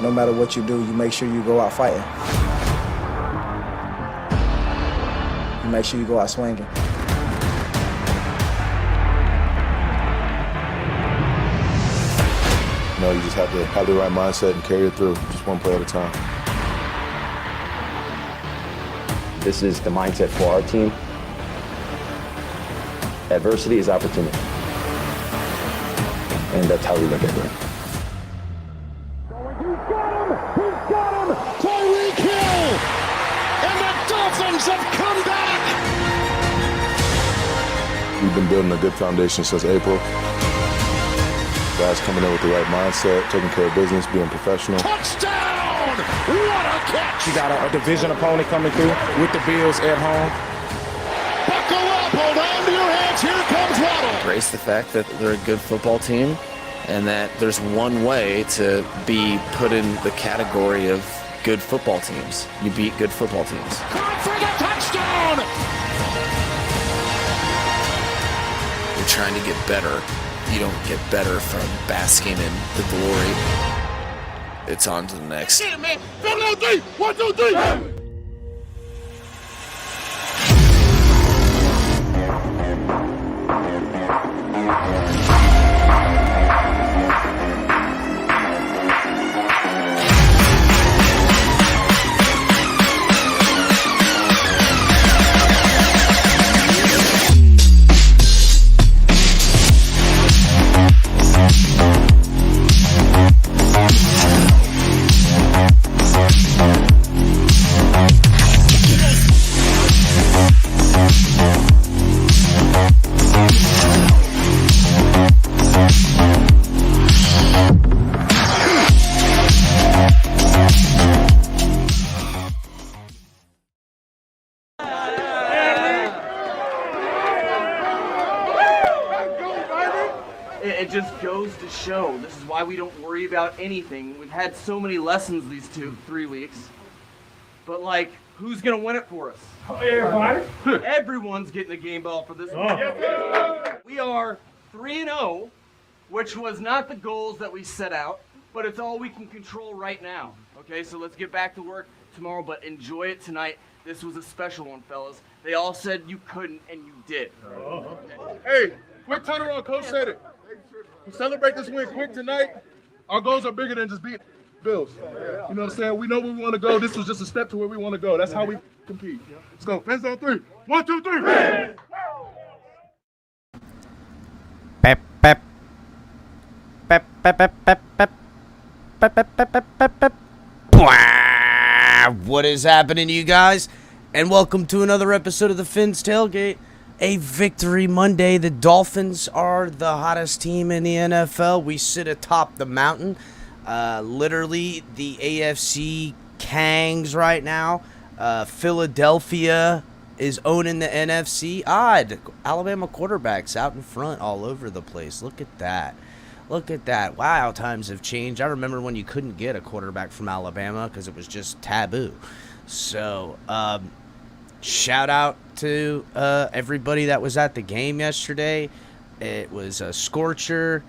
No matter what you do, you make sure you go out fighting. You make sure you go out swinging. You just have to have the right mindset and carry it through, just one play at a time. This is the mindset for our team. Adversity is opportunity. And that's how we look at it. He's got him! Tyreek Hill! And the Dolphins have come back! We've been building a good foundation since April. Guys coming in with the right mindset, taking care of business, being professional. Touchdown! What a catch! You got a division opponent coming through with the Bills at home. Buckle up, hold on to your hands, here comes Waddle. Embrace the fact that they're a good football team and that there's one way to be put in the category of good football teams. You beat good football teams. Caught for the touchdown! You're trying to get better. You don't get better from basking in the glory. It's on to the next. Get it, man! 7-on-3! 1, 2, 3! It just goes to show this is why we don't worry about anything. We've had so many lessons these 3 weeks. But like, who's gonna win it for us? Everybody. Everyone's getting a game ball for this one. We are 3-0, which was not the goals that we set out, but it's all we can control right now. Okay, so let's get back to work tomorrow, but enjoy it tonight. This was a special one, fellas. They all said you couldn't, and you did. Hey, quick turnaround. Coach said it. We celebrate this win quick tonight. Our goals are bigger than just beating Bills. You know what I'm saying? We know where we want to go. This was just a step to where we want to go. That's how we compete. Let's go. Fans on 3. 1, 2, 3. Pep, pep. Pep, pep, pep, pep, pep. Pep, pep, pep, pep, pep, pep. What is happening, you guys? And welcome to another episode of the Fins Tailgate. A victory Monday. The Dolphins are the hottest team in the NFL. We sit atop the mountain. Literally the AFC Kangs right now. Philadelphia is owning the NFC. Odd. Alabama quarterbacks out in front all over the place. Look at that. Look at that. Wow, times have changed. I remember when you couldn't get a quarterback from Alabama because it was just taboo. So, shout out to everybody that was at the game yesterday. It was a scorcher.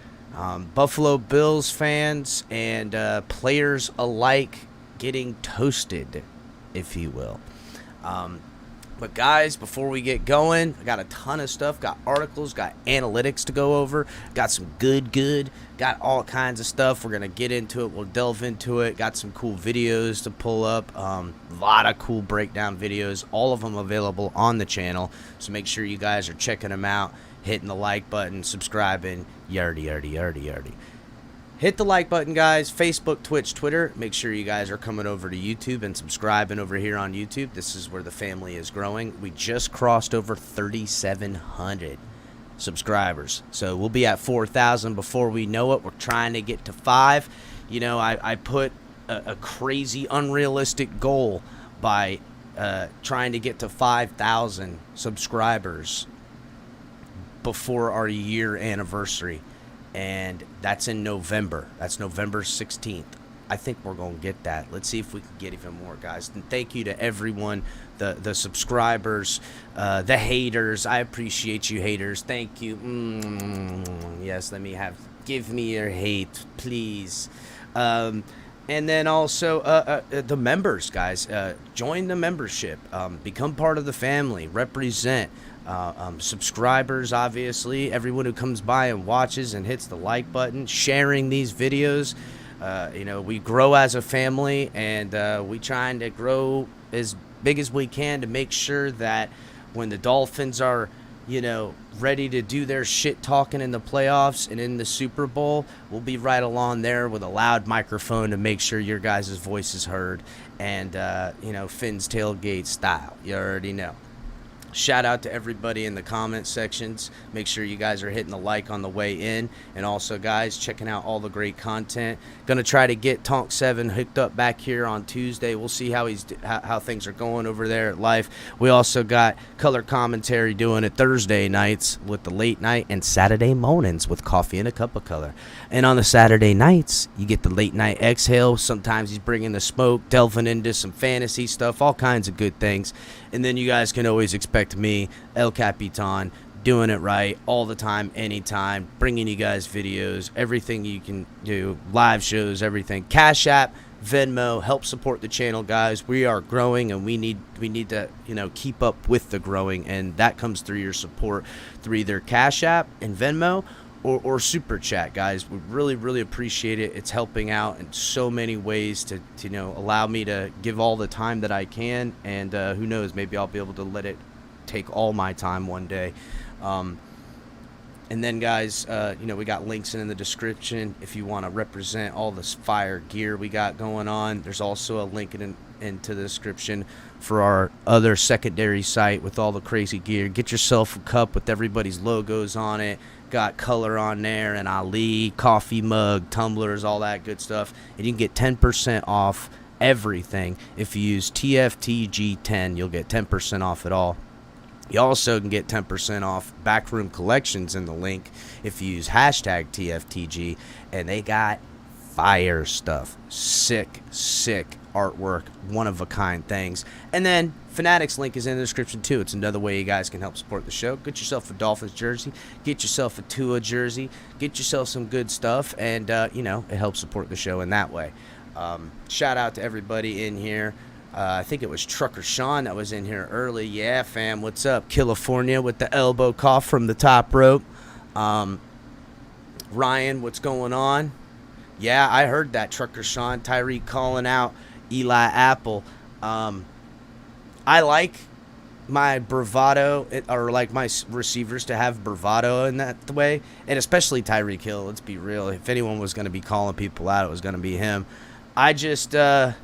Buffalo Bills fans and players alike getting toasted, if you will. But guys, before we get going, I got a ton of stuff. Got articles, got analytics to go over, got some good, got all kinds of stuff. We're going to get into it. We'll delve into it. Got some cool videos to pull up. A lot of cool breakdown videos. All of them available on the channel. So make sure you guys are checking them out, hitting the like button, subscribing, yardy. Hit the like button, guys. Facebook, Twitch, Twitter. Make sure you guys are coming over to YouTube and subscribing over here on YouTube. This is where the family is growing. We just crossed over 3,700 subscribers. So we'll be at 4,000 before we know it. We're trying to get to 5. You know, I put a crazy, unrealistic goal by trying to get to 5,000 subscribers before our year anniversary. And that's in November. That's November 16th. I think we're going to get that. Let's see if we can get even more, guys. And thank you to everyone, the subscribers, the haters. I appreciate you, haters. Thank you. Yes, give me your hate, please. And then also the members, guys. Join the membership. Become part of the family. Represent. Subscribers, obviously. Everyone who comes by and watches and hits the like button. Sharing these videos. We grow as a family, and we trying to grow as big as we can to make sure that when the Dolphins are ready to do their shit talking in the playoffs and in the Super Bowl, we'll be right along there with a loud microphone to make sure your guys' voice is heard. And, Finn's Tailgate style. You already know. Shout out to everybody in the comment sections. Make sure you guys are hitting the like on the way in. And also, guys, checking out all the great content. Going to try to get Tonk 7 hooked up back here on Tuesday. We'll see how how things are going over there at Life. We also got color commentary doing it Thursday nights with the late night and Saturday mornings with coffee and a cup of color. And on the Saturday nights, you get the late night exhale. Sometimes he's bringing the smoke, delving into some fantasy stuff, all kinds of good things. And then you guys can always expect me, El Capitan, doing it right all the time, anytime, bringing you guys videos, everything you can do, live shows, everything. Cash App, Venmo, help support the channel, guys. We are growing, and we need to keep up with the growing, and that comes through your support through either Cash App and Venmo or Super Chat, guys. We really, really appreciate it. It's helping out in so many ways to allow me to give all the time that I can, and who knows, maybe I'll be able to let it take all my time one day. And then, guys, we got links in the description if you want to represent all this fire gear we got going on. There's also a link into the description for our other secondary site with all the crazy gear. Get yourself a cup with everybody's logos on it. Got color on there, and Ali, coffee mug, tumblers, all that good stuff. And you can get 10% off everything. If you use TFTG10, you'll get 10% off it all. You also can get 10% off Backroom Collections in the link if you use hashtag TFTG, and they got fire stuff. Sick artwork, one-of-a-kind things. And then Fanatics link is in the description too. It's another way you guys can help support the show. Get yourself a Dolphins jersey, get yourself a Tua jersey, get yourself some good stuff, and it helps support the show in that way. Shout out to everybody in here. I think it was Trucker Sean that was in here early. Yeah, fam, what's up? California with the elbow cough from the top rope. Ryan, what's going on? Yeah, I heard that, Trucker Sean. Tyreek calling out Eli Apple. I like my bravado, or like my receivers to have bravado in that way, and especially Tyreek Hill. Let's be real. If anyone was going to be calling people out, it was going to be him. I just, I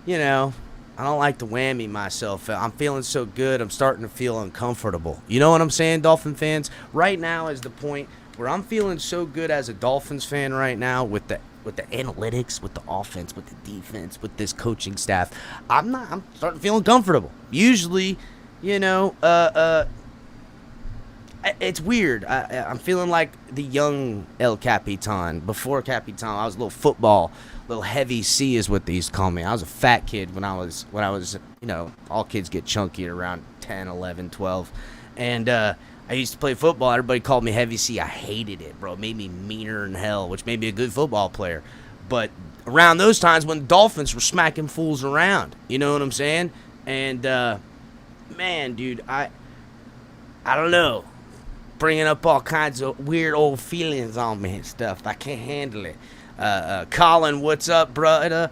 don't like to whammy myself. I'm feeling so good, I'm starting to feel uncomfortable. You know what I'm saying, Dolphin fans? Right now is the point where I'm feeling so good as a Dolphins fan right now with the analytics, with the offense, with the defense, with this coaching staff. I'm starting feeling comfortable. Usually, it's weird. I'm feeling like the young El Capitan. Before Capitan, I was a little heavy C is what they used to call me. I was a fat kid when I was, all kids get chunky at around 10, 11, 12. And I used to play football. Everybody called me Heavy C. I hated it, bro. It made me meaner than hell, which made me a good football player. But around those times when the Dolphins were smacking fools around, you know what I'm saying? And, man, dude, I don't know. Bringing up all kinds of weird old feelings on me and stuff. I can't handle it. Colin, what's up, brother?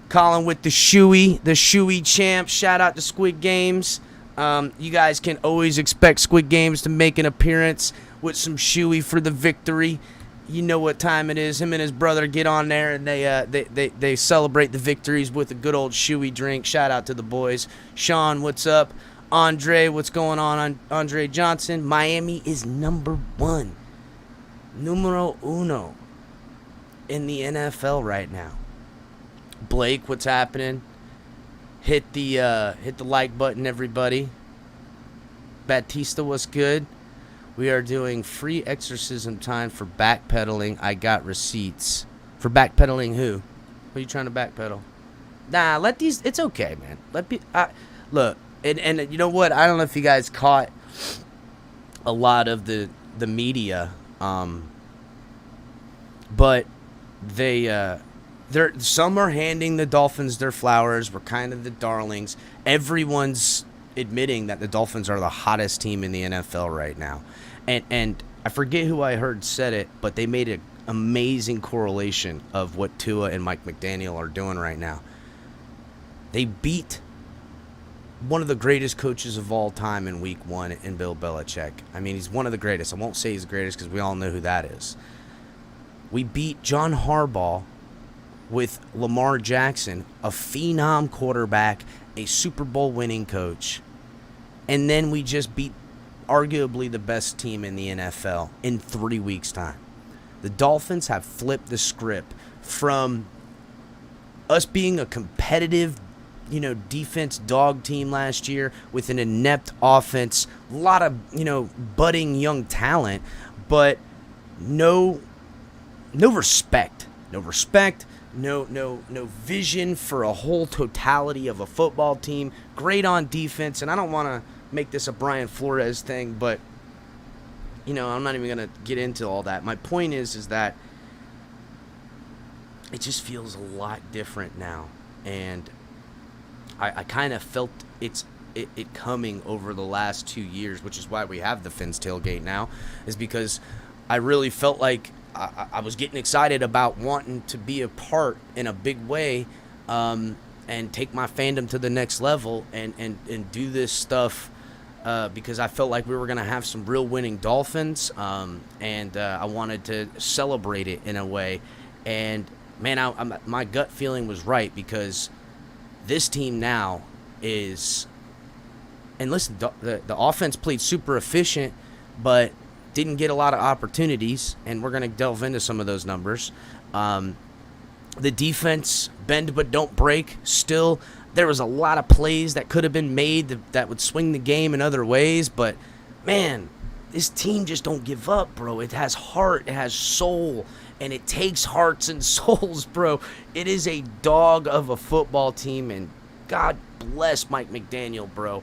Colin with the shoey champ. Shout out to Squid Games. You guys can always expect Squid Games to make an appearance with some shoey for the victory. You know what time it is. Him and his brother get on there, and they celebrate the victories with a good old shoey drink. Shout out to the boys. Sean, what's up? Andre, what's going on? Andre Johnson. Miami is number 1. Numero uno in the NFL right now. Blake, what's happening? Hit the like button, everybody. Batista, what's good? We are doing free exorcism time for backpedaling. I got receipts. For backpedaling who? What are you trying to backpedal? Nah, it's okay, man. Look, and you know what? I don't know if you guys caught a lot of the media, but they some are handing the Dolphins their flowers. We're kind of the darlings. Everyone's admitting that the Dolphins are the hottest team in the NFL right now. And I forget who I heard said it, but they made an amazing correlation of what Tua and Mike McDaniel are doing right now. They beat one of the greatest coaches of all time in week 1 in Bill Belichick. I mean, he's one of the greatest. I won't say he's the greatest because we all know who that is. We beat John Harbaugh with Lamar Jackson, a phenom quarterback, a Super Bowl winning coach. And then we just beat arguably the best team in the NFL in 3 weeks' time. The Dolphins have flipped the script from us being a competitive, defense dog team last year with an inept offense, a lot of, budding young talent, but no respect. No vision for a whole totality of a football team. Great on defense, and I don't want to make this a Brian Flores thing, but I'm not even going to get into all that. My point is that it just feels a lot different now, and I kind of felt it coming over the last 2 years, which is why we have the Fins Tailgate now, is because I really felt like I was getting excited about wanting to be a part in a big way and take my fandom to the next level and do this stuff because I felt like we were going to have some real winning Dolphins, and I wanted to celebrate it in a way. And, man, my gut feeling was right, because this team now is – and listen, the offense played super efficient, but didn't get a lot of opportunities, and we're going to delve into some of those numbers. The defense, bend but don't break. Still, there was a lot of plays that could have been made that would swing the game in other ways, but, man, this team just don't give up, bro. It has heart, it has soul, and it takes hearts and souls, bro. It is a dog of a football team, and God bless Mike McDaniel, bro.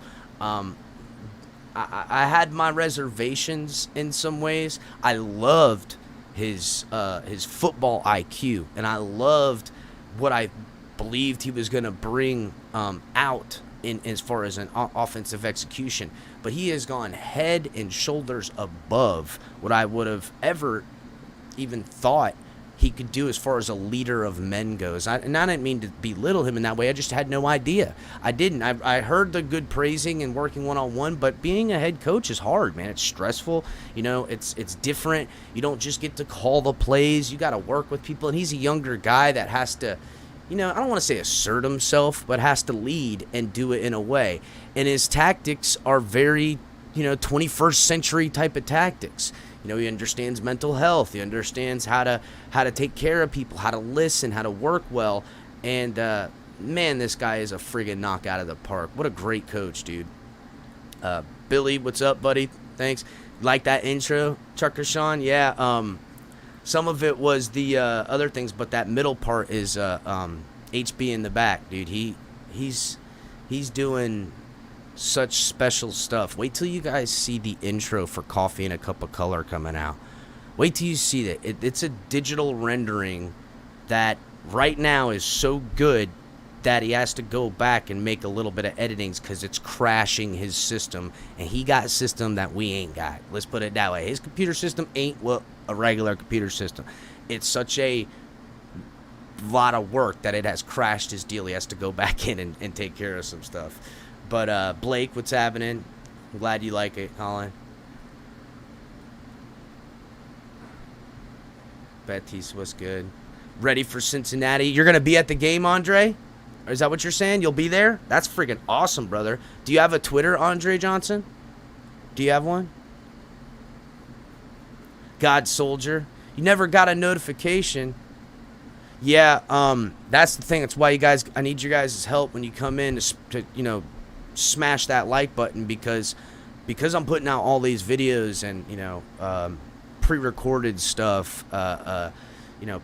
I had my reservations in some ways. I loved his football IQ, and I loved what I believed he was going to bring out in as far as an offensive execution. But he has gone head and shoulders above what I would have ever even thought he could do as far as a leader of men goes. And I didn't mean to belittle him in that way. I just had no idea. I didn't. I heard the good praising and working one-on-one, but being a head coach is hard, man. It's stressful. It's different. You don't just get to call the plays. You got to work with people. And he's a younger guy that has to, I don't want to say assert himself, but has to lead and do it in a way. And his tactics are very, 21st century type of tactics. He understands mental health. He understands how to take care of people, how to listen, how to work well. And, man, this guy is a friggin' knockout of the park. What a great coach, dude. Billy, what's up, buddy? Thanks. Like that intro, Trucker Sean? Yeah, some of it was the other things, but that middle part is HB in the back, dude. He's doing such special stuff. Wait till you guys see the intro for Coffee and a Cup of Color coming out. Wait till you see that. It's a digital rendering that right now is so good that he has to go back and make a little bit of editings because it's crashing his system, and he got a system that we ain't got. Let's put it that way. His computer system ain't what a regular computer system. It's such a lot of work that it has crashed his deal. He has to go back in and take care of some stuff. But Blake, what's happening? I'm glad you like it, Colin. Betis, what's good? Ready for Cincinnati? You're going to be at the game, Andre? Or is that what you're saying? You'll be there? That's freaking awesome, brother. Do you have a Twitter, Andre Johnson? Do you have one? God Soldier. You never got a notification. Yeah, that's the thing. That's why I need you guys' help when you come in to smash that like button, because I'm putting out all these videos and, pre-recorded stuff,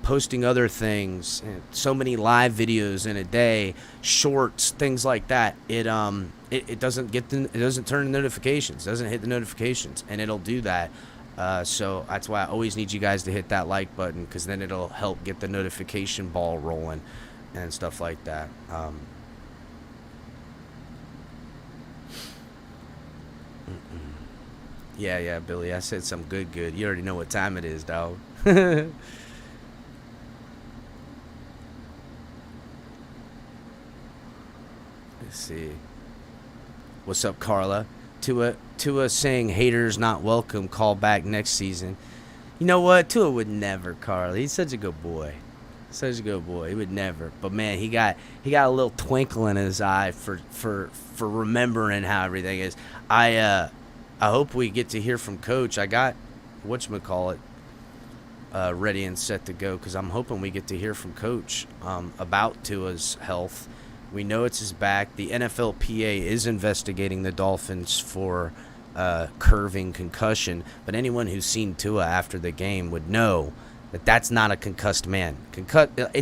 posting other things, so many live videos in a day, shorts, things like that. It doesn't turn notifications, doesn't hit the notifications, and it'll do that. So that's why I always need you guys to hit that like button, because then it'll help get the notification ball rolling and stuff like that. Yeah, Billy, I said some good. You already know what time it is, dog. Let's see. What's up, Carla? Tua saying haters not welcome, call back next season. You know what? Tua would never, Carla. He's such a good boy. Such a good boy. He would never. But man, he got a little twinkle in his eye for remembering how everything is. I hope we get to hear from Coach. I got whatchamacallit ready and set to go, because I'm hoping we get to hear from Coach about Tua's health. We know it's his back. The NFLPA is investigating the Dolphins for curving concussion, but anyone who's seen Tua after the game would know that that's not a concussed man. And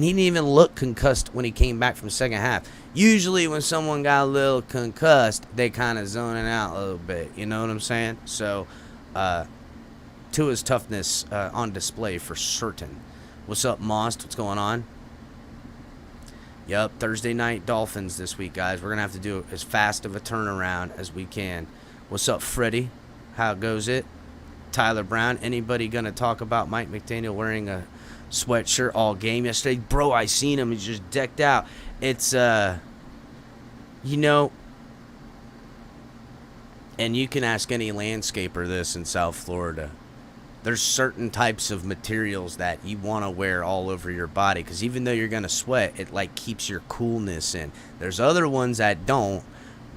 he didn't even look concussed when he came back from the second half. Usually when someone got a little concussed, they kind of zoning out a little bit. You know what I'm saying? So Tua's toughness on display for certain. What's up, Moss? What's going on? Yep, Thursday night Dolphins this week, guys. We're going to have to do as fast of a turnaround as we can. What's up, Freddie? How goes it? Tyler Brown, anybody going to talk about Mike McDaniel wearing a sweatshirt all game yesterday? Bro, I seen him. He's just decked out. It's, and you can ask any landscaper this in South Florida. There's certain types of materials that you want to wear all over your body, because even though you're going to sweat, it like keeps your coolness in. There's other ones that don't,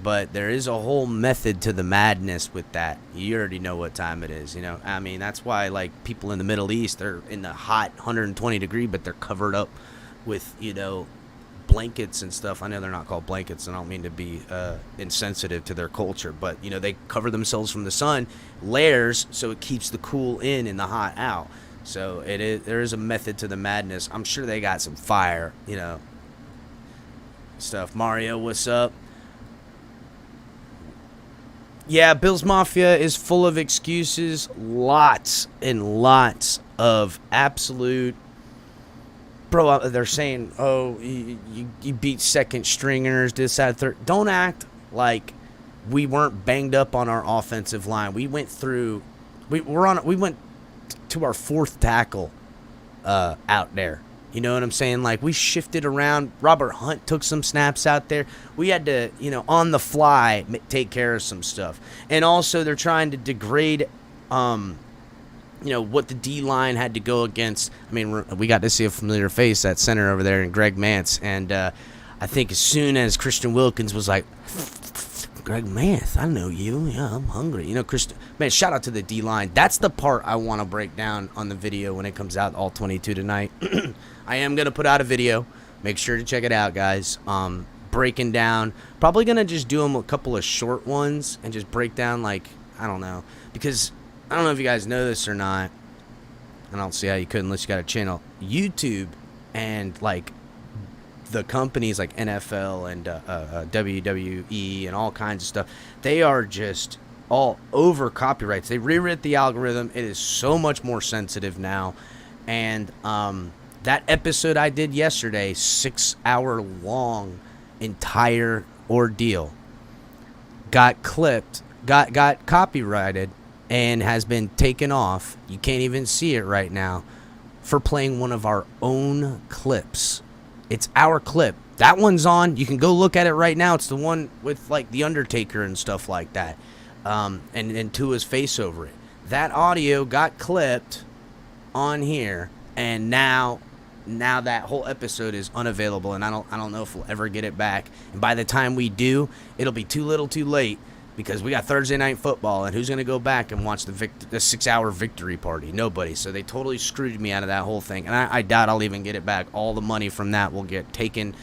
but there is a whole method to the madness with that. You already know what time it is, I mean, that's why like people in the Middle East, they're in the hot 120 degree, but they're covered up with, blankets and stuff. I know they're not called blankets. I don't mean to be insensitive to their culture, but they cover themselves from the sun, layers, so it keeps the cool in the hot out. So there is a method to the madness. I'm sure they got some fire, stuff. Mario, what's up? Yeah, Bills Mafia is full of excuses. Lots and lots of absolute. Bro, they're saying, oh, you beat second stringers, this, that, third. Don't act like we weren't banged up on our offensive line. We went through, we went to our fourth tackle out there. You know what I'm saying? Like, we shifted around. Robert Hunt took some snaps out there. We had to, on the fly, take care of some stuff. And also, they're trying to degrade, what the D-line had to go against. I mean, we got to see a familiar face, that center over there, and Greg Mance. And I think as soon as Christian Wilkins was like, Greg Mance, I know you. Yeah, I'm hungry. Christian, man, shout out to the D-line. That's the part I want to break down on the video when it comes out, all 22 tonight. I am going to put out a video. Make sure to check it out, guys. Breaking down. Probably going to just do them a couple of short ones and just break down, like, I don't know. Because I don't know if you guys know this or not. I don't see how you could unless you got a channel. YouTube and, like, the companies like NFL and WWE and all kinds of stuff, they are just all over copyrights. They rewrote the algorithm. It is so much more sensitive now. And that episode I did yesterday, 6-hour long entire ordeal, got clipped, got copyrighted, and has been taken off. You can't even see it right now for playing one of our own clips. It's our clip. That one's on. You can go look at it right now. It's the one with like the Undertaker and stuff like that, and Tua's face over it. That audio got clipped on here, and now that whole episode is unavailable, and I don't know if we'll ever get it back. And by the time we do, it'll be too little, too late, because we got Thursday Night Football, and who's going to go back and watch the 6-hour victory party? Nobody. So they totally screwed me out of that whole thing, and I doubt I'll even get it back. All the money from that will get taken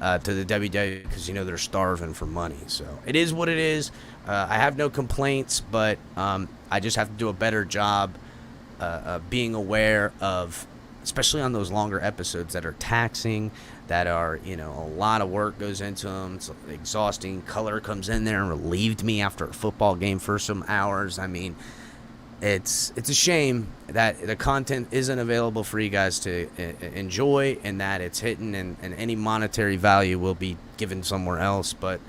to the WWE, because they're starving for money. So it is what it is. I have no complaints, but I just have to do a better job being aware of, especially on those longer episodes that are taxing, that are, a lot of work goes into them. It's exhausting. Color comes in there and relieved me after a football game for some hours. I mean, it's a shame that the content isn't available for you guys to enjoy, and that it's hidden, and any monetary value will be given somewhere else. But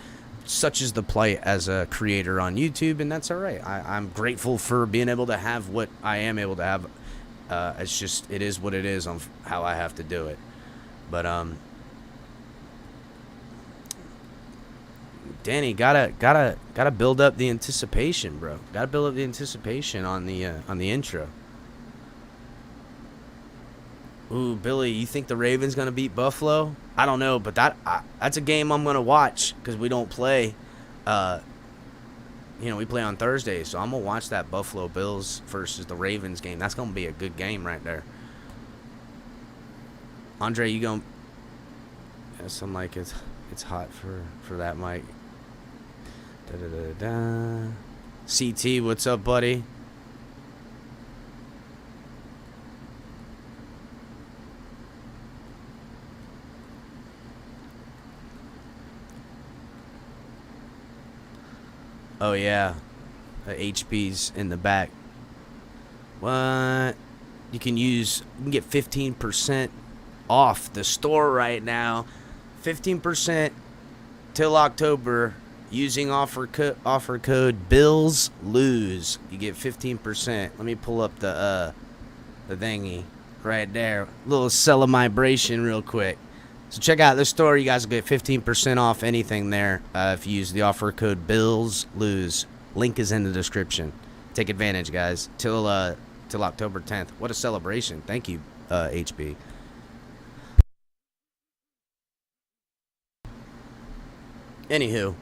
such is the plight as a creator on YouTube, and that's all right. I'm grateful for being able to have what I am able to have. It's just, it is what it is on how I have to do it. But Danny, gotta build up the anticipation, bro. Gotta build up the anticipation on the intro. Ooh, Billy, you think the Ravens gonna beat Buffalo? I don't know, but that's a game I'm gonna watch because we don't play. We play on Thursday, so I'm gonna watch that Buffalo Bills versus the Ravens game. That's gonna be a good game right there. Andre, you gonna? Yeah, something like it's hot for that mic. CT, what's up, buddy? Oh yeah, HP's in the back. What? You can get 15% off the store right now. 15% till October using offer code Bills Lose. You get 15%. Let me pull up the thingy right there. Little celebration real quick. So check out the store. You guys will get 15% off anything there if you use the offer code Bills Lose. Link is in the description. Take advantage, guys. Till October 10th. What a celebration. Thank you, HB. Anywho,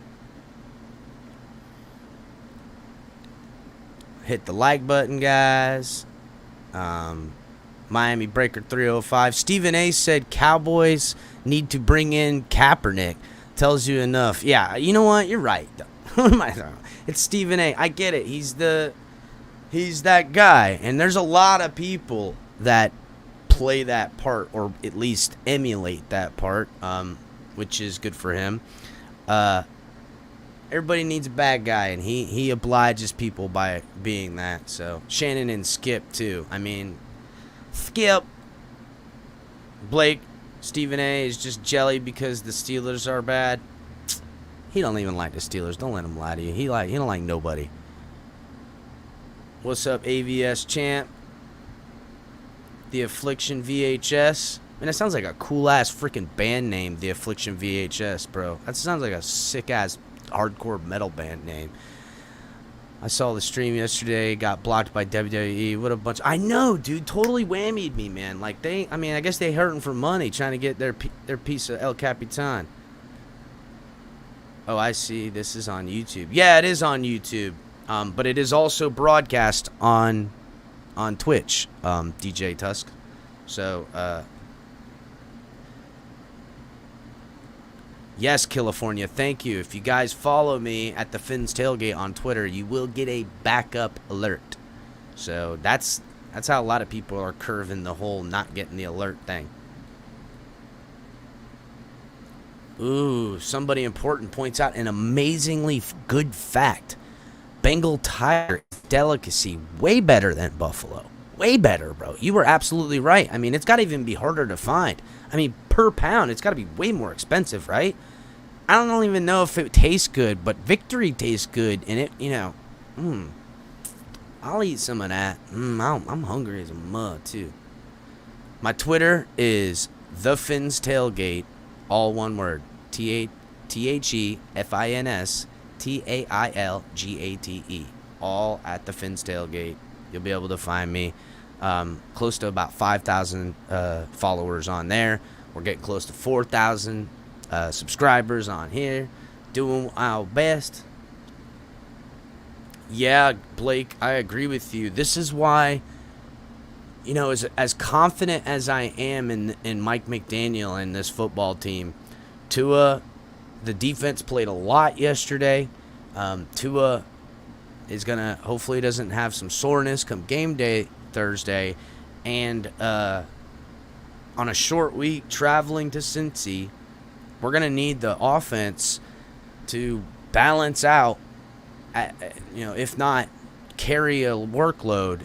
hit the like button, guys. Miami Breaker 305. Stephen A said Cowboys need to bring in Kaepernick. Tells you enough. Yeah, you know what? You're right. What am I talking about? It's Stephen A. I get it. He's that guy. And there's a lot of people that play that part, or at least emulate that part, which is good for him. Everybody needs a bad guy, and he obliges people by being that. So Shannon and Skip too. I mean, Skip, Blake, Stephen A is just jelly because the Steelers are bad. He don't even like the Steelers. Don't let him lie to you. He don't like nobody. What's up, AVS champ? The Affliction VHS. Man, that sounds like a cool-ass freaking band name, The Affliction VHS, bro. That sounds like a sick-ass hardcore metal band name. I saw the stream yesterday, got blocked by WWE. What a bunch. I know, dude. Totally whammied me, man. Like, I guess they hurting for money, trying to get their piece of El Capitan. Oh, I see. This is on YouTube. Yeah, it is on YouTube. But it is also broadcast on Twitch, DJ Tusk. So, yes, California, thank you. If you guys follow me at the Finn's Tailgate on Twitter, you will get a backup alert. So that's how a lot of people are curving the whole not getting the alert thing. Ooh, somebody important points out an amazingly good fact. Bengal tire delicacy, way better than Buffalo. Way better, bro. You were absolutely right. I mean, it's got to even be harder to find. I mean, per pound, it's got to be way more expensive, right? I don't even know if it tastes good, but Victory tastes good, and it, I'll eat some of that. I'm hungry as a mud, too. My Twitter is The Finn's Tailgate, all one word. TheFinstailgate. All at The Finn's Tailgate. You'll be able to find me. Close to about 5,000 followers on there. We're getting close to 4,000 subscribers on here. Doing our best. Yeah, Blake, I agree with you. This is why, as confident as I am in Mike McDaniel and this football team, Tua, the defense played a lot yesterday. Tua is going to, hopefully doesn't have some soreness come game day Thursday. And on a short week traveling to Cincy, we're going to need the offense to balance out, if not carry a workload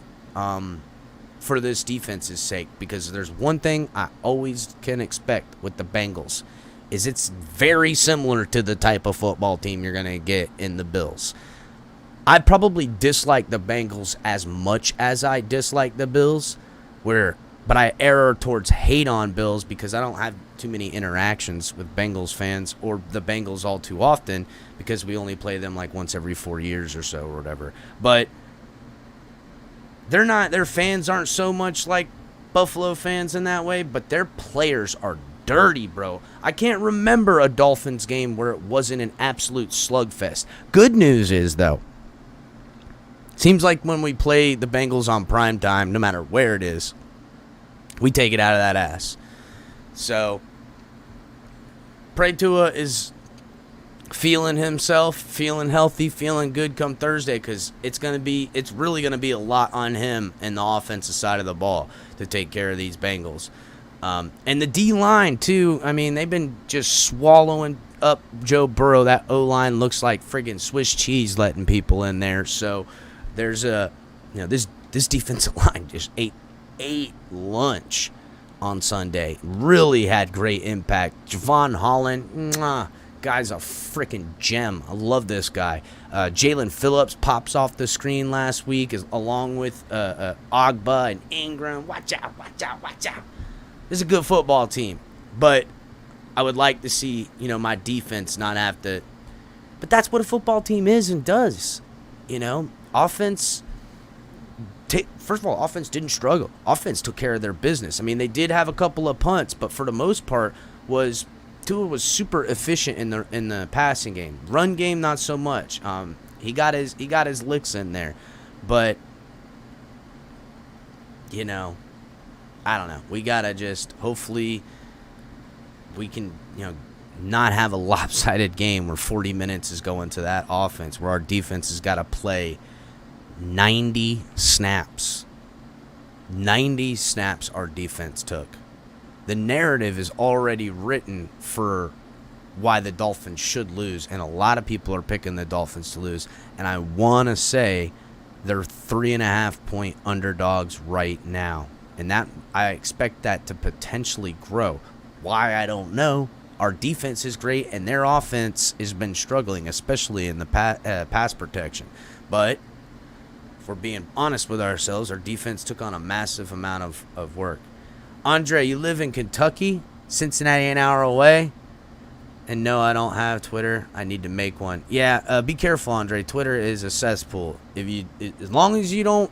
for this defense's sake, because there's one thing I always can expect with the Bengals is it's very similar to the type of football team you're going to get in the Bills. I probably dislike the Bengals as much as I dislike the Bills, but I err towards hate on Bills because I don't have too many interactions with Bengals fans or the Bengals all too often because we only play them like once every 4 years or so or whatever. But their fans aren't so much like Buffalo fans in that way, but their players are dirty, bro. I can't remember a Dolphins game where it wasn't an absolute slugfest. Good news is, though, seems like when we play the Bengals on prime time, no matter where it is, we take it out of that ass. So, pray Tua is feeling himself, feeling healthy, feeling good come Thursday, because it's really gonna be a lot on him and the offensive side of the ball to take care of these Bengals. And the D-line, too, I mean, they've been just swallowing up Joe Burrow. That O-line looks like friggin' Swiss cheese letting people in there. So there's this defensive line just ate lunch on Sunday. Really had great impact. Javon Holland, guy's a freaking gem. I love this guy. Jalen Phillips pops off the screen last week along with Ogba and Ingram. Watch out, watch out, watch out. This is a good football team, but I would like to see, my defense not have to. But that's what a football team is and does. Offense. First of all, offense didn't struggle. Offense took care of their business. I mean, they did have a couple of punts, but for the most part, Tua was super efficient in the passing game. Run game, not so much. He got his licks in there, but I don't know. We gotta just hopefully we can not have a lopsided game where 40 minutes is going to that offense, where our defense has got to play 90 snaps. 90 snaps our defense took. The narrative is already written for why the Dolphins should lose, and a lot of people are picking the Dolphins to lose. And I want to say they're 3.5-point underdogs right now. And that I expect that to potentially grow. Why, I don't know. Our defense is great, and their offense has been struggling, especially in the pass protection. But if we're being honest with ourselves, our defense took on a massive amount of work. Andre, you live in Kentucky? Cincinnati an hour away? And no, I don't have Twitter. I need to make one. Yeah, be careful, Andre. Twitter is a cesspool. As long as you don't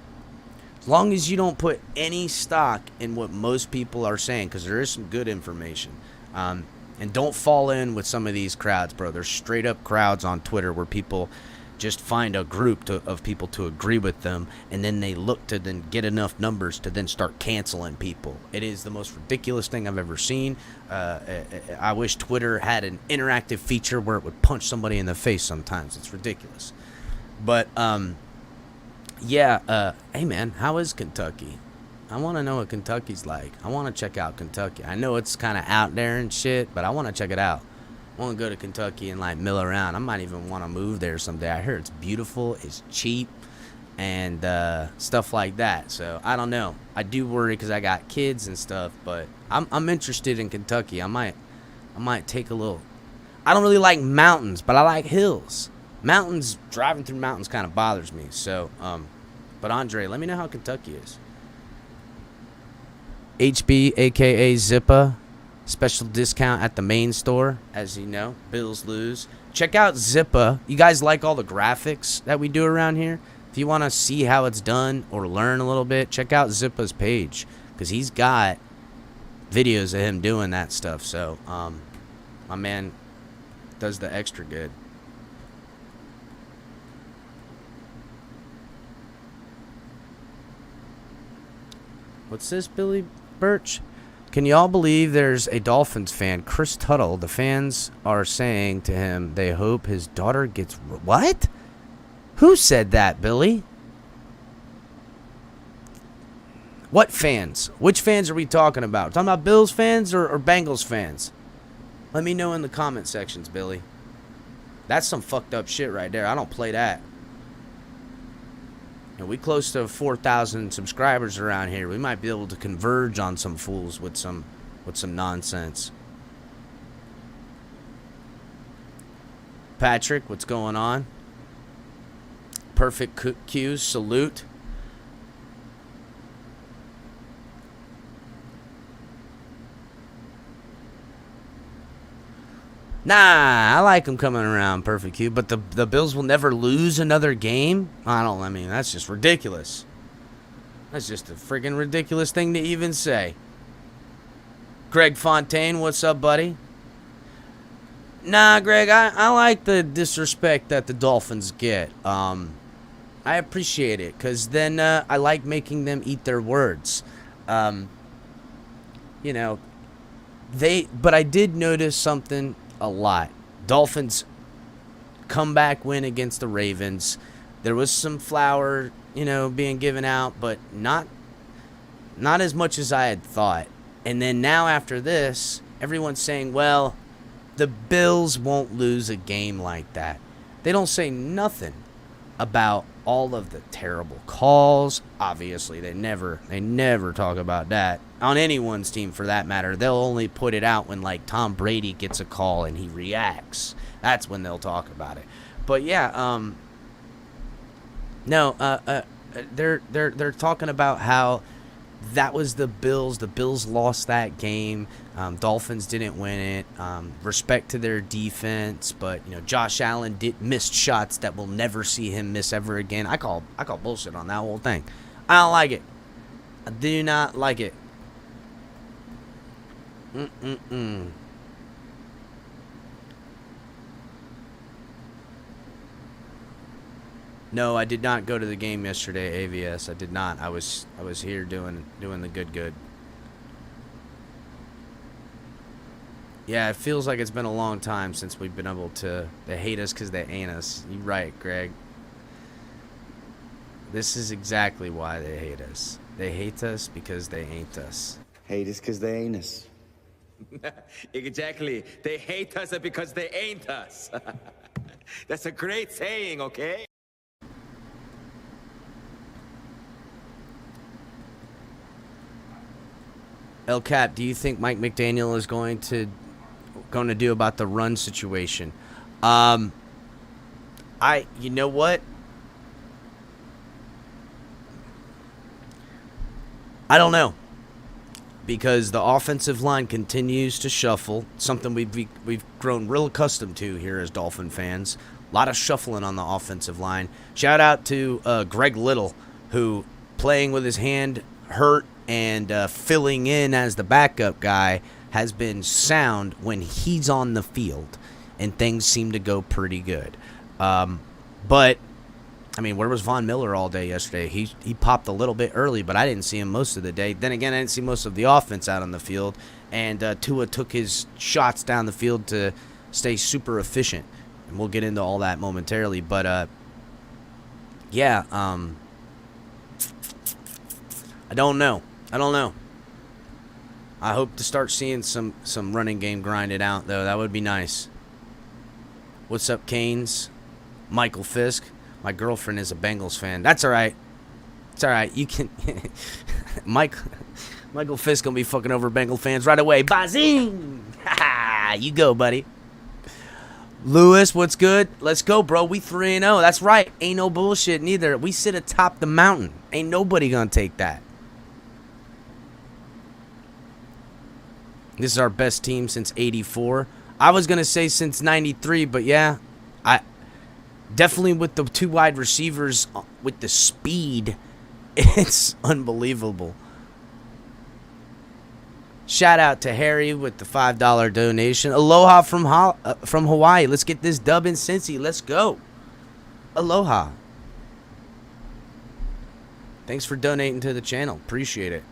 put any stock in what most people are saying, because there is some good information. And don't fall in with some of these crowds, bro. There's straight up crowds on Twitter where people just find a group of people to agree with them, and then they look to then get enough numbers to then start canceling people. It is the most ridiculous thing I've ever seen. I wish Twitter had an interactive feature where it would punch somebody in the face sometimes. It's ridiculous. But, hey, man, how is Kentucky? I want to know what Kentucky's like. I want to check out Kentucky. I know it's kind of out there and shit, but I want to check it out. I want to go to Kentucky and, mill around. I might even want to move there someday. I hear it's beautiful, it's cheap, and stuff like that. So, I don't know. I do worry because I got kids and stuff, but I'm interested in Kentucky. I might take a little. I don't really like mountains, but I like hills. Driving through mountains kind of bothers me. So, but Andre, let me know how Kentucky is. HB, a.k.a. Zippa. Special discount at the main store, as you know. Bills lose. Check out Zippa. You guys like all the graphics that we do around here? If you want to see how it's done or learn a little bit, check out Zippa's page, because he's got videos of him doing that stuff. So, my man does the extra good. What's this, Billy Birch? Can y'all believe there's a Dolphins fan, Chris Tuttle? The fans are saying to him they hope his daughter gets... What? Who said that, Billy? What fans? Which fans are we talking about? Talking about Bills fans or Bengals fans? Let me know in the comment sections, Billy. That's some fucked up shit right there. I don't play that. we close to 4,000 subscribers around here. We might be able to converge on some fools with some nonsense. Patrick, what's going on? Perfect cues, salute. Nah, I like them coming around, perfect cue, but the Bills will never lose another game? I mean, that's just ridiculous. That's just a freaking ridiculous thing to even say. Greg Fontaine, what's up, buddy? Nah, Greg, I like the disrespect that the Dolphins get. I appreciate it, because then I like making them eat their words. But I did notice something a lot. Dolphins comeback win against the Ravens. There was some flour, being given out, but not as much as I had thought. And then now after this, everyone's saying, well, the Bills won't lose a game like that. They don't say nothing about all of the terrible calls. Obviously, they never talk about that on anyone's team for that matter. They'll only put it out when like Tom Brady gets a call and he reacts. That's when they'll talk about it. But yeah, they're talking about how that was the Bills. The Bills lost that game. Dolphins didn't win it. Respect to their defense, but Josh Allen missed shots that we'll never see him miss ever again. I call bullshit on that whole thing. I don't like it. I do not like it. No, I did not go to the game yesterday, AVS. I did not. I was here doing the good. Yeah, it feels like it's been a long time since we've been able to. They hate us because they ain't us. You're right, Greg. This is exactly why they hate us. They hate us because they ain't us. Hate us because they ain't us. Exactly. They hate us because they ain't us. That's a great saying, okay? El Cap, do you think Mike McDaniel is going to do about the run situation? You know what? I don't know, because the offensive line continues to shuffle, something we've grown real accustomed to here as Dolphin fans. A lot of shuffling on the offensive line. Shout out to Greg Little, who playing with his hand hurt and filling in as the backup guy has been sound when he's on the field, and things seem to go pretty good. But I mean, where was Von Miller all day yesterday? He popped a little bit early, but I didn't see him most of the day. Then again, I didn't see most of the offense out on the field, and Tua took his shots down the field to stay super efficient, and we'll get into all that momentarily. But I don't know. I hope to start seeing some running game grinded out, though. That would be nice. What's up, Canes? Michael Fisk. My girlfriend is a Bengals fan. That's all right. It's all right. You can... Michael Fisk gonna be fucking over Bengal fans right away. Bazing! You go, buddy. Lewis, what's good? Let's go, bro. We 3-0. That's right. Ain't no bullshit neither. We sit atop the mountain. Ain't nobody gonna take that. This is our best team since 84. I was going to say since 93, but yeah. Definitely with the two wide receivers with the speed. It's unbelievable. Shout out to Harry with the $5 donation. Aloha from Hawaii. Let's get this dub in Cincy. Let's go. Aloha. Thanks for donating to the channel. Appreciate it.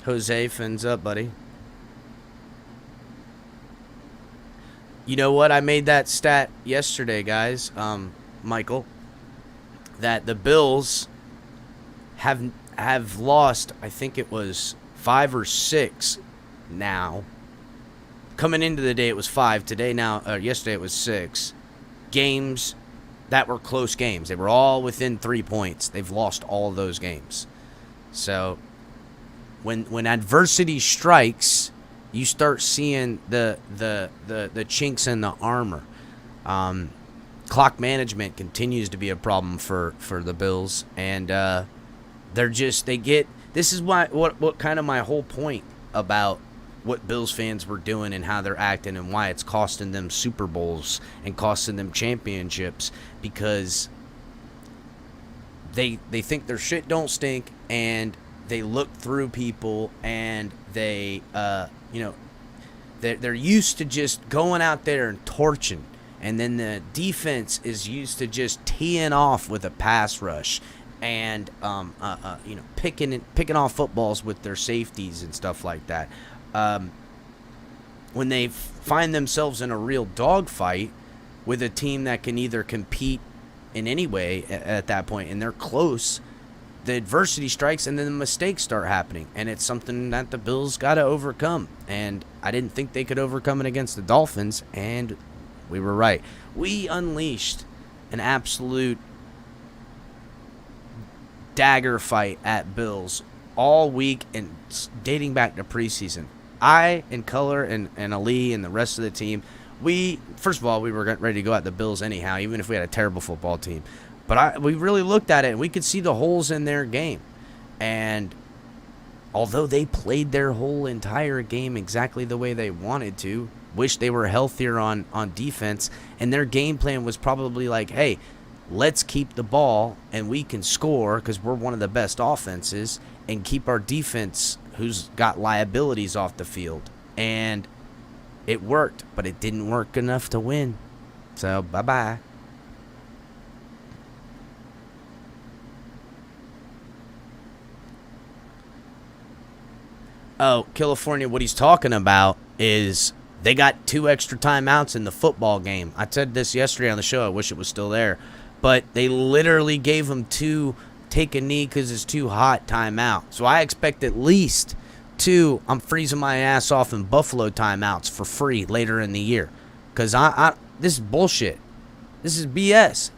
Jose, fins up, buddy. You know what? I made that stat yesterday, guys, Michael, that the Bills have lost, I think it was 5 or 6 now. Coming into the day, it was 5. Today, yesterday, it was 6 games that were close games. They were all within 3 points. They've lost all of those games. So when adversity strikes, you start seeing the chinks in the armor. Clock management continues to be a problem for the Bills, and this is what kind of my whole point about what Bills fans were doing and how they're acting and why it's costing them Super Bowls and costing them championships, because they think their shit don't stink, and they look through people, and they're used to just going out there and torching, and then the defense is used to just teeing off with a pass rush and picking off footballs with their safeties and stuff like that. When they find themselves in a real dogfight with a team that can either compete in any way at that point, and they're close, the adversity strikes, and then the mistakes start happening, and it's something that the Bills got to overcome. And I didn't think they could overcome it against the Dolphins, and we were right. We unleashed an absolute dagger fight at Bills all week and dating back to preseason. I and Color and Ali and the rest of the team, first of all, we were ready to go at the Bills anyhow, even if we had a terrible football team. But we really looked at it, and we could see the holes in their game. And although they played their whole entire game exactly the way they wanted to, wish they were healthier on defense, and their game plan was probably like, hey, let's keep the ball and we can score because we're one of the best offenses, and keep our defense, who's got liabilities, off the field. And it worked, but it didn't work enough to win. So, bye-bye. Oh, California, what he's talking about is they got 2 extra timeouts in the football game. I said this yesterday on the show. I wish it was still there. But they literally gave them 2 take a knee because it's too hot timeout. So I expect at least 2 I'm freezing my ass off in Buffalo timeouts for free later in the year. Because this is bullshit. This is BS.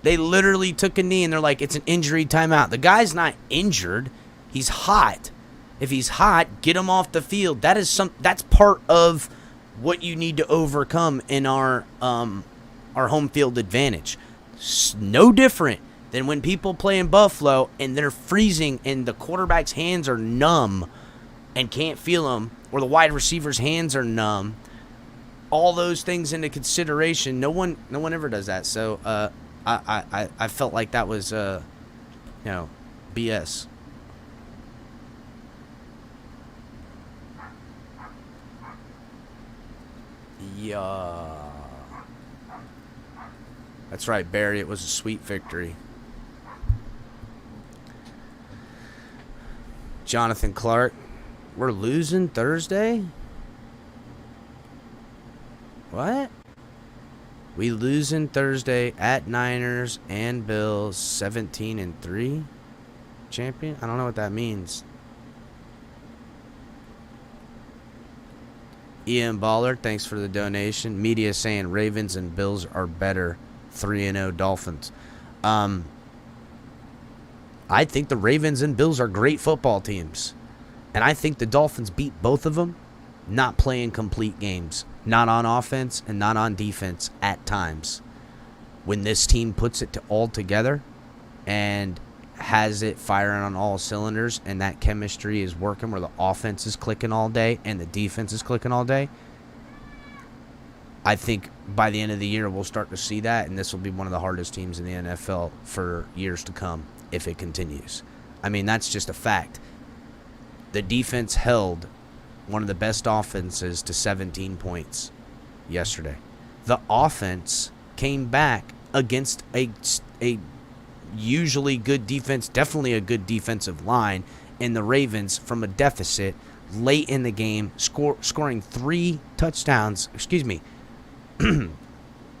They literally took a knee and they're like, it's an injury timeout. The guy's not injured. He's hot. If he's hot, get him off the field. That's part of what you need to overcome in our home field advantage. No different than when people play in Buffalo and they're freezing and the quarterback's hands are numb and can't feel them, or the wide receiver's hands are numb. All those things into consideration. No one ever does that. So I felt like that was BS. Yeah. That's right, Barry. It was a sweet victory. Jonathan Clark. We're losing Thursday? What? We losing Thursday at Niners and Bills, 17-3 champion? I don't know what that means. Ian Baller, thanks for the donation. Media saying Ravens and Bills are better. 3-0 Dolphins. I think the Ravens and Bills are great football teams. And I think the Dolphins beat both of them not playing complete games. Not on offense and not on defense at times. When this team puts it all together and has it firing on all cylinders and that chemistry is working where the offense is clicking all day and the defense is clicking all day, I think by the end of the year we'll start to see that, and this will be one of the hardest teams in the NFL for years to come if it continues. I mean, that's just a fact. The defense held one of the best offenses to 17 points yesterday. The offense came back against a usually good defense, definitely a good defensive line, in the Ravens from a deficit late in the game, scoring 3 touchdowns,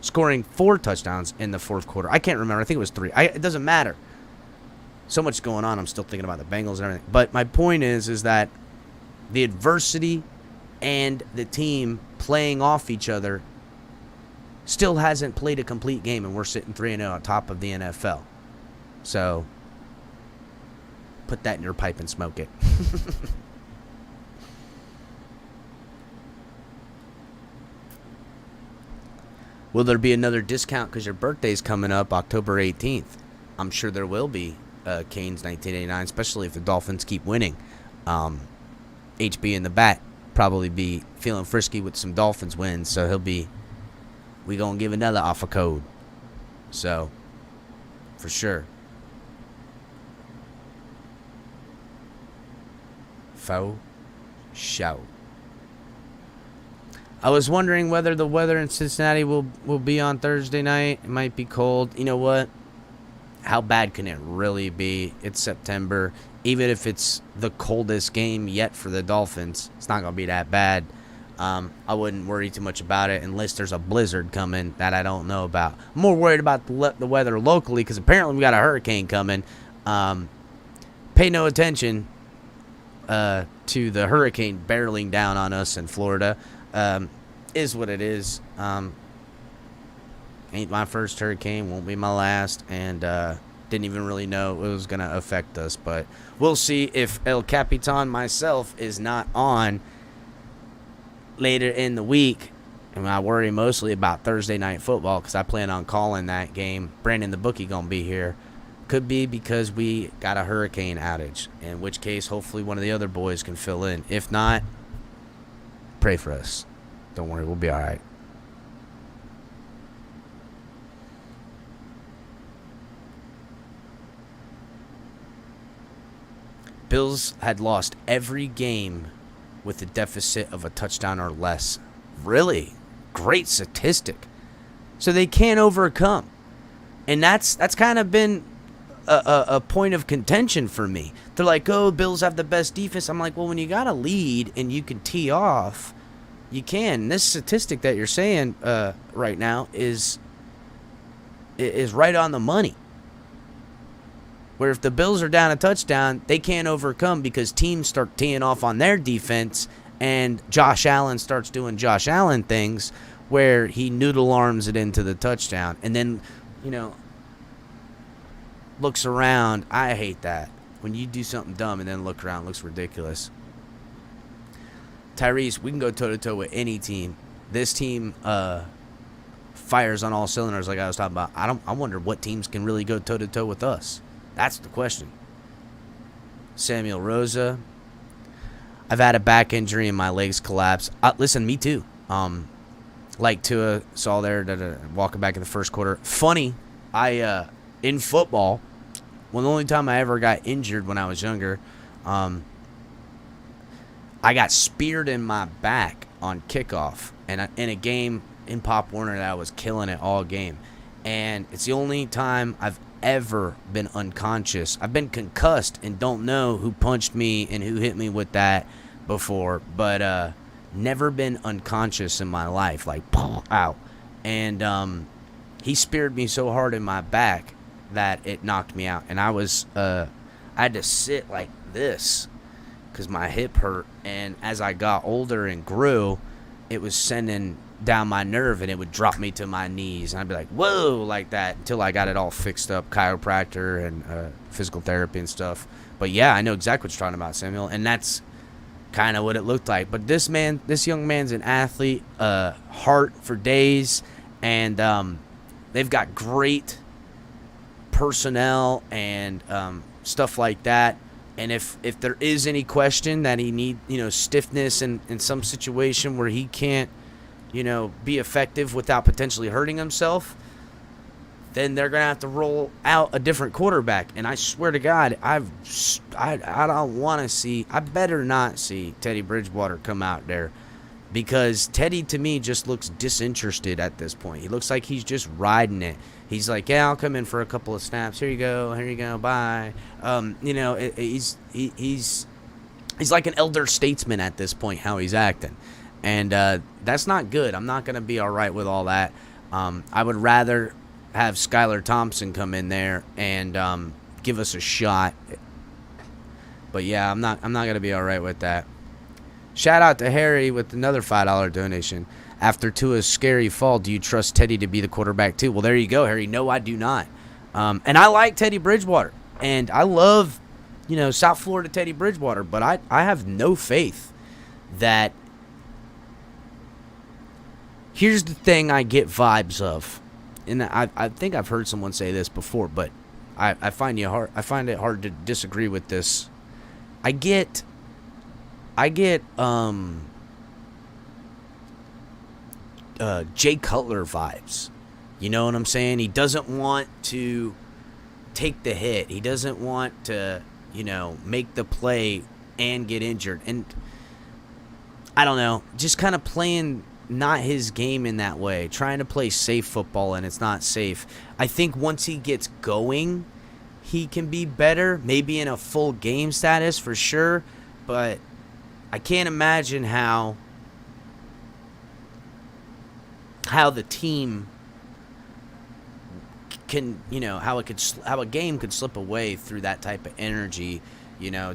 scoring 4 touchdowns in the fourth quarter. I can't remember. I think it was 3. It doesn't matter. So much going on. I'm still thinking about the Bengals and everything. But my point is that the adversity and the team playing off each other still hasn't played a complete game, and we're sitting 3-0 on top of the NFL. So, put that in your pipe and smoke it. Will there be another discount because your birthday's coming up October 18th? I'm sure there will be, Canes 1989, especially if the Dolphins keep winning. HB in the back probably be feeling frisky with some Dolphins wins, so we gonna give another offer code. So, for sure. Faux show. I was wondering whether the weather in Cincinnati will be on Thursday night. It might be cold. You know what? How bad can it really be? It's September. Even if it's the coldest game yet for the Dolphins, it's not going to be that bad. I wouldn't worry too much about it unless there's a blizzard coming that I don't know about. I'm more worried about the weather locally because apparently we got a hurricane coming. Pay no attention to the hurricane barreling down on us in Florida. Is what it is. Ain't my first hurricane, won't be my last, and didn't even really know it was going to affect us. But we'll see if El Capitan myself is not on later in the week. And I worry mostly about Thursday night football because I plan on calling that game. Brandon the bookie going to be here. Could be because we got a hurricane outage, in which case hopefully one of the other boys can fill in. If not, pray for us. Don't worry, we'll be all right. Bills had lost every game with a deficit of a touchdown or less. Really? Great statistic. So they can't overcome. And that's kind of been a point of contention for me. They're like, oh, Bills have the best defense. I'm like, well, when you got a lead and you can tee off, you can. This statistic that you're saying right now is right on the money. Where if the Bills are down a touchdown, they can't overcome because teams start teeing off on their defense and Josh Allen starts doing Josh Allen things where he noodle arms it into the touchdown and then, looks around. I hate that. When you do something dumb and then look around, it looks ridiculous. Tyrese, we can go toe-to-toe with any team. This team fires on all cylinders like I was talking about. I wonder what teams can really go toe-to-toe with us. That's the question. Samuel Rosa. I've had a back injury and my legs collapsed. Listen, me too. Like Tua saw there walking back in the first quarter. Funny, in football, the only time I ever got injured when I was younger, I got speared in my back on kickoff and in a game in Pop Warner that I was killing it all game. And it's the only time I've ever been unconscious. I've been concussed and don't know who punched me and who hit me with that before, but never been unconscious in my life, like out. And he speared me so hard in my back that it knocked me out. And I had to sit like this because my hip hurt. And as I got older and grew, it was sending down my nerve and it would drop me to my knees. And I'd be like, whoa, like that until I got it all fixed up, chiropractor and physical therapy and stuff. But yeah, I know exactly what you're talking about, Samuel. And that's kind of what it looked like. But this young man's an athlete, heart for days. And they've got great personnel and stuff like that. And if there is any question that he need, stiffness in some situation where he can't, be effective without potentially hurting himself, then they're going to have to roll out a different quarterback. And I swear to God, I don't want to see, I better not see Teddy Bridgewater come out there, because Teddy to me just looks disinterested at this point. He looks like he's just riding it. He's like, yeah, I'll come in for a couple of snaps. Here you go, bye. He's like an elder statesman at this point, how he's acting. And that's not good. I'm not going to be all right with all that. I would rather have Skylar Thompson come in there and give us a shot. But yeah, I'm not going to be all right with that. Shout out to Harry with another $5 donation. After Tua's scary fall, do you trust Teddy to be the quarterback too? Well, there you go, Harry. No, I do not. And I like Teddy Bridgewater. And I love, South Florida Teddy Bridgewater. But I have no faith that... Here's the thing I get vibes of. And I think I've heard someone say this before, but I find it hard to disagree with this. I get Jay Cutler vibes. You know what I'm saying? He doesn't want to take the hit. He doesn't want to, make the play and get injured. And I don't know, just kind of playing not his game in that way, trying to play safe football, and it's not safe. I think once he gets going, he can be better, maybe in a full game status for sure, but I can't imagine how the team can, how a game could slip away through that type of energy.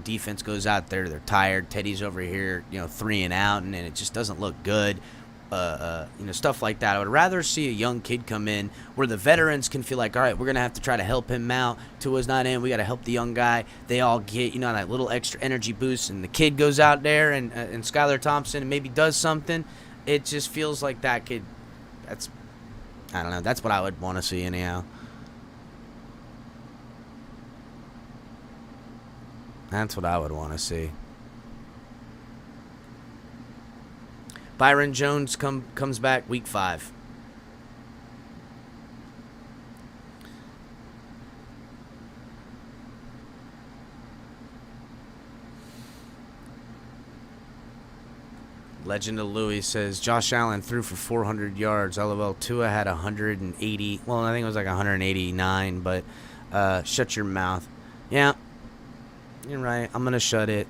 Defense goes out there, they're tired, Teddy's over here, 3 and out, and it just doesn't look good. Stuff like that. I would rather see a young kid come in where the veterans can feel like, all right, we're going to have to try to help him out. Tua's not in. We got to help the young guy. They all get, that little extra energy boost, and the kid goes out there and Skylar Thompson and maybe does something. It just feels like that kid. I don't know. That's what I would want to see anyhow. That's what I would want to see. Byron Jones comes back week 5. Legend of Louis says, Josh Allen threw for 400 yards. LOL, Tua had 180. Well, I think it was like 189, but shut your mouth. Yeah, you're right. I'm going to shut it.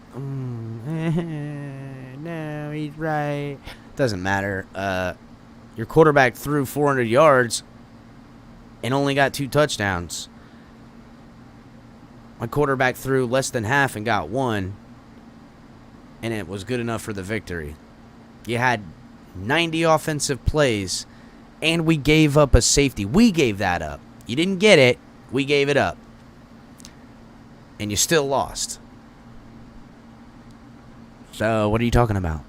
No, he's right. Doesn't matter. Your quarterback threw 400 yards and only got 2 touchdowns. My quarterback threw less than half and got 1, and it was good enough for the victory. You had 90 offensive plays, and we gave up a safety. We gave that up. You didn't get it. We gave it up. And you still lost. So, what are you talking about?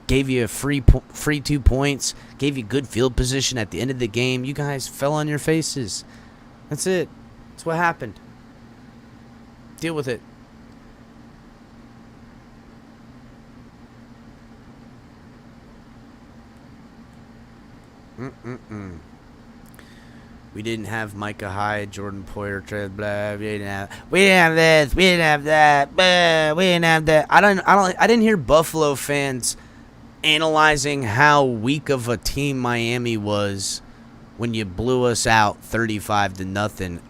Gave you a free 2 points. Gave you good field position at the end of the game. You guys fell on your faces. That's it. That's what happened. Deal with it. We didn't have Micah Hyde, Jordan Poyer, Tread, blah. We didn't have this. We didn't have that. Blah, we didn't have that. I didn't hear Buffalo fans analyzing how weak of a team Miami was when you blew us out 35-0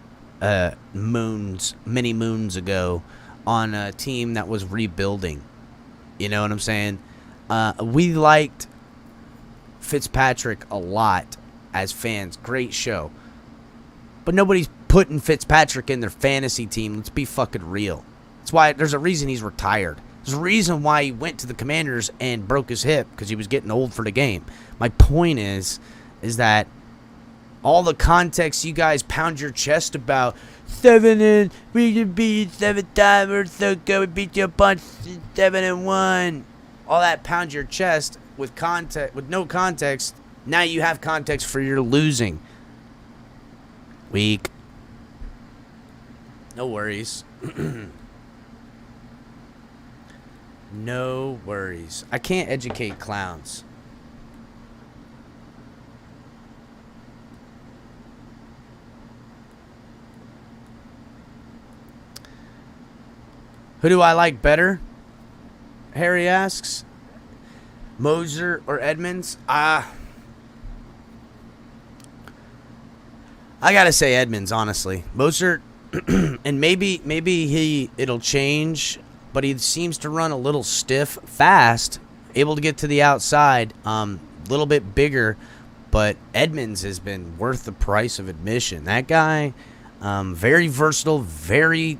many moons ago on a team that was rebuilding. You know what I'm saying? We liked Fitzpatrick a lot as fans. Great show. But nobody's putting Fitzpatrick in their fantasy team. Let's be fucking real. That's why there's a reason he's retired. There's a reason why he went to the Commanders and broke his hip, because he was getting old for the game. My point is that all the context you guys pound your chest about, we can beat 7 times, we're so good, we beat you a bunch 7-1. All that pound your chest with no context. Now you have context for your losing. Weak. No worries. No worries. I can't educate clowns. Who do I like better? Harry asks. Moser or Edmonds? I gotta say Edmonds, honestly. Moser, and maybe it'll change, but he seems to run a little stiff, fast, able to get to the outside, little bit bigger, but Edmonds has been worth the price of admission. That guy, very versatile, very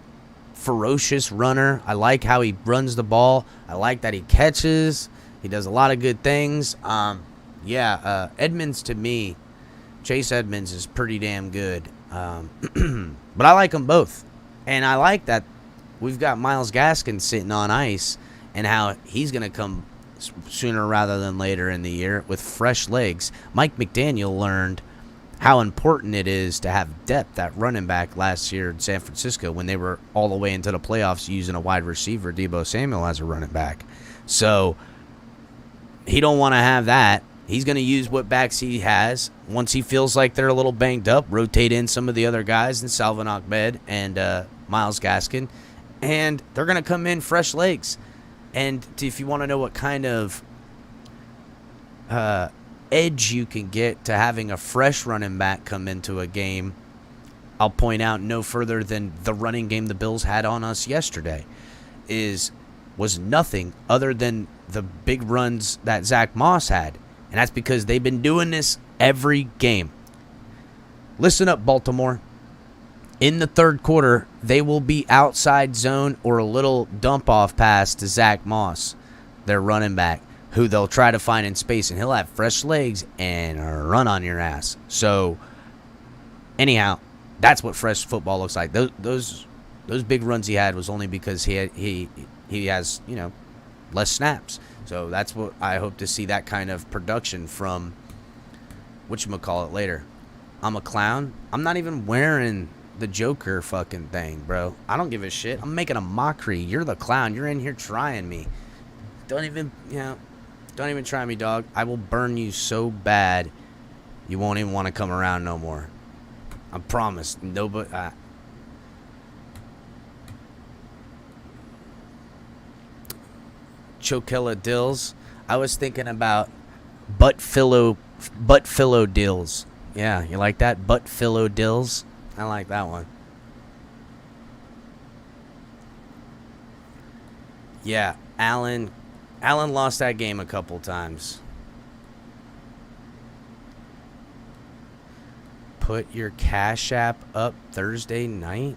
ferocious runner. I like how he runs the ball. I like that he catches. He does a lot of good things. Edmonds, to me, Chase Edmonds is pretty damn good. But I like them both. And I like that we've got Myles Gaskin sitting on ice and how he's going to come sooner rather than later in the year with fresh legs. Mike McDaniel learned how important it is to have depth at running back last year in San Francisco when they were all the way into the playoffs using a wide receiver, Deebo Samuel, as a running back. So he don't want to have that. He's going to use what backs he has. Once he feels like they're a little banged up, rotate in some of the other guys in Salvin Ahmed and Myles Gaskin, and they're going to come in fresh legs. And if you want to know what kind of edge you can get to having a fresh running back come into a game, I'll point out no further than the running game the Bills had on us yesterday was nothing other than the big runs that Zach Moss had. And that's because they've been doing this every game. Listen up, Baltimore. In the third quarter, they will be outside zone or a little dump-off pass to Zach Moss, their running back, who they'll try to find in space, and he'll have fresh legs and run on your ass. So, anyhow, that's what fresh football looks like. Those big runs he had was only because he has, less snaps. So that's what I hope to see, that kind of production from whatchamacallit later. I'm a clown. I'm not even wearing the Joker fucking thing, bro. I don't give a shit. I'm making a mockery. You're the clown. You're in here trying me. Don't even try me, dog. I will burn you so bad you won't even want to come around no more. I promise. Nobody. Chokella Dills. I was thinking about butt pillow dills. Yeah, you like that? Butt pillow dills? I like that one. Yeah, Allen lost that game a couple times. Put your Cash App up Thursday night?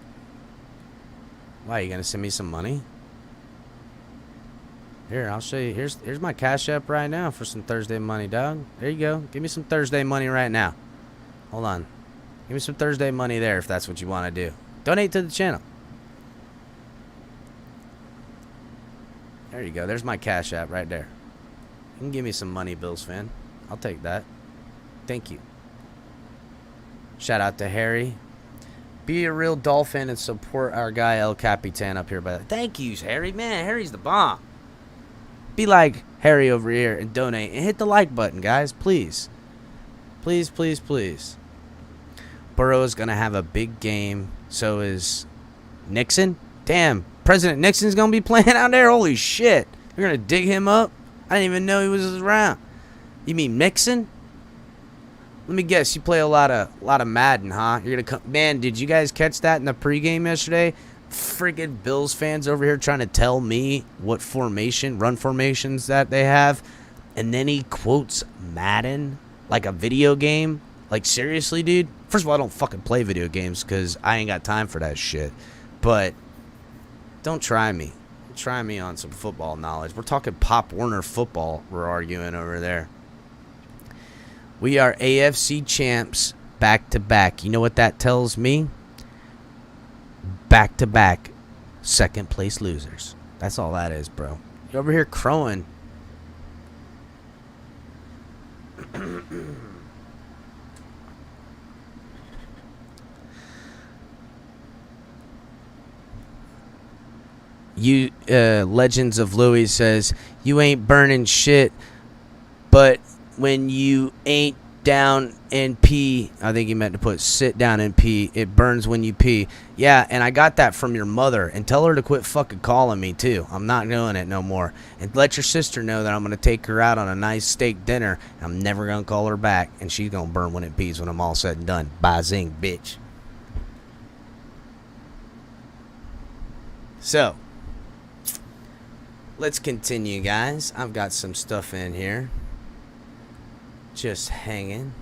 Why, you gonna send me some money? Here, I'll show you. Here's my Cash App right now for some Thursday money, dog. There you go. Give me some Thursday money right now. Hold on. Give me some Thursday money there if that's what you want to do. Donate to the channel. There you go. There's my Cash App right there. You can give me some money, Bills fan. I'll take that. Thank you. Shout out to Harry. Be a real Dolphin and support our guy El Capitan up here. Thank you, Harry. Man, Harry's the bomb. Be like Harry over here and donate. And hit the like button, guys. Please. Please, please, please. Burrow is going to have a big game. So is Nixon. Damn. President Nixon's going to be playing out there? Holy shit. You're going to dig him up? I didn't even know he was around. You mean Nixon? Let me guess. You play a lot of Madden, huh? You're going to come. Man, did you guys catch that in the pregame yesterday? Friggin' Bills fans over here trying to tell me what run formations that they have, and then he quotes Madden like a video game. Like, seriously, dude? First of all, I don't fucking play video games because I ain't got time for that shit. But don't try me. Try me on some football knowledge. We're talking Pop Warner football we're arguing over there. We are AFC champs back-to-back. You know what that tells me? Back-to-back second-place losers. That's all that is, bro. You're over here crowing. You, Legends of Louis says, you ain't burning shit, but when you ain't down and pee, I think he meant to put sit down and pee, it burns when you pee. Yeah, and I got that from your mother, and tell her to quit fucking calling me too. I'm not doing it no more. And let your sister know that I'm going to take her out on a nice steak dinner. I'm never going to call her back, and she's going to burn when it pees when I'm all said and done. Bye zing, bitch. So, let's continue, guys. I've got some stuff in here. Just hanging.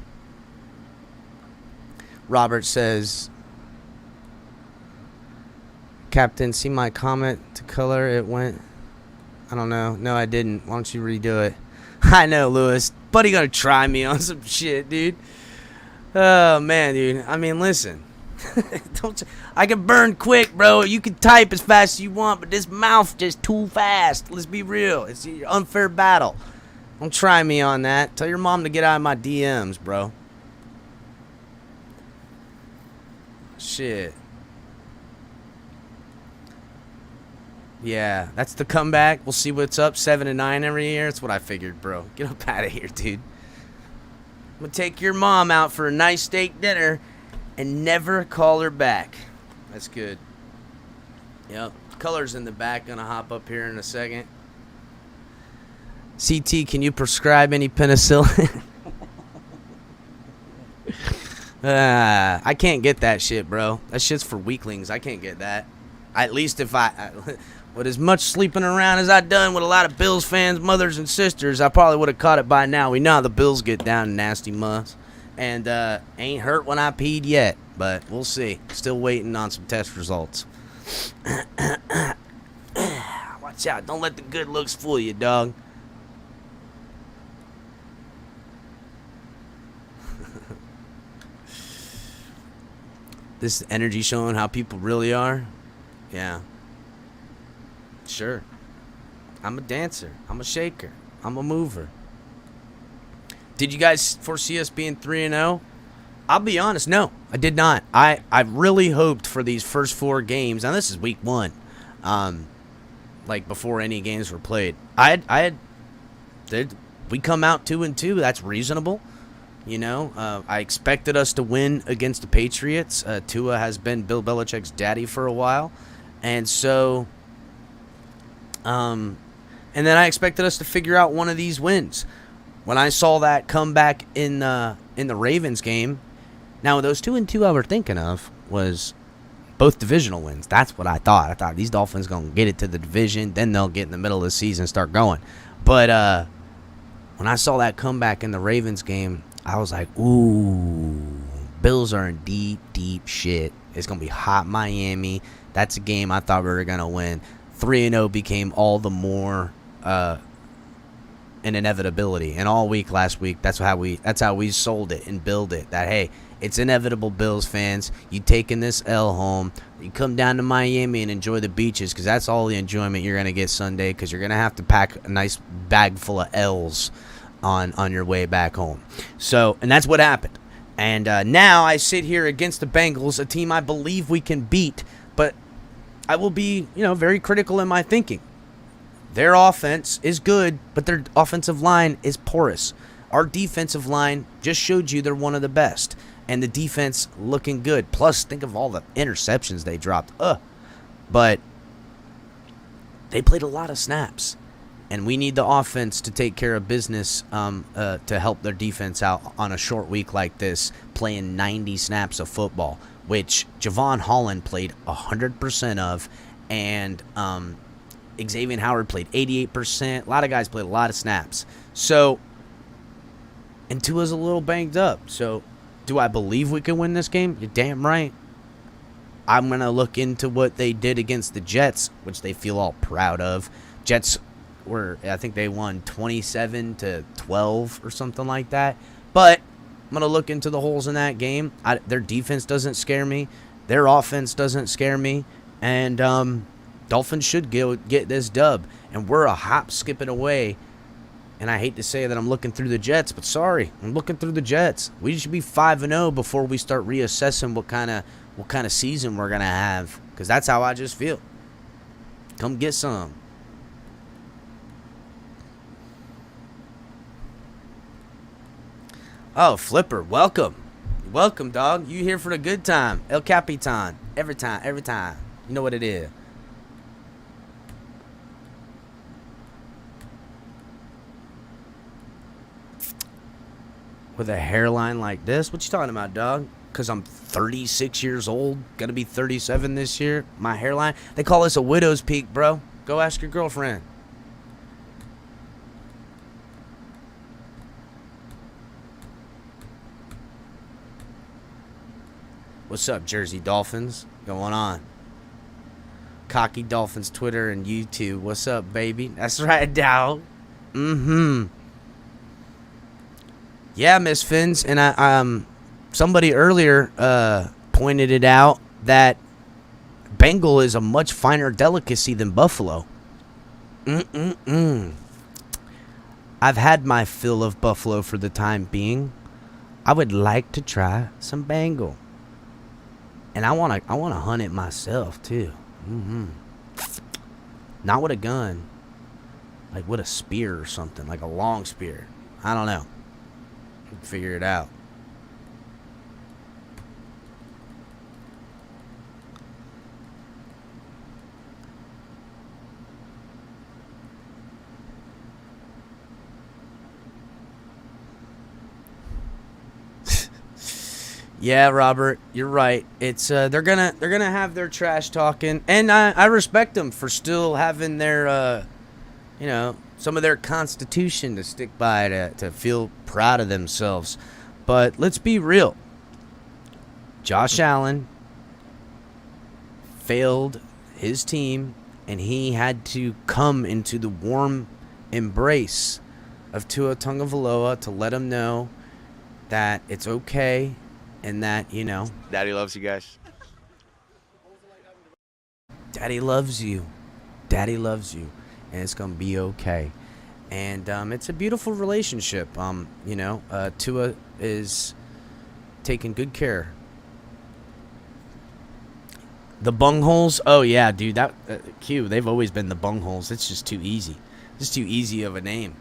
Robert says, Captain, see my comment to color? It went. I don't know. No, I didn't. Why don't you redo it? I know, Lewis. Buddy gonna try me on some shit, dude. Oh, man, dude. I mean, listen. I can burn quick, bro. You can type as fast as you want, but this mouth just too fast. Let's be real. It's an unfair battle. Don't try me on that. Tell your mom to get out of my DMs, bro. Shit. Yeah, that's the comeback. We'll see what's up. 7-9 every year. That's what I figured, bro. Get up out of here, dude. I'm going to take your mom out for a nice steak dinner and never call her back. That's good. Yep. Color's in the back. Going to hop up here in a second. CT, can you prescribe any penicillin? I can't get that shit, bro. That shit's for weaklings. I can't get that. At least if with as much sleeping around as I've done with a lot of Bills fans, mothers and sisters, I probably would have caught it by now. We know how the Bills get down in nasty muss. And ain't hurt when I peed yet, but we'll see. Still waiting on some test results. Watch out. Don't let the good looks fool you, dog. This energy showing how people really are. Yeah. Sure. I'm a dancer. I'm a shaker. I'm a mover. Did you guys foresee us being 3-0? I'll be honest, no, I did not. I really hoped for these first 4 games. Now this is week 1. Like before any games were played. We come out 2-2. That's reasonable. You know, I expected us to win against the Patriots. Tua has been Bill Belichick's daddy for a while. And so, and then I expected us to figure out one of these wins. When I saw that comeback in the Ravens game, now those 2-2 I were thinking of was both divisional wins. That's what I thought. I thought these Dolphins going to get it to the division, then they'll get in the middle of the season and start going. But when I saw that comeback in the Ravens game, I was like, ooh, Bills are in deep, deep shit. It's going to be hot Miami. That's a game I thought we were going to win. 3-0 became all the more an inevitability. And all week last week, that's how we sold it and build it. That, hey, it's inevitable, Bills fans. You taking this L home. You come down to Miami and enjoy the beaches because that's all the enjoyment you're going to get Sunday because you're going to have to pack a nice bag full of L's on your way back home. So, and that's what happened. And now I sit here against the Bengals, a team I believe we can beat, but I will be, very critical in my thinking. Their offense is good, but their offensive line is porous. Our defensive line just showed you they're one of the best, and the defense looking good. Plus, think of all the interceptions they dropped. But they played a lot of snaps. And we need the offense to take care of business to help their defense out on a short week like this, playing 90 snaps of football, which Javon Holland played 100% of, and Xavier Howard played 88%. A lot of guys played a lot of snaps. So, and Tua's a little banged up. So, do I believe we can win this game? You're damn right. I'm going to look into what they did against the Jets, which they feel all proud of. Jets I think they won 27-12 or something like that. But I'm going to look into the holes in that game. Their defense doesn't scare me. Their offense doesn't scare me. And Dolphins should get this dub. And we're a hop skipping away. And I hate to say that I'm looking through the Jets, but sorry, I'm looking through the Jets. We should be 5-0 before we start reassessing what kind of season we're going to have. Because that's how I just feel. Come get some. Oh, Flipper, welcome. Welcome, dog. You here for the good time. El Capitan. Every time. You know what it is. With a hairline like this? What you talking about, dog? Because I'm 36 years old. Gonna be 37 this year. My hairline. They call this a widow's peak, bro. Go ask your girlfriend. What's up, Jersey Dolphins? Going on? Cocky Dolphins Twitter and YouTube. What's up, baby? That's right, dog. Yeah, Miss Fins, and I somebody earlier pointed it out that Bengal is a much finer delicacy than buffalo. I've had my fill of buffalo for the time being. I would like to try some Bengal, and I wanna hunt it myself too. Not with a gun, like with a spear or something, like a long spear. I don't know. Figure it out. Yeah, Robert, you're right. It's they're gonna have their trash talking, and I respect them for still having their some of their constitution to stick by, to feel proud of themselves. But let's be real. Josh Allen failed his team, and he had to come into the warm embrace of Tua Tagovailoa to let him know that it's okay. And that, Daddy loves you guys. Daddy loves you. Daddy loves you. And it's going to be okay. And it's a beautiful relationship. Tua is taking good care. The bungholes? Oh, yeah, dude. That Q, they've always been the bungholes. It's just too easy. It's too easy of a name.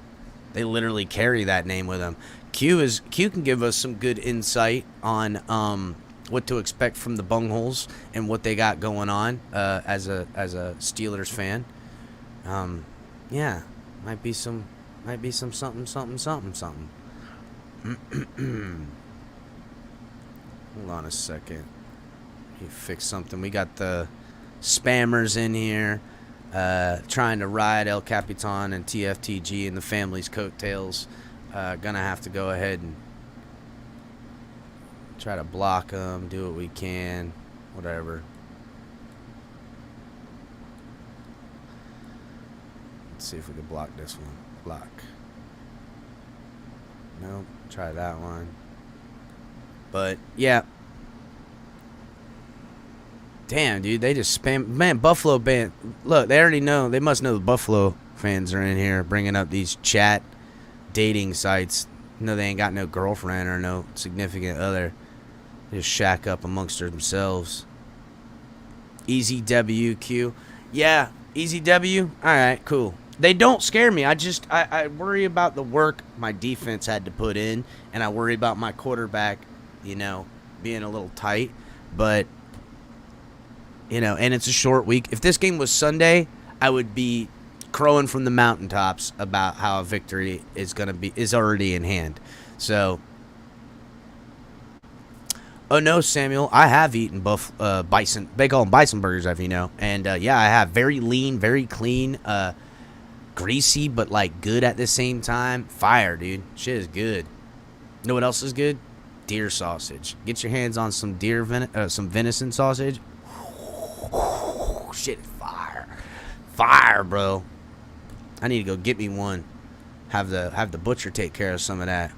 They literally carry that name with them. Q can give us some good insight on what to expect from the bungholes and what they got going on as a Steelers fan. Yeah, might be some something. Hold on a second. You fix something. We got the spammers in here trying to ride El Capitan and TFTG and the family's coattails. Gonna have to go ahead and try to block them, do what we can, whatever. Let's see if we can block this one. Block. Nope, try that one. But, yeah. Damn, dude, they just spam. Man, Buffalo band. Look, they already know. They must know the Buffalo fans are in here bringing up these chat dating sites. No, they ain't got no girlfriend or no significant other. They just shack up amongst themselves. Easy WQ. Yeah, easy W. All right, cool. They don't scare me. I worry about the work my defense had to put in, and I worry about my quarterback, being a little tight. But, and it's a short week. If this game was Sunday, I would be crowing from the mountaintops about how a victory is already in hand. So, oh no, Samuel, I have eaten bison. They call them bison burgers, if you know. And yeah, I have very lean, very clean, greasy, but like good at the same time. Fire, dude. Shit is good. You know what else is good? Deer sausage. Get your hands on some some venison sausage. Shit, fire, fire, bro. I need to go get me one. Have the butcher take care of some of that.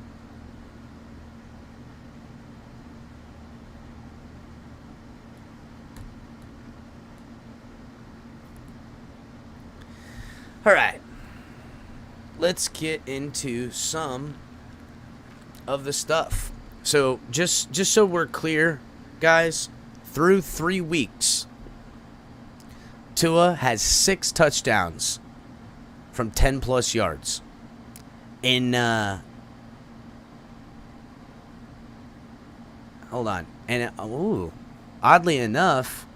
All right. Let's get into some of the stuff. So just so we're clear, guys, through 3 weeks, Tua has 6 touchdowns from 10-plus yards. Hold on. And, oddly enough,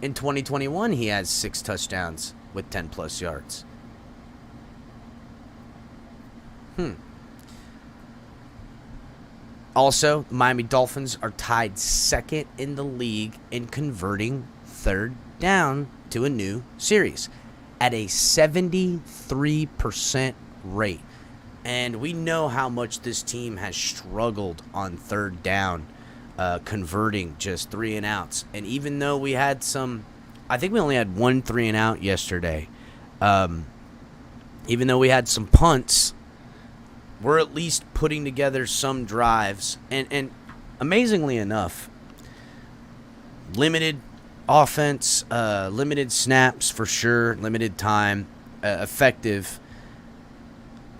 in 2021, he has 6 touchdowns with 10-plus yards. Also, the Miami Dolphins are tied second in the league in converting third down to a new series at a 73% rate. And we know how much this team has struggled on third down, converting just 3 and outs. And even though we had some I think we only had 1 3-and-out yesterday. Even though we had some punts, we're at least putting together some drives. And amazingly enough, limited offense, limited snaps for sure, limited time, effective.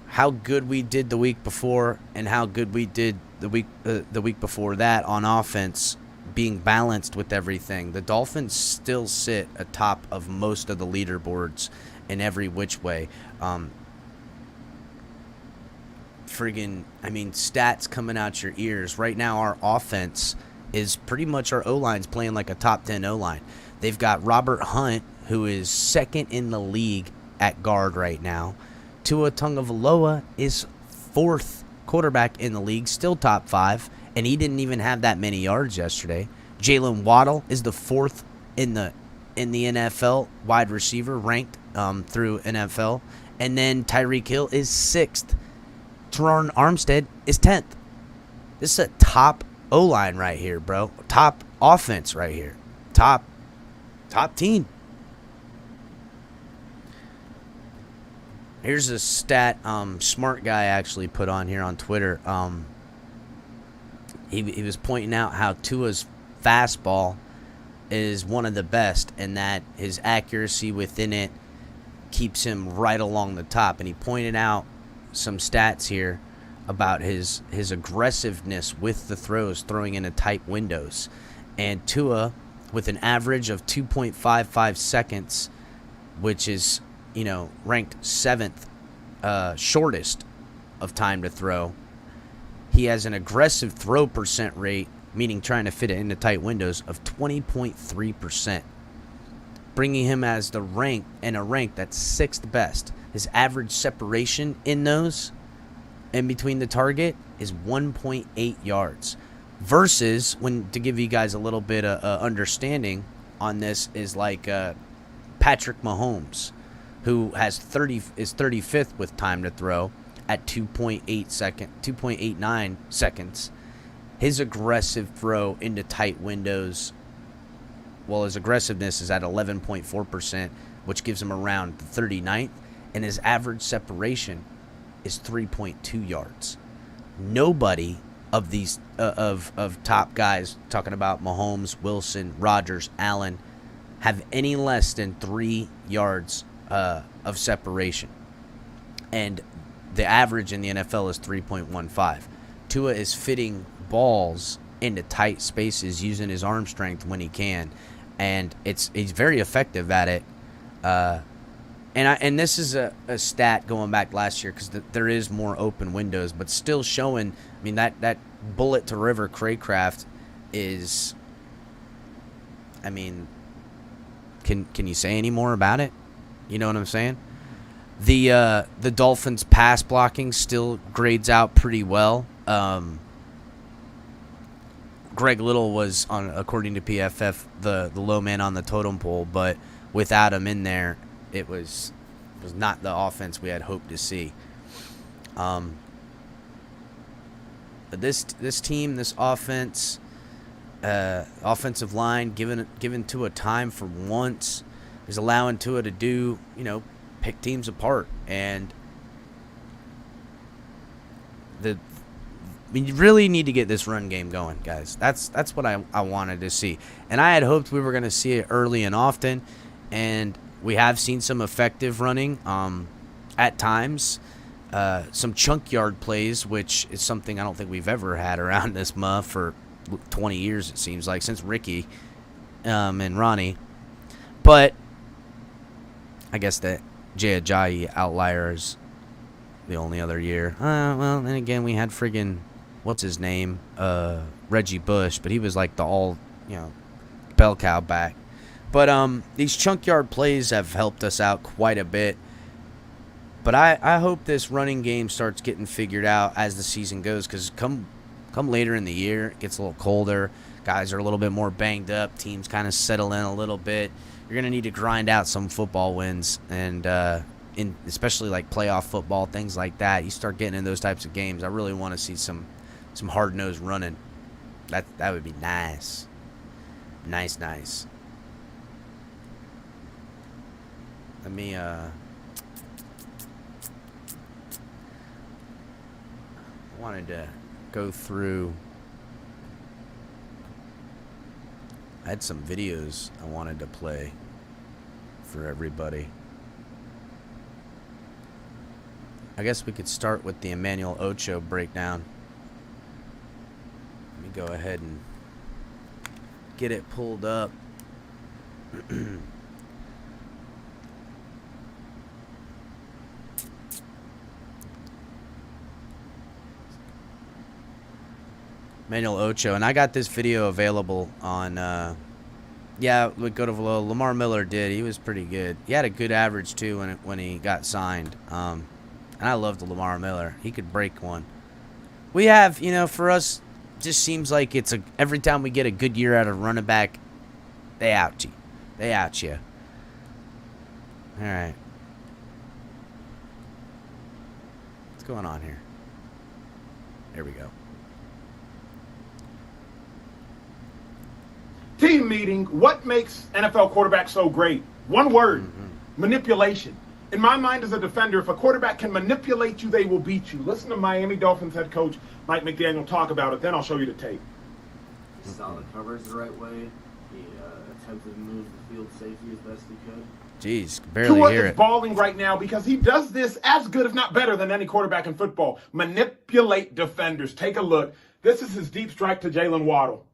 How good we did the week before and how good we did the week before that on offense, being balanced with everything. The Dolphins still sit atop of most of the leaderboards in every which way. Stats coming out your ears. Right now, our offense is pretty much, our O-line's playing like a top 10 O-line. They've got Robert Hunt, who is second in the league at guard right now. Tua Tagovailoa is 4th quarterback in the league, still top 5, and he didn't even have that many yards yesterday. Jalen Waddle is the 4th in the NFL wide receiver ranked through NFL, and then Tyreek Hill is 6th. Teron Armstead is 10th. This is a top O-line right here, bro. Top offense right here. Top team. Here's a stat smart guy actually put on here on Twitter. He was pointing out how Tua's fastball is one of the best and that his accuracy within it keeps him right along the top. And he pointed out some stats here about his aggressiveness with the throws, throwing into tight windows. And Tua, with an average of 2.55 seconds, which is, ranked 7th, shortest of time to throw. He has an aggressive throw percent rate, meaning trying to fit it into tight windows, of 20.3%, bringing him as a rank that's 6th best. His average separation in those, in between the target, is 1.8 yards. Versus, to give you guys a little bit of understanding on this, is like Patrick Mahomes, who is 35th with time to throw at 2.89 seconds. His aggressive throw into tight windows, his aggressiveness is at 11.4%, which gives him around the 39th, and his average separation is 3.2 yards. Nobody of these of top guys, talking about Mahomes, Wilson, Rodgers, Allen, have any less than 3 yards of separation. And the average in the NFL is 3.15. Tua is fitting balls into tight spaces using his arm strength when he can, and he's very effective at it. And this is a stat going back last year because there is more open windows, but still showing. I mean, that bullet to River Craycraft is. I mean, can you say any more about it? You know what I'm saying? The Dolphins' pass blocking still grades out pretty well. Greg Little was, according to PFF, the low man on the totem pole, but without him in there, it was not the offense we had hoped to see. This team, this offense, offensive line, given Tua time for once, is allowing Tua to do, pick teams apart. And you really need to get this run game going, guys. That's what I wanted to see. And I had hoped we were going to see it early and often, and we have seen some effective running at times. Some chunk yard plays, which is something I don't think we've ever had around this muff for 20 years, it seems like, since Ricky and Ronnie. But I guess that Jay Ajayi outlier is the only other year. Well, then again, we had friggin', what's his name? Reggie Bush, but he was like the all, bell cow back. But these chunk yard plays have helped us out quite a bit. But I hope this running game starts getting figured out as the season goes, because come later in the year, it gets a little colder. Guys are a little bit more banged up. Teams kind of settle in a little bit. You're going to need to grind out some football wins, and especially like playoff football, things like that. You start getting in those types of games, I really want to see some hard-nosed running. That would be nice. Nice. Let me, I wanted to go through. I had some videos I wanted to play for everybody. I guess we could start with the Emmanuel Ocho breakdown. Let me go ahead and get it pulled up. Emmanuel Ocho, and I got this video available on, yeah, we go to below. Lamar Miller did. He was pretty good. He had a good average, too, when he got signed. And I loved Lamar Miller. He could break one. We have, you know, for us, just seems like it's every time we get a good year out of running back, they out you. They out you. All right. What's going on here? There we go. Team meeting, what makes NFL quarterbacks so great? One word, manipulation. In my mind as a defender, if a quarterback can manipulate you, they will beat you. Listen to Miami Dolphins head coach Mike McDaniel talk about it, then I'll show you the tape. He saw the covers the right way. He attempted to move the field safety as best he could. Jeez, barely Tua hear is it. balling right now because he does this as good, if not better, than any quarterback in football. Manipulate defenders. Take a look. This is his deep strike to Jalen Waddle.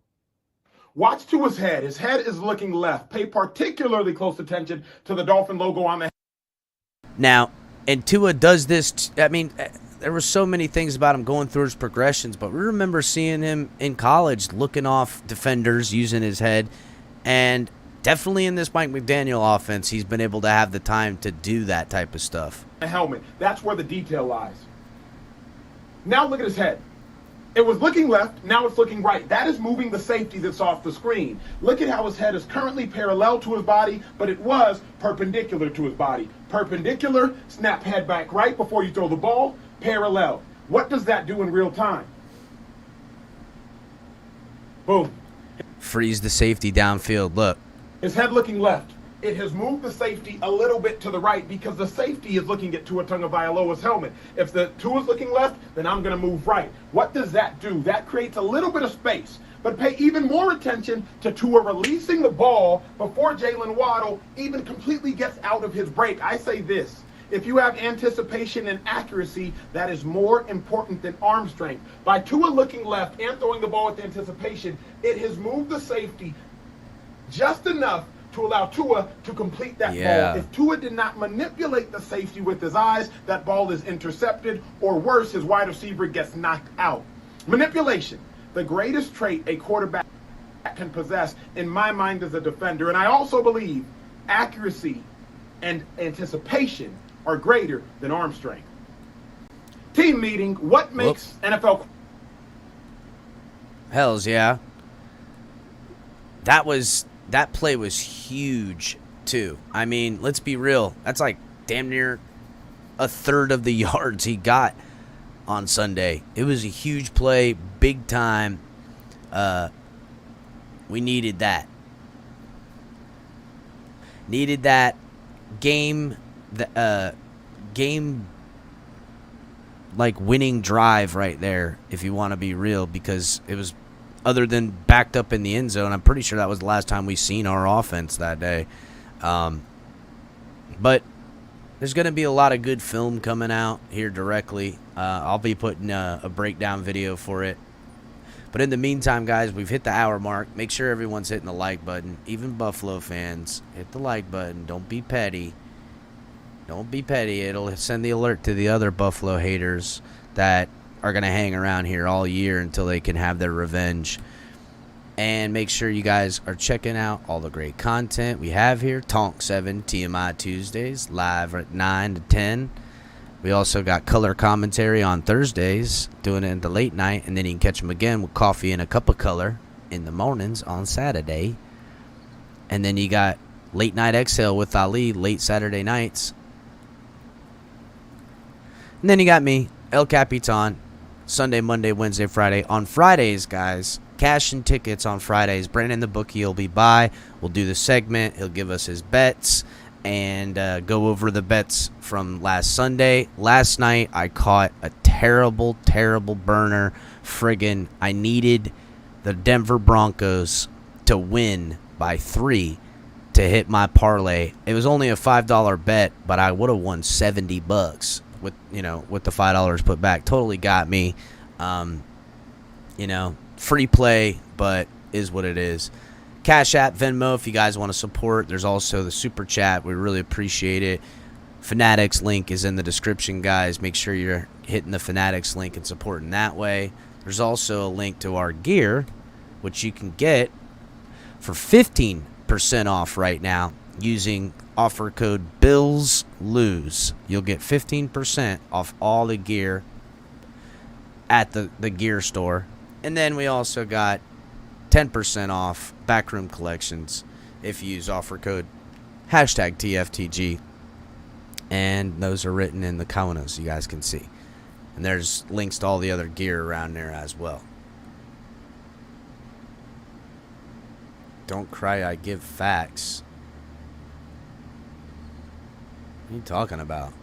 Watch to his head. His head is looking left. Pay particularly close attention to the Dolphin logo on the head. Now, and Tua does this, I mean, there were so many things about him going through his progressions, but we remember seeing him in college looking off defenders, using his head, and definitely in this Mike McDaniel offense, he's been able to have the time to do that type of stuff. The helmet. That's where the detail lies. Now look at his head. It was looking left, now it's looking right. That is moving the safety that's off the screen. Look at how his head is currently parallel to his body, but it was perpendicular to his body. Perpendicular, snap head back right before you throw the ball, parallel. What does that do in real time? Boom. Freeze the safety downfield, look. His head looking left. It has moved the safety a little bit to the right because the safety is looking at Tua Tagovailoa's helmet. If the Tua's looking left, then I'm going to move right. What does that do? That creates a little bit of space. But pay even more attention to Tua releasing the ball before Jalen Waddle even completely gets out of his break. I say this. If you have anticipation and accuracy, that is more important than arm strength. By Tua looking left and throwing the ball with anticipation, it has moved the safety just enough to allow Tua to complete that ball. If Tua did not manipulate the safety with his eyes, that ball is intercepted, or worse, his wide receiver gets knocked out. Manipulation, the greatest trait a quarterback can possess, in my mind, as a defender. And I also believe accuracy and anticipation are greater than arm strength. Team meeting, what makes NFL... Hells yeah. That play was huge, too. I mean, let's be real. That's like damn near a third of the yards he got on Sunday. It was a huge play, big time. We needed that. Needed that game like winning drive right there, if you want to be real, because it was, other than backed up in the end zone, I'm pretty sure that was the last time we seen our offense that day. But there's going to be a lot of good film coming out here directly. I'll be putting a breakdown video for it. But in the meantime, guys, we've hit the hour mark. Make sure everyone's hitting the like button. Even Buffalo fans, hit the like button. Don't be petty. Don't be petty. It'll send the alert to the other Buffalo haters that are going to hang around here all year until they can have their revenge. And make sure you guys are checking out all the great content we have here. Tonk 7 TMI Tuesdays, live at 9 to 10. We also got color commentary on Thursdays, doing it in the late night. And then you can catch them again with coffee and a cup of color in the mornings on Saturday. And then you got Late Night Exhale with Ali, late Saturday nights. And then you got me, El Capitan, Sunday, Monday, Wednesday, Friday. On Fridays, guys, cash and tickets on Fridays. Brandon the bookie will be by. We'll do the segment. He'll give us his bets. and go over the bets from last Sunday. Last night, I caught a terrible, terrible burner. Friggin', I needed the Denver Broncos to win by 3 to hit my parlay. It was only a $5 bet, but I would have won $70 with the $5 put back. Totally got me. Free play, but is what it is. Cash App, Venmo, if you guys want to support. There's also the Super Chat. We really appreciate it. Fanatics link is in the description, guys. Make sure you're hitting the Fanatics link and supporting that way. There's also a link to our gear, which you can get for 15% off right now using offer code BILLSLOSE. You'll get 15% off all the gear at the gear store. And then we also got 10% off Backroom Collections if you use offer code #TFTG. And those are written in the corner so you guys can see. And there's links to all the other gear around there as well. Don't cry, I give facts. What are you talking about?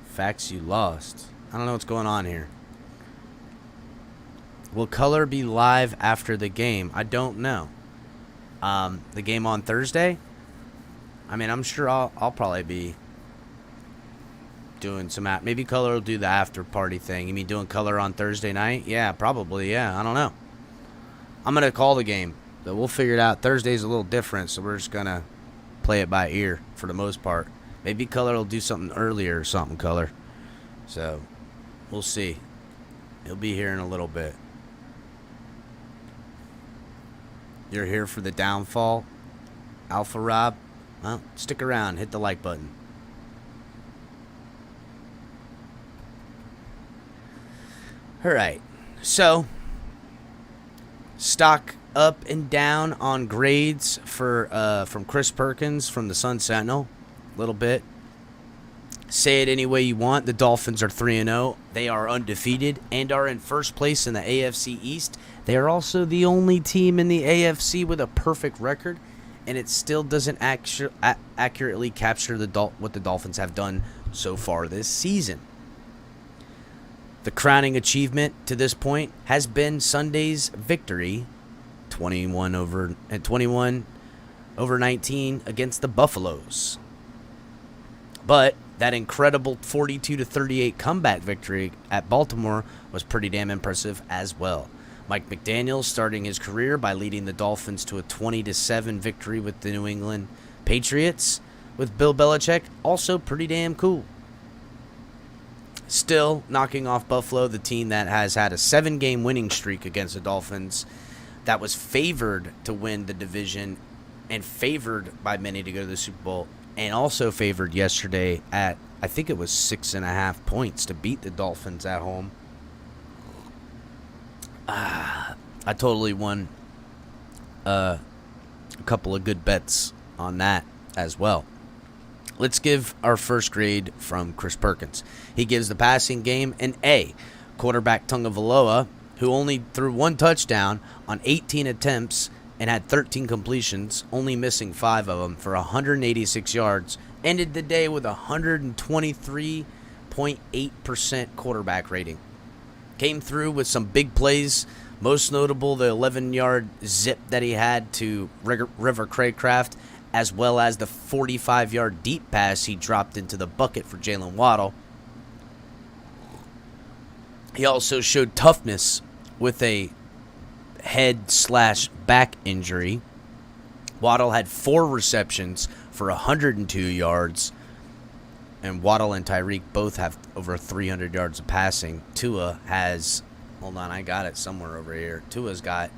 Facts you lost. I don't know what's going on here. Will color be live after the game? I don't know. The game on Thursday? I mean, I'm sure I'll probably be doing some maybe color will do the after party thing. You mean doing color on Thursday night? Yeah, probably. Yeah, I don't know. I'm gonna call the game, but we'll figure it out. Thursday's a little different, so we're just gonna play it by ear for the most part. Maybe color will do something earlier or something. Color. So we'll see. He'll be here in a little bit. You're here for the downfall, Alpha Rob? Well, stick around. Hit the like button. All right. So, stock up and down on grades for from Chris Perkins from the Sun Sentinel. A little bit. Say it any way you want. The Dolphins are 3-0. They are undefeated and are in first place in the AFC East. They are also the only team in the AFC with a perfect record, and it still doesn't accurately capture what the Dolphins have done so far this season. The crowning achievement to this point has been Sunday's victory, 21 over 19 against the Buffaloes. But that incredible 42-38 comeback victory at Baltimore was pretty damn impressive as well. Mike McDaniel starting his career by leading the Dolphins to a 20-7 victory with the New England Patriots with Bill Belichick, also pretty damn cool. Still knocking off Buffalo, the team that has had a 7-game winning streak against the Dolphins, that was favored to win the division and favored by many to go to the Super Bowl, and also favored yesterday at, I think it was 6.5 points to beat the Dolphins at home. I totally won a couple of good bets on that as well. Let's give our first grade from Chris Perkins. He gives the passing game an A. Quarterback Tagovailoa, who only threw 1 touchdown on 18 attempts and had 13 completions, only missing 5 of them for 186 yards, ended the day with a 123.8% quarterback rating. Came through with some big plays, most notable the 11-yard zip that he had to River Craycraft, as well as the 45-yard deep pass he dropped into the bucket for Jalen Waddle. He also showed toughness with a head/back injury. Waddle had 4 receptions for 102 yards, and Waddle and Tyreek both have over 300 yards of passing. Tua has, hold on, I got it somewhere over here. Tua's got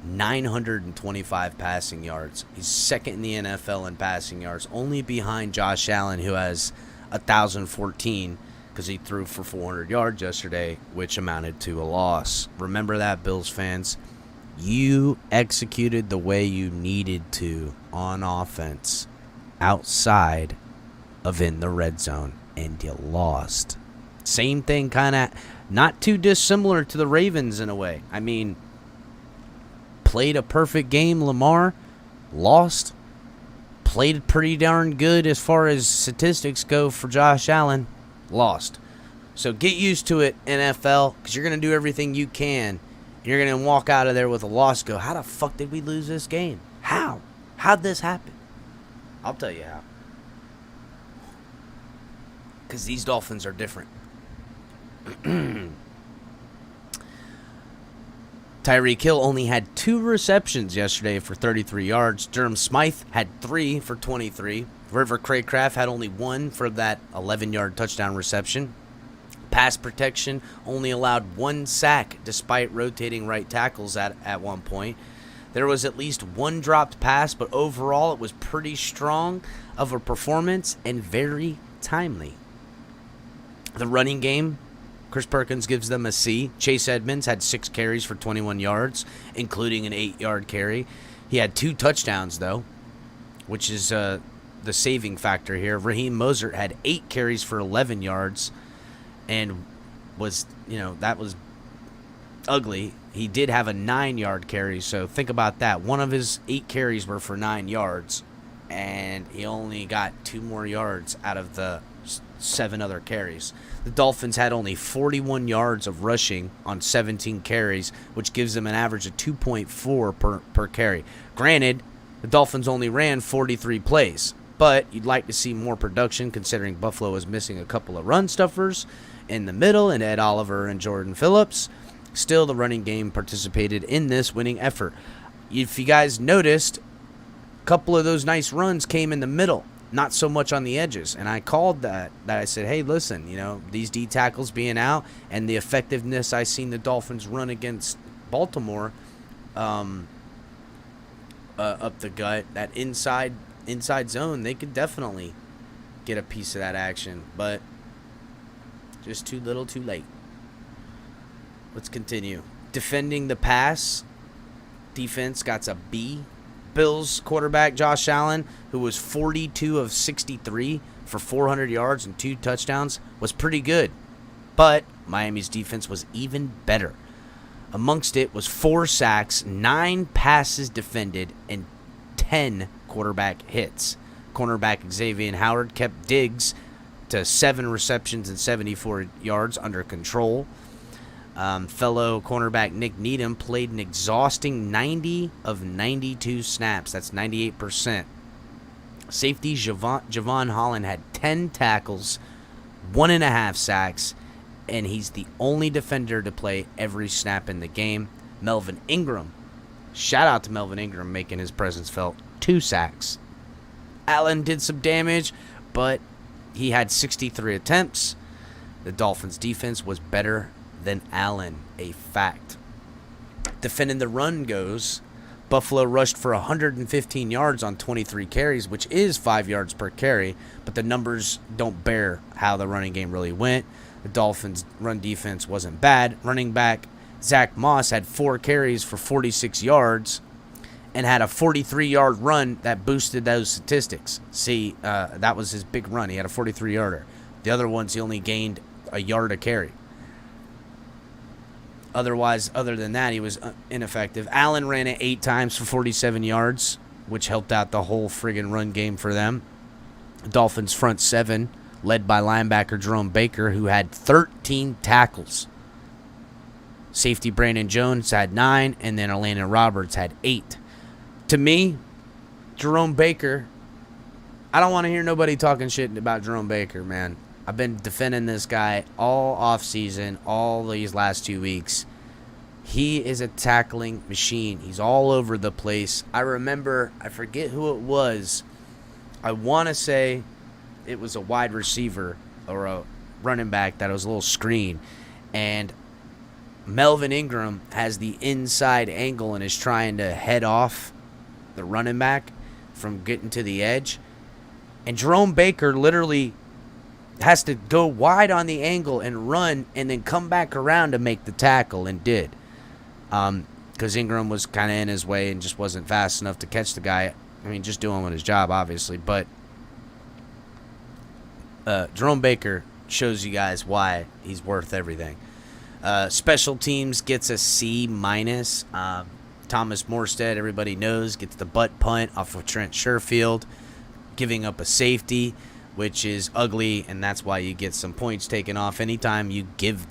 925 passing yards. He's second in the NFL in passing yards, only behind Josh Allen, who has 1,014 because he threw for 400 yards yesterday, which amounted to a loss. Remember that, Bills fans. You executed the way you needed to on offense outside of in the red zone, and you lost. Same thing, kind of not too dissimilar to the Ravens in a way. I mean, played a perfect game. Lamar lost. Played pretty darn good as far as statistics go for Josh Allen. Lost. So get used to it, NFL, because you're going to do everything you can. And you're going to walk out of there with a loss. Go, how the fuck did we lose this game? How? How'd this happen? I'll tell you how. Because these Dolphins are different. Tyreek Hill only had 2 receptions yesterday for 33 yards. Durham Smythe had 3 for 23. River Craycraft had only 1 for that 11-yard touchdown reception. Pass protection only allowed 1 sack despite rotating right tackles at one point. There was at least 1 dropped pass, but overall it was pretty strong of a performance and very timely. The running game, Chris Perkins gives them a C. Chase Edmonds had 6 carries for 21 yards, including an 8-yard carry. He had 2 touchdowns, though, which is the saving factor here. Raheem Mostert had 8 carries for 11 yards and was, that was ugly. He did have a 9-yard carry, so think about that. One of his 8 carries were for 9 yards, and he only got 2 more yards out of the 7 other carries. The Dolphins had only 41 yards of rushing on 17 carries, which gives them an average of 2.4 per carry. Granted, the Dolphins only ran 43 plays, but you'd like to see more production considering Buffalo was missing a couple of run stuffers in the middle and Ed Oliver and Jordan Phillips. Still, the running game participated in this winning effort. If you guys noticed, a couple of those nice runs came in the middle, not so much on the edges. And I called that I said, hey, listen, these D tackles being out and the effectiveness I seen the Dolphins run against Baltimore up the gut, that inside zone, they could definitely get a piece of that action. But just too little too late. Let's continue. Defending the pass, defense got a B. Bills quarterback Josh Allen, who was 42 of 63 for 400 yards and 2 touchdowns, was pretty good. But Miami's defense was even better. Amongst it was 4 sacks, 9 passes defended, and 10 quarterback hits. Cornerback Xavier Howard kept Diggs to 7 receptions and 74 yards under control. Fellow cornerback Nick Needham played an exhausting 90 of 92 snaps. That's 98%. Safety Javon Holland had 10 tackles, 1.5 sacks, and he's the only defender to play every snap in the game. Melvin Ingram, shout out to Melvin Ingram making his presence felt, 2 sacks. Allen did some damage, but he had 63 attempts. The Dolphins' defense was better than Allen, a fact. Defending the run goes, Buffalo rushed for 115 yards on 23 carries, which is 5 yards per carry, but the numbers don't bear how the running game really went. The Dolphins' run defense wasn't bad. Running back Zach Moss had 4 carries for 46 yards and had a 43-yard run that boosted those statistics. See, that was his big run. He had a 43-yarder. The other ones, he only gained a yard a carry. Otherwise, other than that, he was ineffective. Allen ran it 8 times for 47 yards, which helped out the whole friggin' run game for them. Dolphins front 7, led by linebacker Jerome Baker, who had 13 tackles. Safety Brandon Jones had 9, and then Orlando Roberts had 8. To me, Jerome Baker, I don't want to hear nobody talking shit about Jerome Baker, man. I've been defending this guy all offseason, all these last 2 weeks. He is a tackling machine. He's all over the place. I remember, I forget who it was. I want to say it was a wide receiver or a running back that was a little screen. And Melvin Ingram has the inside angle and is trying to head off the running back from getting to the edge. And Jerome Baker literally has to go wide on the angle and run and then come back around to make the tackle, and did. Because Ingram was kind of in his way and just wasn't fast enough to catch the guy. I mean, just doing his job, obviously. But Jerome Baker shows you guys why he's worth everything. Special teams gets a C-. Thomas Morstead, everybody knows, gets the butt punt off of Trent Sherfield, giving up a safety, which is ugly, and that's why you get some points taken off. Anytime you give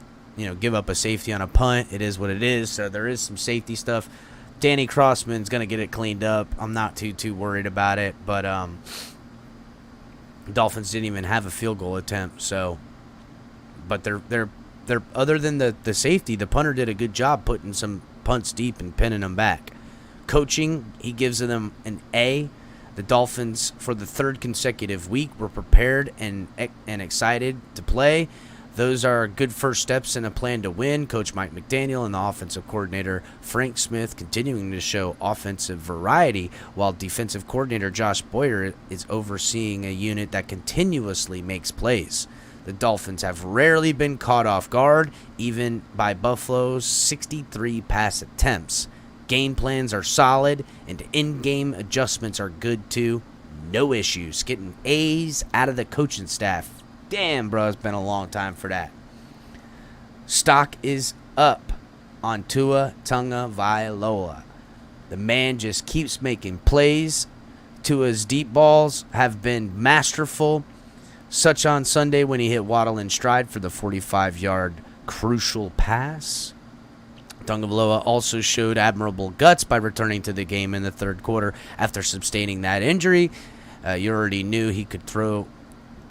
up a safety on a punt, it is what it is. So there is some safety stuff. Danny Crossman's going to get it cleaned up. I'm not too worried about it, but Dolphins didn't even have a field goal attempt. So, but they're other than the safety, the punter did a good job putting some punts deep and pinning them back. Coaching, he gives them an A. The Dolphins, for the third consecutive week, were prepared and excited to play. Those are good first steps in a plan to win. Coach Mike McDaniel and the offensive coordinator Frank Smith continuing to show offensive variety, while defensive coordinator Josh Boyer is overseeing a unit that continuously makes plays. The Dolphins have rarely been caught off guard, even by Buffalo's 63 pass attempts. Game plans are solid, and in-game adjustments are good too. No issues. Getting A's out of the coaching staff. Damn, bro, it's been a long time for that. Stock is up on Tua Tagovailoa. The man just keeps making plays. Tua's deep balls have been masterful, such on Sunday when he hit Waddle in stride for the 45-yard crucial pass. Tagovailoa also showed admirable guts by returning to the game in the third quarter after sustaining that injury. You already knew he could throw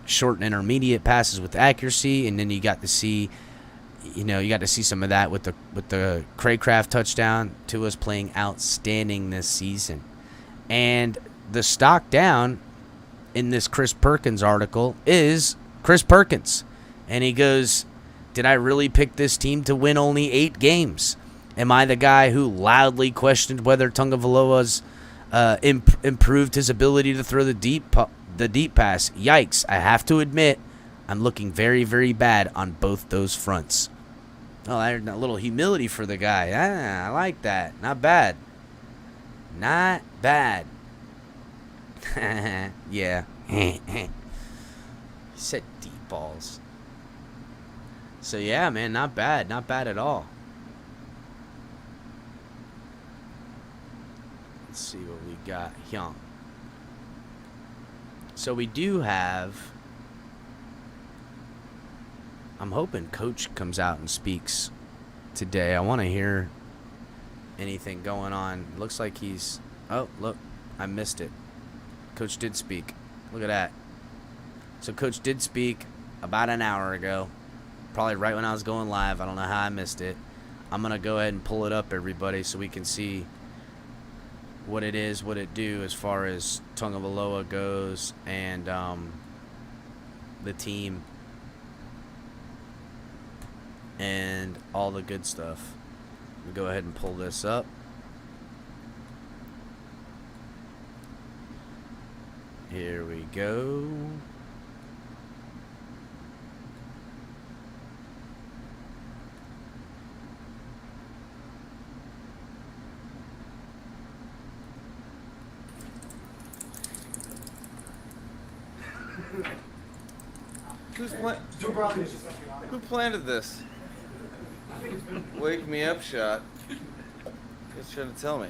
short and intermediate passes with accuracy, and then you got to see some of that with the Craycraft touchdown. Tua's playing outstanding this season. And the stock down in this Chris Perkins article is Chris Perkins. And he goes, did I really pick this team to win only 8 games? Am I the guy who loudly questioned whether Tagovailoa's improved his ability to throw the deep pass? Yikes, I have to admit, I'm looking very, very bad on both those fronts. Oh, there's a little humility for the guy. I like that. Not bad. Not bad. Yeah. He said deep balls. So, yeah, man, not bad. Not bad at all. Let's see what we got here. So we do have, I'm hoping Coach comes out and speaks today. I want to hear anything going on. Looks like he's, oh, look, I missed it. Coach did speak. Look at that. So Coach did speak about an hour ago, probably right when I was going live. I don't know how I missed it. I'm going to go ahead and pull it up, everybody, so we can see what it is, what it do as far as Tagovailoa goes and the team and all the good stuff. We'll go ahead and pull this up. Here we go. Who planted this? Wake me up shot. What's trying to tell me?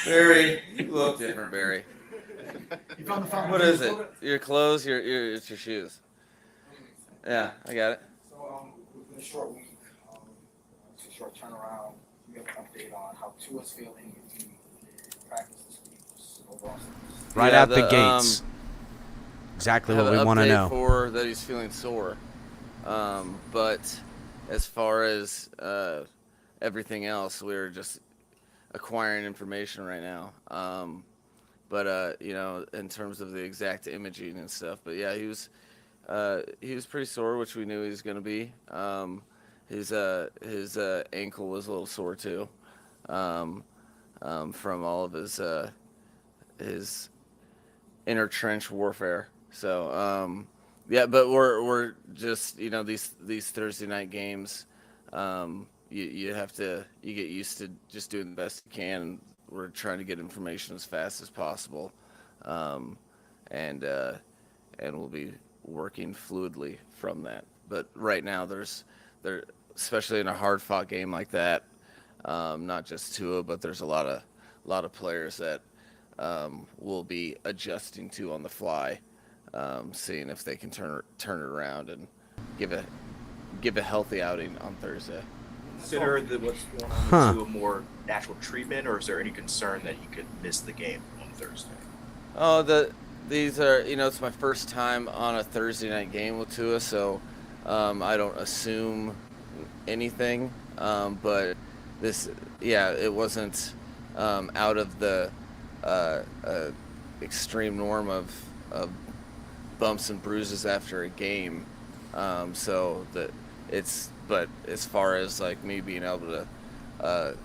Barry, you look different, Barry. What is it? Your clothes? It's your shoes. Yeah, I got it. So, within a short week, it's a short turnaround. We have an update on how Tua's feeling in practice this week. Overall, right out the gates. Exactly what we want to know. For that he's feeling sore, but as far as everything else, we're just acquiring information right now. But in terms of the exact imaging and stuff, but yeah, he was pretty sore, which we knew he was going to be. His ankle was a little sore too, from all of his inner trench warfare. So yeah, but we're just these Thursday night games. You get used to just doing the best you can. And we're trying to get information as fast as possible, and we'll be working fluidly from that. But right now, especially in a hard-fought game like that, not just Tua, but there's a lot of players that we'll be adjusting to on the fly, seeing if they can turn it around and give a healthy outing on Thursday. Consider what's going on to a more natural treatment, or is there any concern that he could miss the game on Thursday? Oh, these are, it's my first time on a Thursday night game with Tua, so I don't assume anything. But it wasn't out of the extreme norm of bumps and bruises after a game. But as far as like me being able to,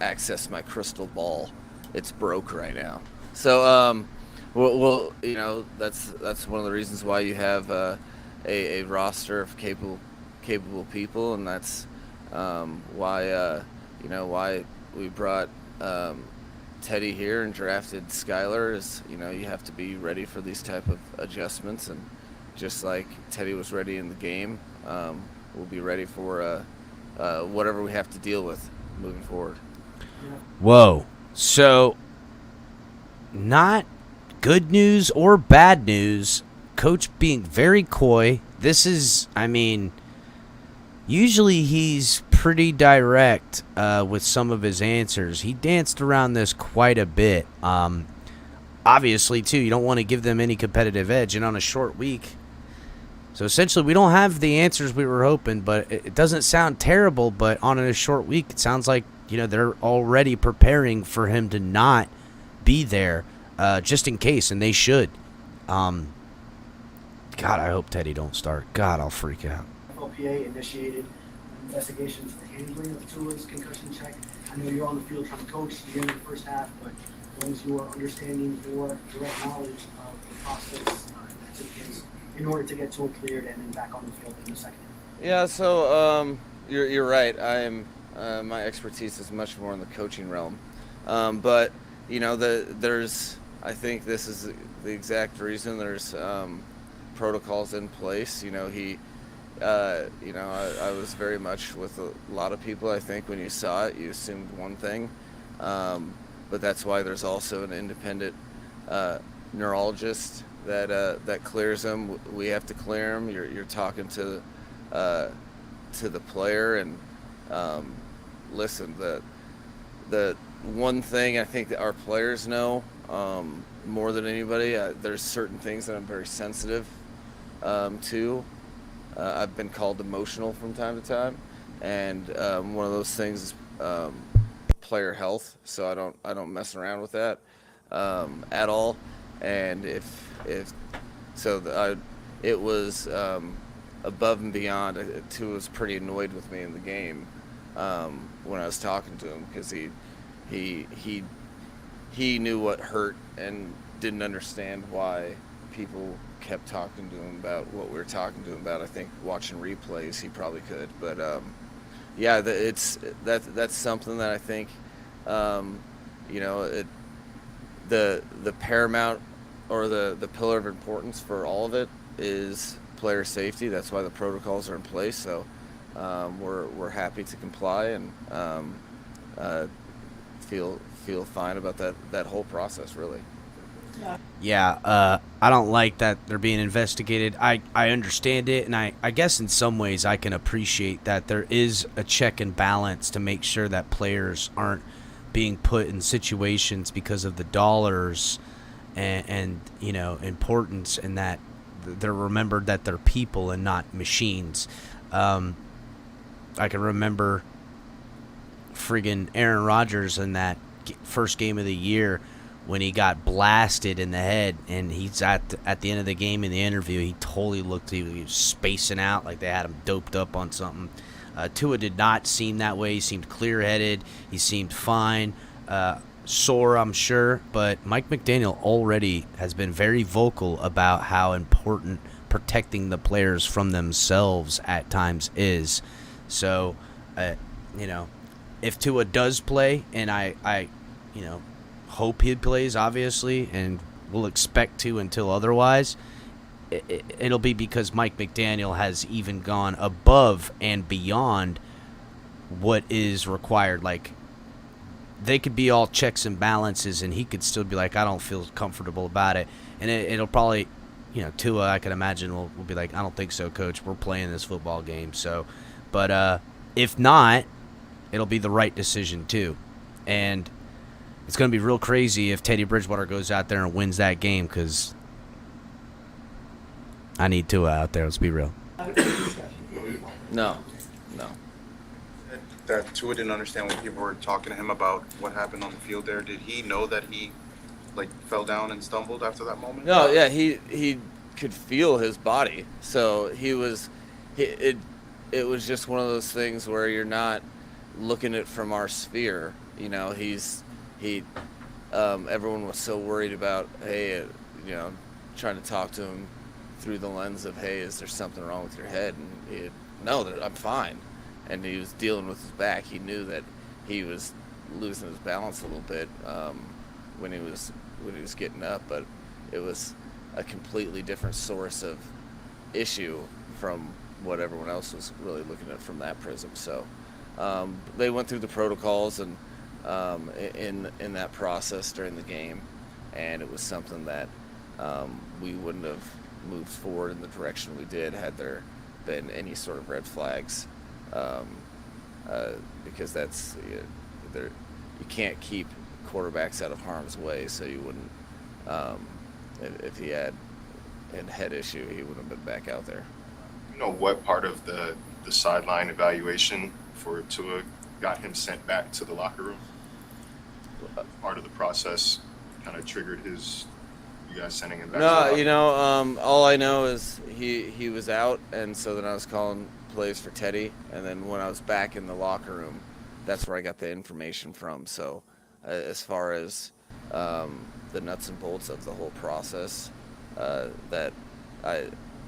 access my crystal ball, it's broke right now. So, that's one of the reasons why you have a roster of capable people, and that's why we brought Teddy here and drafted Skylar. Is you have to be ready for these type of adjustments, and just like Teddy was ready in the game, we'll be ready for whatever we have to deal with moving forward. Whoa. So, not good news or bad news. Coach being very coy. This is, usually he's pretty direct with some of his answers. He danced around this quite a bit. Obviously, too, you don't want to give them any competitive edge. And on a short week, so essentially we don't have the answers we were hoping, but it doesn't sound terrible. But on a short week, it sounds like, they're already preparing for him to not be there just in case, and they should. God, I hope Teddy don't start. God, I'll freak out. FLPA initiated investigations into the handling of Tua's concussion check. I know you're on the field trying to coach during the first half, but what is your understanding or direct knowledge of the process that took place in order to get Tua cleared and then back on the field in the second half? Yeah, so you're right. My expertise is much more in the coaching realm, but there's. I think this is the exact reason there's protocols in place. I was very much with a lot of people. I think when you saw it, you assumed one thing, but that's why there's also an independent neurologist that clears them. We have to clear them. You're talking to the player, and listen. The one thing I think that our players know more than anybody, there's certain things that I'm very sensitive to. I've been called emotional from time to time, and one of those things is player health. So I don't mess around with that at all. And it was above and beyond. Tua was pretty annoyed with me in the game when I was talking to him, because he knew what hurt and didn't understand why people kept talking to him about what we were talking to him about. I think watching replays, he probably could, but that's something that I think the paramount or the pillar of importance for all of it is player safety. That's why the protocols are in place. So we're happy to comply and feel fine about that whole process, really. Yeah, I don't like that they're being investigated. I understand it, and I guess in some ways I can appreciate that there is a check and balance to make sure that players aren't being put in situations because of the dollars and importance, and that they're remembered that they're people and not machines. I can remember friggin' Aaron Rodgers in that first game of the year when he got blasted in the head, and he's at the end of the game in the interview, he totally looked, he was spacing out like they had him doped up on something. Tua did not seem that way. He seemed clear-headed. He seemed fine. Sore, I'm sure, but Mike McDaniel already has been very vocal about how important protecting the players from themselves at times is. So, if Tua does play, and I hope he plays, obviously, and will expect to until otherwise, it'll be because Mike McDaniel has even gone above and beyond what is required. Like, they could be all checks and balances, and he could still be like, I don't feel comfortable about it. And it'll probably, Tua, I can imagine, will be like, I don't think so, Coach. We're playing this football game. So, but if not, it'll be the right decision too. And it's going to be real crazy if Teddy Bridgewater goes out there and wins that game, because I need Tua out there. Let's be real. No. That Tua didn't understand when people were talking to him about what happened on the field there. Did he know that he fell down and stumbled after that moment? No, yeah, he could feel his body. So it was just one of those things where you're not looking at it from our sphere. Everyone was so worried about, hey, trying to talk to him through the lens of, hey, is there something wrong with your head? And no, I'm fine. And he was dealing with his back. He knew that he was losing his balance a little bit when he was getting up, but it was a completely different source of issue from what everyone else was really looking at from that prism. So they went through the protocols and in that process during the game, and it was something that we wouldn't have moved forward in the direction we did had there been any sort of red flags. Because that's you can't keep quarterbacks out of harm's way, so you wouldn't. If he had a head issue, he wouldn't have been back out there. What part of the sideline evaluation for Tua got him sent back to the locker room? Part of the process kind of triggered you guys sending him back. No, all I know is he was out, and so then I was calling plays for Teddy, and then when I was back in the locker room, that's where I got the information from. So as far as the nuts and bolts of the whole process, that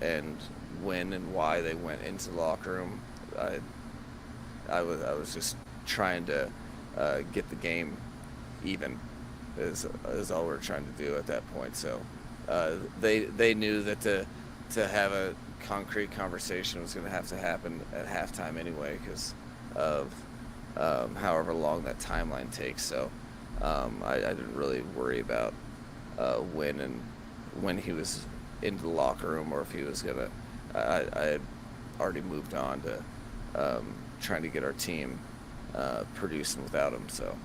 and when and why they went into the locker room, I was just trying to get the game even is all we were trying to do at that point. So they knew that to have a concrete conversation was going to have to happen at halftime anyway, because of however long that timeline takes. So I didn't really worry about when he was into the locker room, or if he was gonna. I had already moved on to trying to get our team producing without him. So.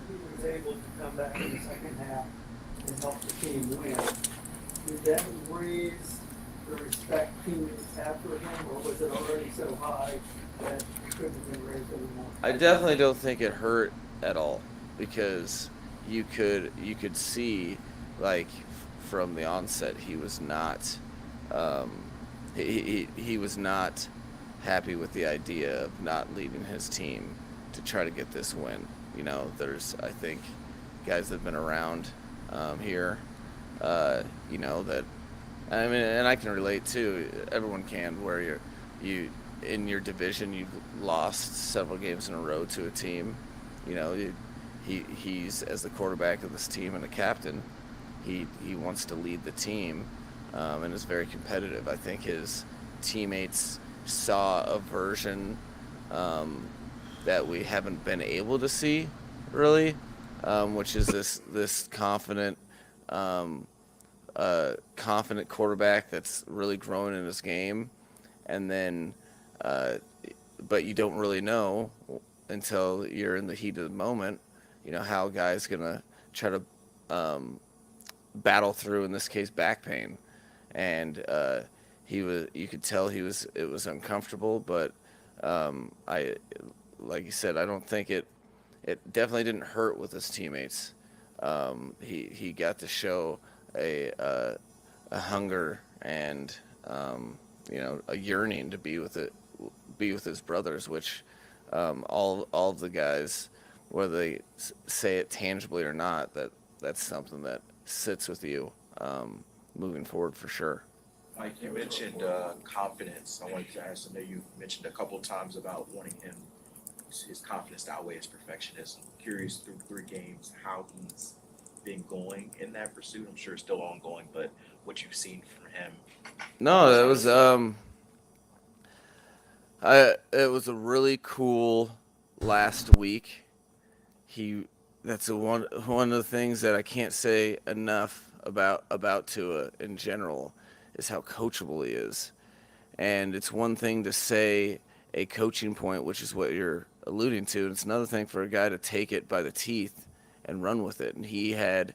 He was able to come back in the second half and help the team win. Did that raise the respect teammates have for him, or was it already so high that it couldn't have been raised anymore? I definitely don't think it hurt at all, because you could see, like, from the onset, he was not he was not happy with the idea of not leading his team to try to get this win. There's, I think, guys that have been around here, that, I mean, and I can relate too. Everyone can, where you in your division, you've lost several games in a row to a team. He's as the quarterback of this team and the captain, he wants to lead the team, and is very competitive. I think his teammates saw a version that we haven't been able to see, really, which is this confident quarterback that's really growing in his game, and then but you don't really know until you're in the heat of the moment, how a guy's gonna try to battle through, in this case, back pain. And you could tell it was uncomfortable, but like you said, I don't think it definitely didn't hurt with his teammates. He got to show a hunger and a yearning to be with his brothers, which all of the guys, whether they say it tangibly or not, that's something that sits with you moving forward for sure. Mike, you mentioned confidence. I wanted to ask, I know you mentioned a couple of times about wanting his confidence to outweigh his perfectionism. Curious, through 3 games, how he's been going in that pursuit? I'm sure it's still ongoing, but what you've seen from him. No, that was it was a really cool last week. That's one of the things that I can't say enough about Tua in general is how coachable he is. And it's one thing to say a coaching point, which is what you're alluding to, and it's another thing for a guy to take it by the teeth and run with it. And he had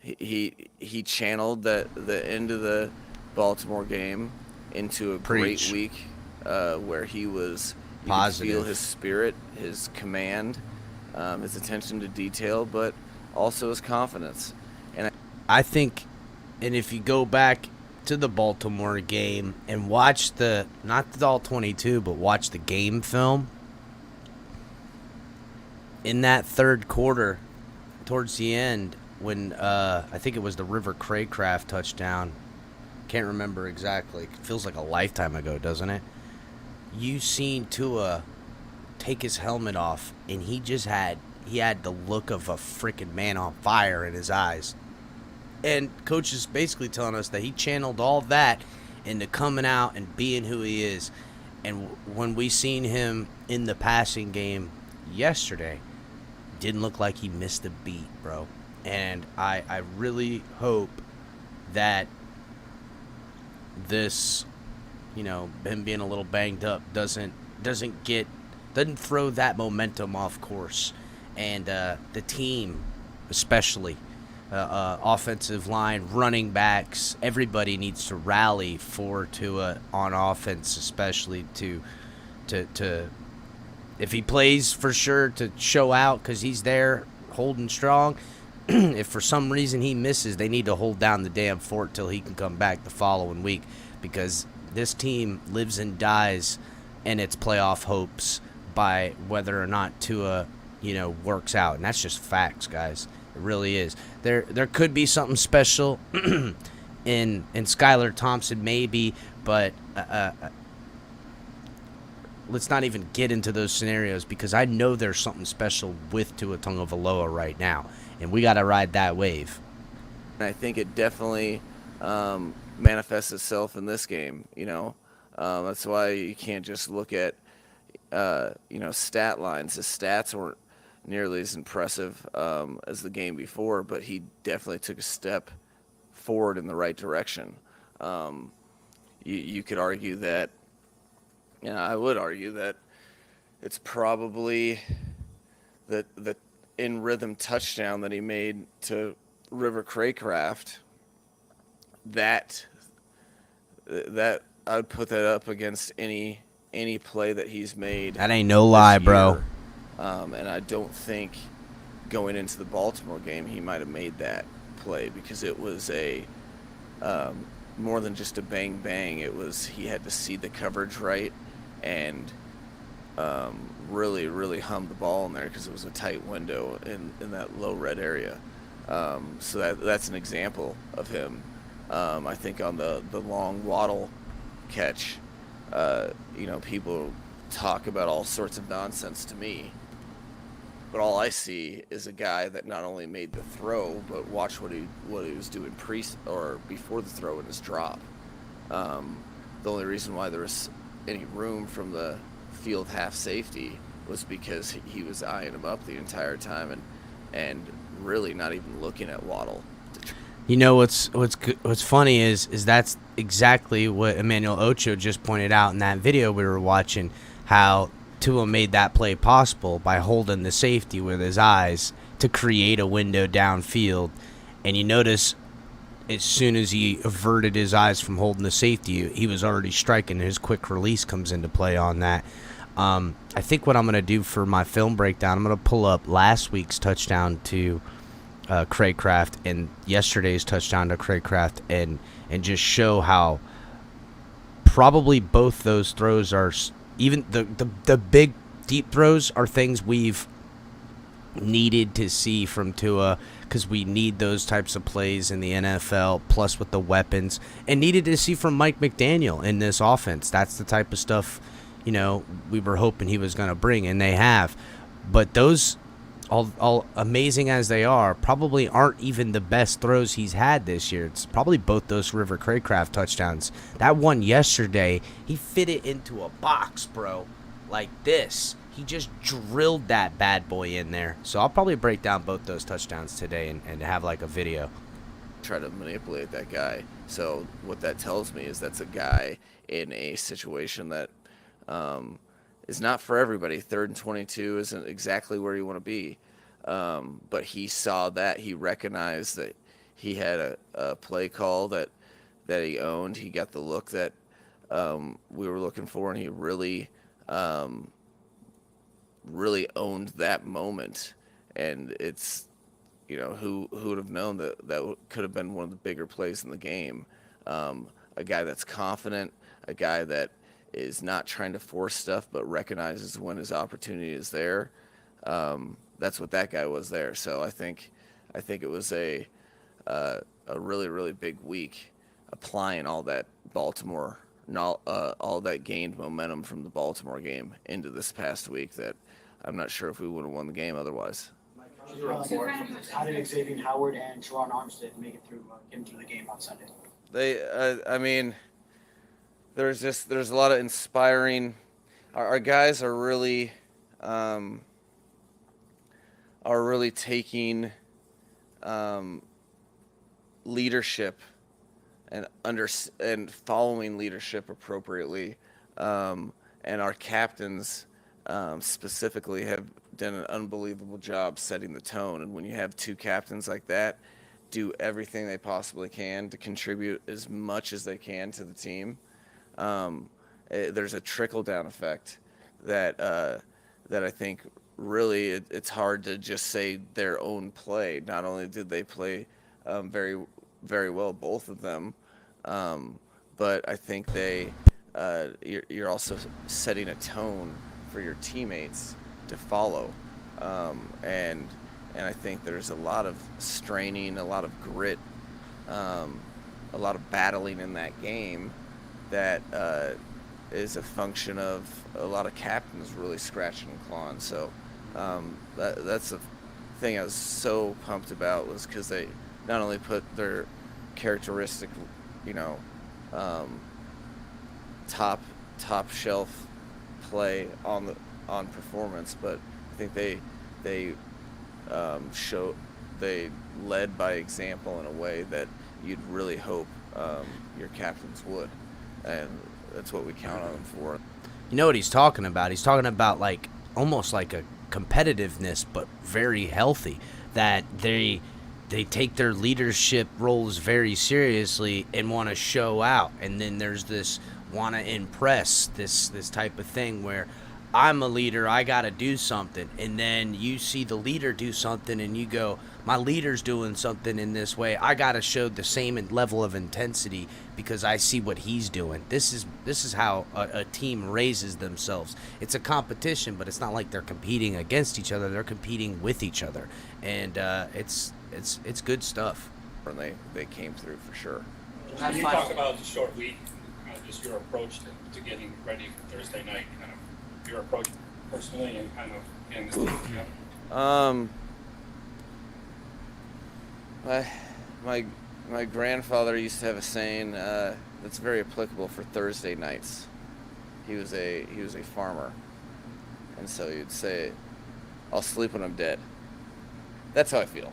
he channeled the end of the Baltimore game into a great week where he was positive. You could feel his spirit, his command, his attention to detail, but also his confidence. And I think, and if you go back to the Baltimore game and watch not the all 22, but watch the game film, in that third quarter, towards the end, when I think it was the River Craycraft touchdown, can't remember exactly. It feels like a lifetime ago, doesn't it? You seen Tua take his helmet off, and he had the look of a freaking man on fire in his eyes. And coach is basically telling us that he channeled all that into coming out and being who he is. And when we seen him in the passing game yesterday, didn't look like he missed a beat, bro. And I really hope that this, him being a little banged up doesn't throw that momentum off course. And the team, especially, offensive line, running backs, everybody needs to rally for Tua on offense, especially to if he plays for sure to show out because he's there holding strong. If for some reason he misses, they need to hold down the damn fort till he can come back the following week, because this team lives and dies in its playoff hopes by whether or not Tua, works out. And that's just facts, guys. It really is. There could be something special in Skylar Thompson, maybe, but let's not even get into those scenarios, because I know there's something special with Tua Tagovailoa right now, and we got to ride that wave. I think it definitely manifests itself in this game. That's why you can't just look at stat lines. The stats weren't nearly as impressive as the game before, but he definitely took a step forward in the right direction. You could argue that, I would argue that it's probably the in rhythm touchdown that he made to River Craycraft. That I would put that up against any play that he's made. That ain't no lie, bro. And I don't think going into the Baltimore game he might have made that play, because it was a more than just a bang bang. It was, he had to see the coverage right and really hum the ball in there, because it was a tight window in that low red area. So that's an example of him. I think on the long Waddle catch, people talk about all sorts of nonsense to me, but all I see is a guy that not only made the throw, but watch what he was doing before the throw in his drop. The only reason why there was any room from the field half safety was because he was eyeing him up the entire time and really not even looking at Waddle. What's funny is that's exactly what Emmanuel Ocho just pointed out in that video we were watching, how Tua made that play possible by holding the safety with his eyes to create a window downfield. And you notice as soon as he averted his eyes from holding the safety, he was already striking. His quick release comes into play on that. I think what I'm going to do for my film breakdown, I'm going to pull up last week's touchdown to Craycraft and yesterday's touchdown to Craycraft and just show how probably both those throws are, even the big deep throws are things we've needed to see from Tua, because we need those types of plays in the NFL, plus with the weapons, and needed to see from Mike McDaniel in this offense. That's the type of stuff we were hoping he was going to bring, and they have. But those all amazing as they are, probably aren't even the best throws he's had this year. It's probably both those River Craycraft touchdowns. That one yesterday, he fit it into a box, bro, like this. He just drilled that bad boy in there. So I'll probably break down both those touchdowns today and have like a video. Try to manipulate that guy. So what that tells me is that's a guy in a situation that is not for everybody. 3rd and 22 isn't exactly where you want to be. But he saw that. He recognized that he had a play call that he owned. He got the look that we were looking for, and he really owned that moment. And it's, who would have known that could have been one of the bigger plays in the game. A guy that's confident, a guy that is not trying to force stuff but recognizes when his opportunity is there. That's what that guy was there. So I think it was a really, really big week applying all that Baltimore, all that gained momentum from the Baltimore game into this past week that I'm not sure if we would have won the game otherwise. How did Xavier Howard and Teron Armstead make it through, get into the game on Sunday? There's a lot of inspiring. Our guys are really taking leadership and following leadership appropriately, and our captains specifically have done an unbelievable job setting the tone. And when you have two captains like that, do everything they possibly can to contribute as much as they can to the team. There's a trickle-down effect that I think really it's hard to just say their own play. Not only did they play very, very well, both of them, but I think you're also setting a tone for your teammates to follow, and I think there's a lot of straining, a lot of grit, a lot of battling in that game that is a function of a lot of captains really scratching and clawing. So that's the thing I was so pumped about, was because they not only put their characteristic, top shelf play on performance, but I think they led by example in a way that you'd really hope your captains would, and that's what we count on them for. You know what he's talking about? He's talking about like almost like a competitiveness, but very healthy. That they take their leadership roles very seriously and want to show out, and then there's this want to impress, this type of thing where I'm a leader, I got to do something, and then you see the leader do something and you go, my leader's doing something in this way, I got to show the same level of intensity because I see what he's doing. This is how a team raises themselves. It's a competition, but it's not like they're competing against each other, they're competing with each other, and it's good stuff. And they came through for sure. Can you talk about the short week, just your approach to getting ready for Thursday night, kind of your approach personally and kind of getting this team together? My grandfather used to have a saying that's very applicable for Thursday nights. He was a farmer, and so he'd say, "I'll sleep when I'm dead." That's how I feel.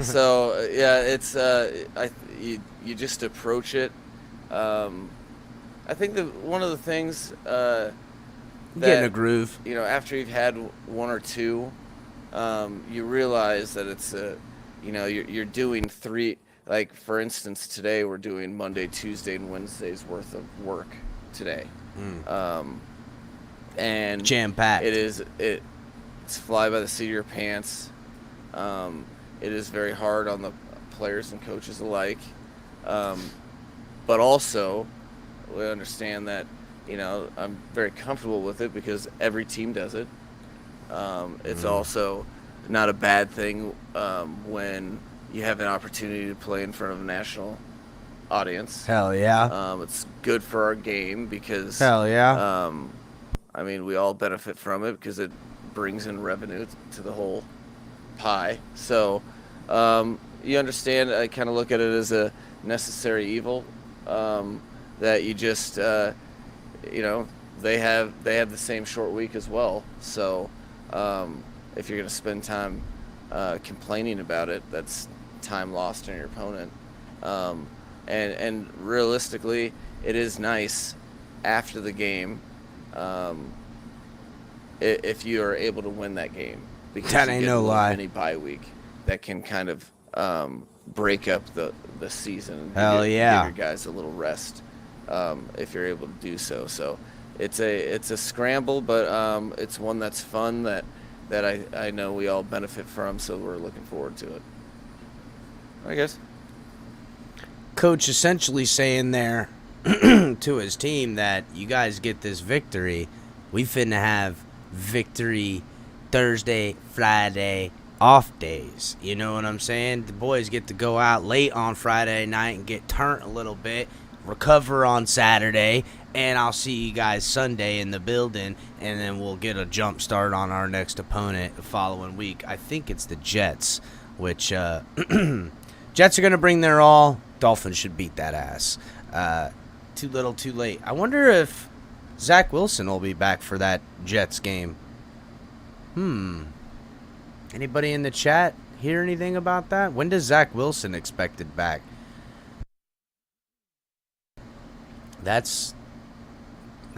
So yeah, it's you just approach it. I think that one of the things that, get in a groove. After you've had one or two, you realize that it's you're doing three. Like for instance, today we're doing Monday, Tuesday, and Wednesday's worth of work today, and jam-packed. It's fly by the seat of your pants. It is very hard on the players and coaches alike, but also we understand that I'm very comfortable with it because every team does it. It's also not a bad thing when you have an opportunity to play in front of a national audience. Hell yeah. It's good for our game because hell yeah. we all benefit from it because it brings in revenue to the whole pie. So you understand, I kind of look at it as a necessary evil, that you just, they have the same short week as well. So if you're going to spend time complaining about it, that's time lost on your opponent. And realistically, it is nice after the game if you are able to win that game, because That you ain't get no a little lie. mini bye week that can kind of break up the season. Hell yeah. Give your guys a little rest if you're able to do so. So it's a scramble, but it's one that's fun that I know we all benefit from. So we're looking forward to it, I guess. Coach essentially saying there to his team that you guys get this victory, we finna have victory Thursday, Friday, off days. You know what I'm saying? The boys get to go out late on Friday night and get turned a little bit, recover on Saturday, and I'll see you guys Sunday in the building, and then we'll get a jump start on our next opponent the following week. I think it's the Jets, which Jets are going to bring their all. Dolphins should beat that ass. Too little, too late. I wonder if Zach Wilson will be back for that Jets game. Anybody in the chat hear anything about that? When does Zach Wilson expected back? That's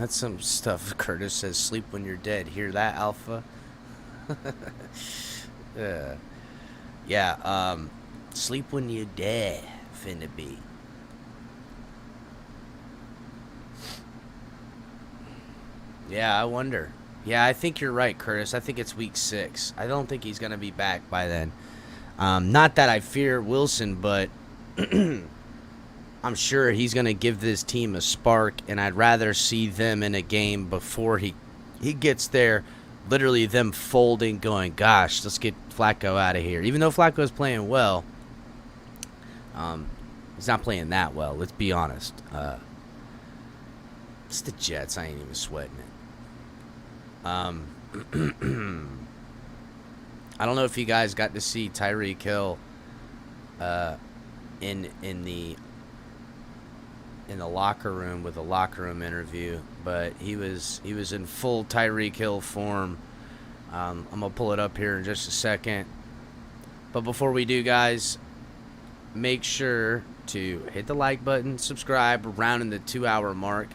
some stuff. Curtis says, sleep when you're dead. Hear that, Alpha? Yeah, sleep when you're dead. Finna be. Yeah, I wonder. Yeah, I think you're right, Curtis. I think it's week 6. I don't think he's going to be back by then. Not that I fear Wilson, but I'm sure he's going to give this team a spark, and I'd rather see them in a game before he gets there, literally them folding, going, gosh, let's get Flacco out of here. Even though Flacco's playing well, he's not playing that well, let's be honest. It's the Jets. I ain't even sweating it. I don't know if you guys got to see Tyreek Hill in the locker room with a locker room interview, but he was in full Tyreek Hill form. I'm gonna pull it up here in just a second. But before we do, guys, make sure to hit the like button, subscribe. We're rounding the 2-hour mark.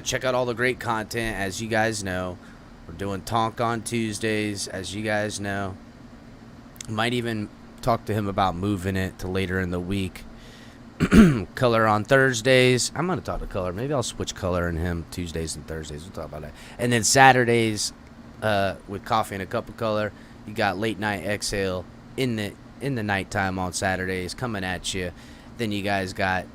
Check out all the great content, as you guys know. We're doing Tonk on Tuesdays, as you guys know. Might even talk to him about moving it to later in the week. Color on Thursdays. I'm going to talk to Color. Maybe I'll switch Color and him Tuesdays and Thursdays. We'll talk about that. And then Saturdays with Coffee and a Cup of Color. You got Late Night Exhale in the nighttime on Saturdays coming at you. Then you guys got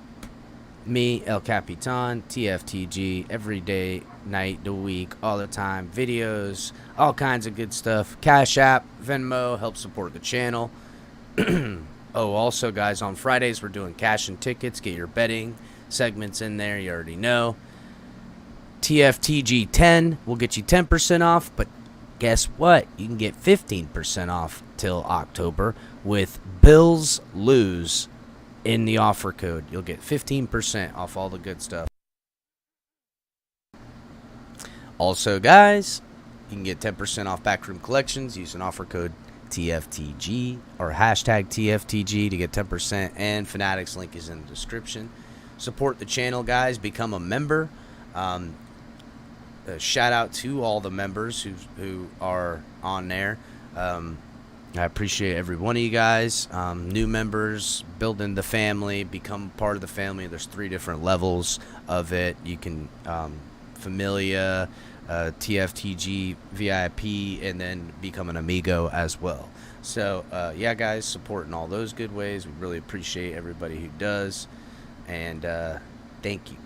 me, El Capitan, TFTG, every day, night, the week, all the time. Videos, all kinds of good stuff. Cash App, Venmo, help support the channel. Oh, also, guys, on Fridays, we're doing cash and tickets. Get your betting segments in there. You already know. TFTG 10 will get you 10% off, but guess what? You can get 15% off till October with Bills Lose in the offer code. You'll get 15% off all the good stuff. Also, guys, you can get 10% off Backroom Collections using offer code TFTG or hashtag TFTG to get 10%, and Fanatics link is in the description. Support the channel, guys. Become a member. Shout out to all the members who are on there. I appreciate every one of you guys. New members, building the family, become part of the family. There's 3 different levels of it. You can Familia, TFTG, VIP, and then become an Amigo as well. So, yeah, guys, supporting all those good ways. We really appreciate everybody who does. And thank you.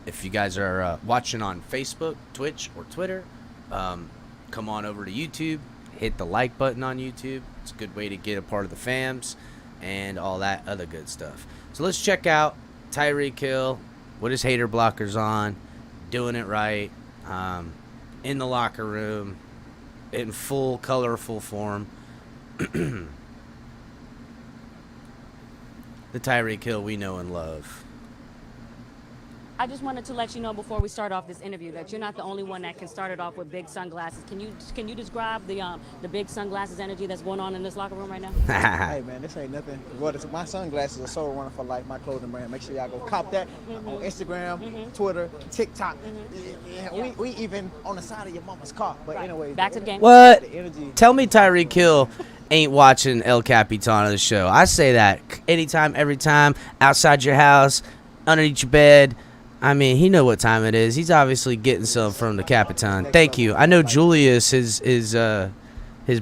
If you guys are watching on Facebook, Twitch, or Twitter, come on over to YouTube. Hit the like button on YouTube. It's a good way to get a part of the fams and all that other good stuff. So let's check out Tyreek Hill with his hater blockers on, doing it right, in the locker room, in full colorful form. The Tyreek Hill we know and love. I just wanted to let you know before we start off this interview that you're not the only one that can start it off with big sunglasses. Can you describe the big sunglasses energy that's going on in this locker room right now? Hey man, this ain't nothing. My sunglasses are Soul Runner for Life, my clothing brand. Make sure y'all go cop that on Instagram, Twitter, TikTok. Yeah, we even on the side of your mama's car. But anyways, back to the game. What? The energy. Tell me Tyreek Hill ain't watching El Capitano, the show. I say that anytime, every time, outside your house, underneath your bed. I mean, he know what time it is. He's obviously getting some from the Capitan. Thank you. I know Julius, his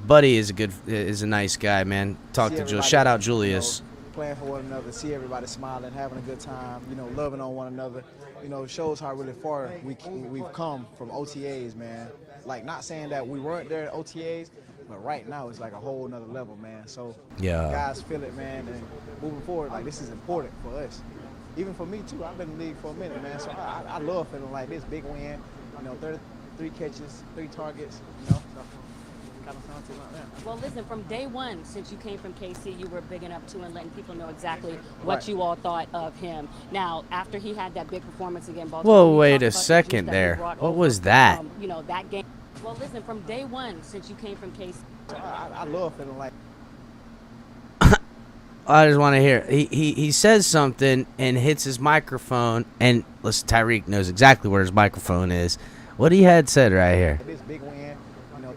buddy, is a nice guy, man. Talk to Julius. Shout out Julius. Playing for one another, see everybody smiling, having a good time, loving on one another. Shows how really far we've come from OTAs, man. Like, not saying that we weren't there at OTAs, but right now it's like a whole nother level, man. So yeah, guys feel it, man, and moving forward, like, this is important for us. Even for me, too. I've been in the league for a minute, man, so I love feeling like this. Big win, 33 catches, 3 targets, so kind of sounds like that. Well, listen, from day one, since you came from KC, you were bigging up to and letting people know exactly what you all thought of him. Now, after he had that big performance against Baltimore. Whoa, wait a second there. What was that? That game. Well, listen, from day one, since you came from KC. I love feeling like. I just want to hear. He says something and hits his microphone, and listen, Tyreek knows exactly where his microphone is. What he had said right here. This big win,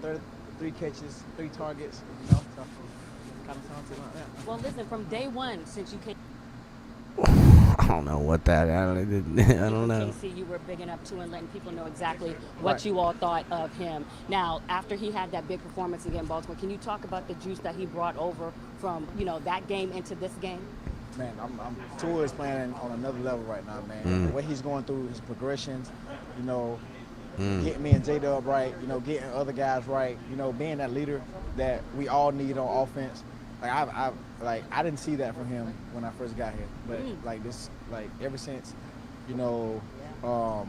33 catches, 3 targets, so kind of sounds like that. Well, listen, from day one, since you came. I don't know what that. I don't know. KC, you were bigging up to and letting people know exactly what you all thought of him. Now, after he had that big performance against Baltimore, can you talk about the juice that he brought over from that game into this game? Man, Tua is playing on another level right now, man. The way he's going through his progressions, getting me and J-Dub right, getting other guys right, being that leader that we all need on offense. I didn't see that from him when I first got here, but ever since, I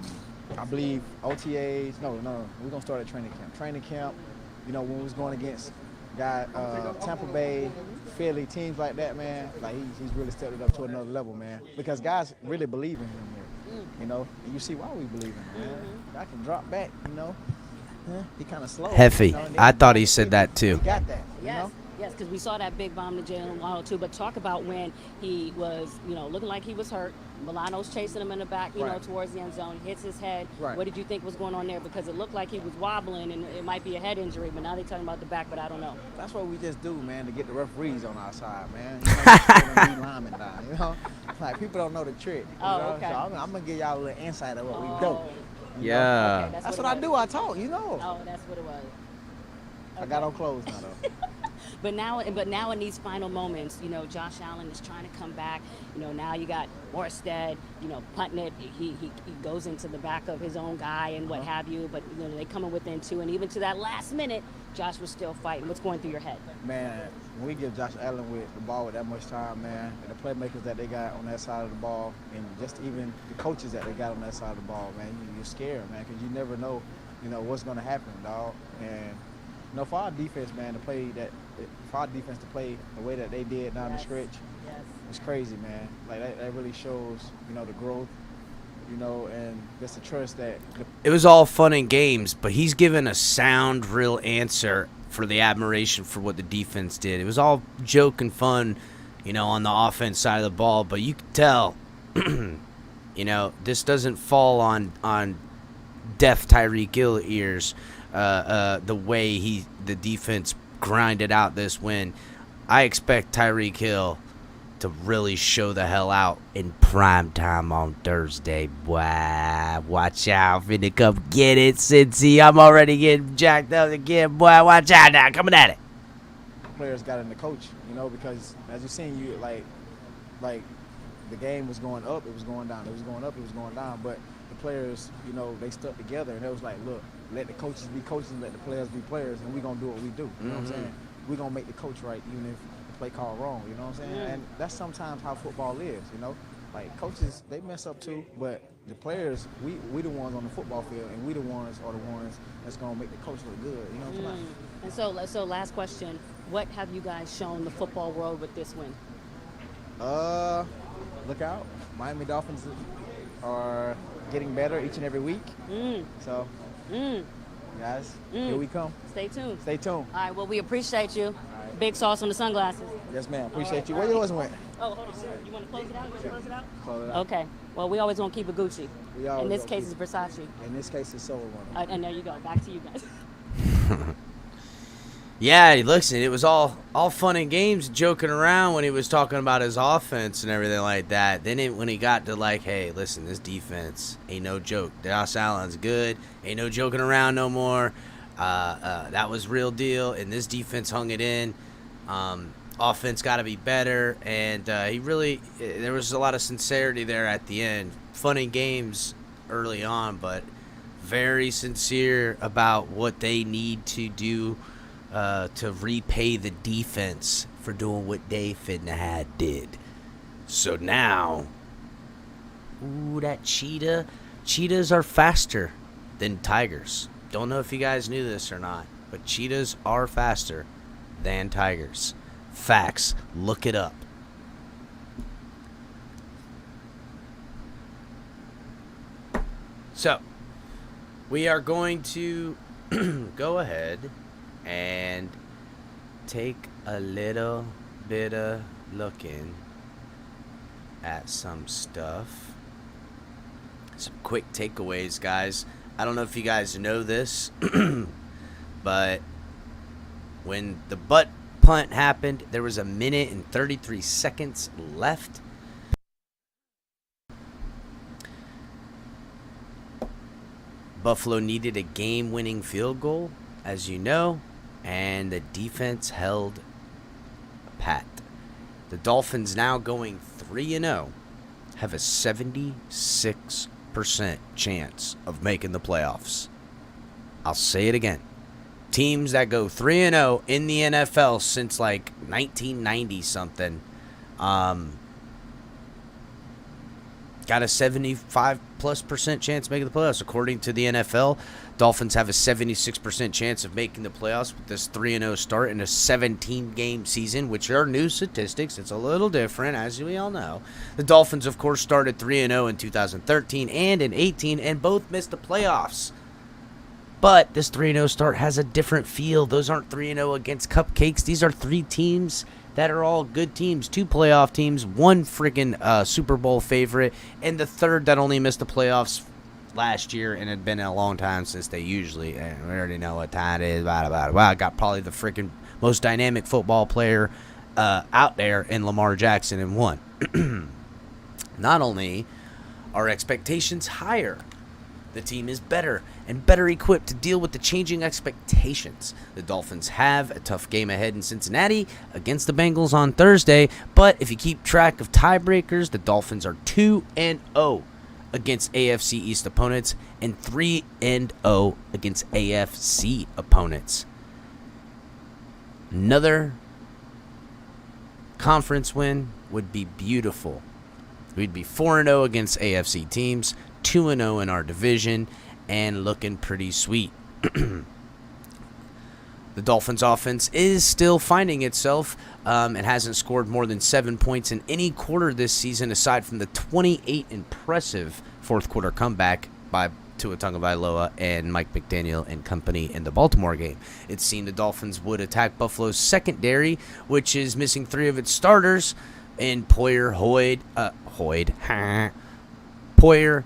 believe OTAs. No, we're gonna start at training camp. Training camp, when we was going against Tampa Bay, Philly, teams like that, man. Like he's really stepped it up to another level, man. Because guys really believe in him here, and you see why we believe in him, man. I can drop back, he kind of slow. Heavy. I thought he said that too. He got that, Yes, because we saw that big bomb to Jalen Waddle too. But talk about when he was, looking like he was hurt. Milano's chasing him in the back, towards the end zone, hits his head. Right. What did you think was going on there? Because it looked like he was wobbling and it might be a head injury, but now they're talking about the back, but I don't know. That's what we just do, man, to get the referees on our side, man. Linemen down, Like, people don't know the trick. Okay. So I'm going to give y'all a little insight of what we do. Yeah. Okay, that's what I do. I talk, Oh, that's what it was. Okay. I got on clothes now, though. But now in these final moments, Josh Allen is trying to come back. Now you got Morstead, punting it. He goes into the back of his own guy and what have you. But they coming within 2, and even to that last minute, Josh was still fighting. What's going through your head? Man, when we give Josh Allen with the ball with that much time, man, and the playmakers that they got on that side of the ball, and just even the coaches that they got on that side of the ball, man, you're scared, man, because you never know, what's going to happen, dog. And for our defense, man, to play the way that they did down the stretch, it's crazy, man. Like that really shows, the growth, and just the trust that. It was all fun and games, but he's given a sound, real answer for the admiration for what the defense did. It was all joke and fun, on the offense side of the ball, but you could tell, this doesn't fall on deaf Tyreek Hill ears. The way the defense grinded out this win. I expect Tyreek Hill to really show the hell out in prime time on Thursday. Boy, watch out. Finna come get it, Cincy. I'm already getting jacked up again. Boy, watch out now. Coming at it. Players got in the coach, because as you've seen, like the game was going up, it was going down. It was going up, it was going down. But the players, they stuck together, and it was like, look, let the coaches be coaches and let the players be players, and we're going to do what we do. You know what I'm saying? We're going to make the coach right, even if the play call wrong. You know what I'm saying? And that's sometimes how football is, like coaches, they mess up too, but the players, we the ones on the football field, and we the ones that's gonna make the coach look good. You know what I'm saying? And so last question: what have you guys shown the football world with this win? Look out! Miami Dolphins are getting better each and every week. So, guys, here we come. Stay tuned. Stay tuned. All right. Well, we appreciate you. Big sauce on the sunglasses. Yes, ma'am. Appreciate you. Where yours went? Oh, hold on. You want to close it out? Close it out? Close it out. Okay. Well, we always want to keep it Gucci. In this case, it's Versace. In this case, it's Soul One. And there you go. Back to you guys. Yeah, listen, it was all fun and games, joking around when he was talking about his offense and everything like that. Then when he got to like, hey, listen, this defense ain't no joke. Josh Allen's good. Ain't no joking around no more. That was real deal, and this defense hung it in. Offense got to be better, and there was a lot of sincerity there at the end. Fun and games early on, but very sincere about what they need to do to repay the defense for doing what they finna did. So now, that cheetahs are faster than tigers. Don't know if you guys knew this or not, but cheetahs are faster than tigers. Facts. Look it up. So, we are going to go ahead and take a little bit of looking at some stuff. Some quick takeaways, guys. I don't know if you guys know this, but when the butt punt happened, there was 1 minute and 33 seconds left. Buffalo needed a game-winning field goal, as you know, and the defense held pat. The Dolphins, now going 3-0, have a 76% chance of making the playoffs. I'll say it again. Teams that go 3-0 in the NFL since like 1990 something, got a 75+% chance of making the playoffs. According to the NFL, Dolphins have a 76% chance of making the playoffs with this 3-0 start in a 17-game season, which are new statistics. It's a little different, as we all know. The Dolphins, of course, started 3-0 in 2013 and in 2018, and both missed the playoffs. But this 3-0 start has a different feel. Those aren't 3-0 against cupcakes. These are 3 teams that are all good teams. 2 playoff teams, 1 freaking Super Bowl favorite, and the third that only missed the playoffs last year, and it had been a long time since they usually, and we already know what time it is, Well, I got probably the freaking most dynamic football player out there in Lamar Jackson and won. Not only are expectations higher, the team is better and better equipped to deal with the changing expectations. The Dolphins have a tough game ahead in Cincinnati against the Bengals on Thursday, but if you keep track of tiebreakers, the Dolphins are 2-0 against AFC East opponents and 3-0 against AFC opponents. Another conference win would be beautiful. We'd be 4-0 against AFC teams, 2-0 in our division, and looking pretty sweet. The Dolphins offense is still finding itself. It hasn't scored more than 7 points in any quarter this season, aside from the 28 impressive fourth quarter comeback by Tua Tagovailoa and Mike McDaniel and company in the Baltimore game. It seemed the Dolphins would attack Buffalo's secondary, which is missing 3 of its starters in Poyer,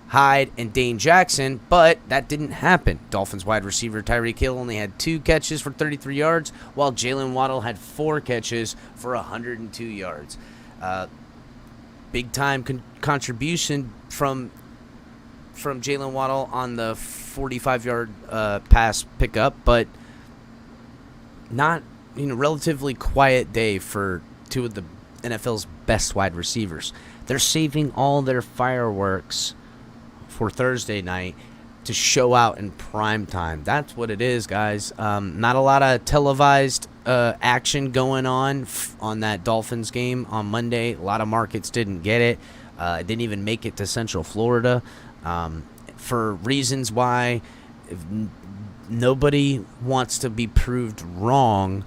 Hyde, and Dane Jackson, but that didn't happen. Dolphins wide receiver Tyreek Hill only had 2 catches for 33 yards, while Jalen Waddle had 4 catches for 102 yards. Big-time contribution from Jalen Waddle on the 45-yard pass pickup, but not, relatively quiet day for 2 of the NFL's best wide receivers. They're saving all their fireworks for Thursday night to show out in prime time. That's what it is, guys. Not a lot of televised action going on that Dolphins game on Monday. A lot of markets didn't get it. It didn't even make it to Central Florida for reasons why nobody wants to be proved wrong.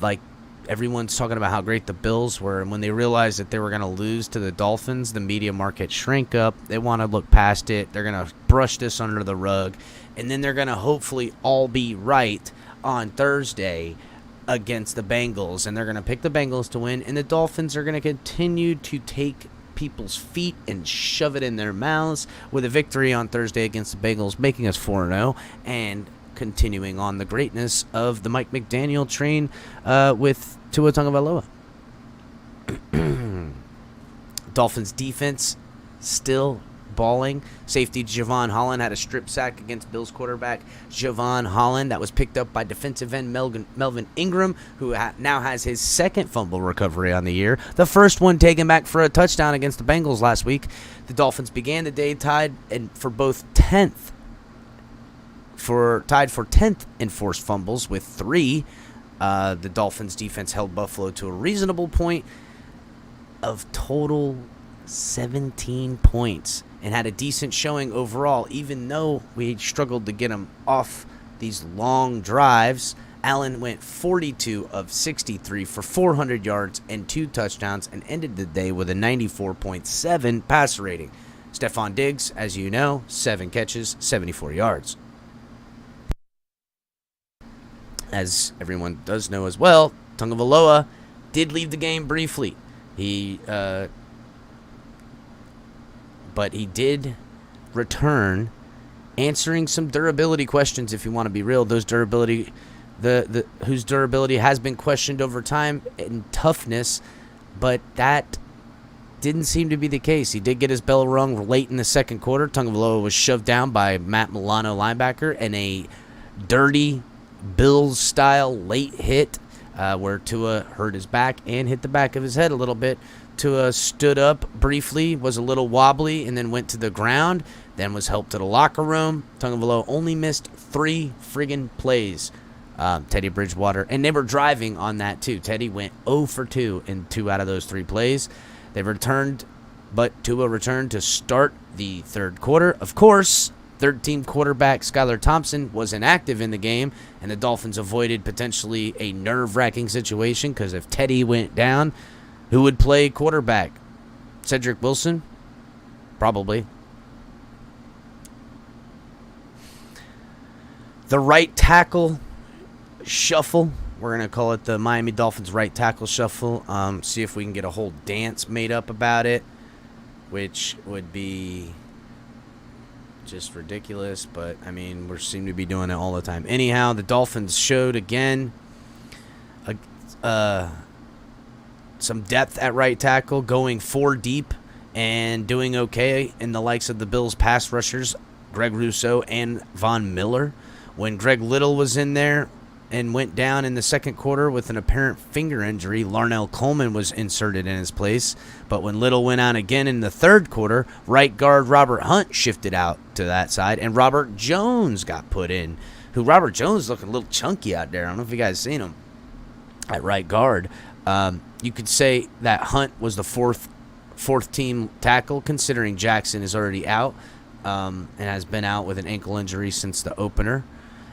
Like everyone's talking about how great the Bills were, and when they realized that they were going to lose to the Dolphins, the media market shrank up. They want to look past it. They're going to brush this under the rug, and then they're going to hopefully all be right on Thursday against the Bengals, and they're going to pick the Bengals to win, and the Dolphins are going to continue to take people's feet and shove it in their mouths with a victory on Thursday against the Bengals, making us 4-0 and continuing on the greatness of the Mike McDaniel train with Tua Tagovailoa. Dolphins defense still balling. Safety Javon Holland had a strip sack against Bills quarterback Javon Holland that was picked up by defensive end Melvin Ingram, who now has his second fumble recovery on the year. The first one taken back for a touchdown against the Bengals last week. The Dolphins began the day tied for 10th in forced fumbles with 3. The Dolphins defense held Buffalo to a reasonable point of total 17 points and had a decent showing overall, even though we struggled to get him off these long drives. Allen went 42 of 63 for 400 yards and 2 touchdowns and ended the day with a 94.7 passer rating. Stephon Diggs, as you know, 7 catches, 74 yards. As everyone does know as well, Tagovailoa did leave the game briefly. But he did return, answering some durability questions. If you want to be real, those durability, whose durability has been questioned over time and toughness, but that didn't seem to be the case. He did get his bell rung late in the second quarter. Tagovailoa was shoved down by Matt Milano, linebacker, and a dirty Bills-style late hit where Tua hurt his back and hit the back of his head a little bit. Tua stood up briefly, was a little wobbly, and then went to the ground, then was helped to the locker room. Tagovailoa only missed 3 friggin' plays. Teddy Bridgewater, and they were driving on that too. Teddy went 0 for 2 in 2 out of those 3 plays. They returned, but Tua returned to start the third quarter. Of course, third-team quarterback Skylar Thompson was inactive in the game, and the Dolphins avoided potentially a nerve-wracking situation because if Teddy went down, who would play quarterback? Cedric Wilson? Probably. The right tackle shuffle. We're going to call it the Miami Dolphins right tackle shuffle. See if we can get a whole dance made up about it, which would be just ridiculous, but I mean, we seem to be doing it all the time. Anyhow, the Dolphins showed again some depth at right tackle, going 4 deep and doing okay in the likes of the Bills pass rushers, Greg Rousseau and Von Miller. When Greg Little was in there and went down in the second quarter with an apparent finger injury, Larnell Coleman was inserted in his place. But when Little went out again in the third quarter, right guard Robert Hunt shifted out to that side, and Robert Jones got put in. Robert Jones looking a little chunky out there. I don't know if you guys seen him at right guard. You could say that Hunt was the fourth team tackle, considering Jackson is already out and has been out with an ankle injury since the opener.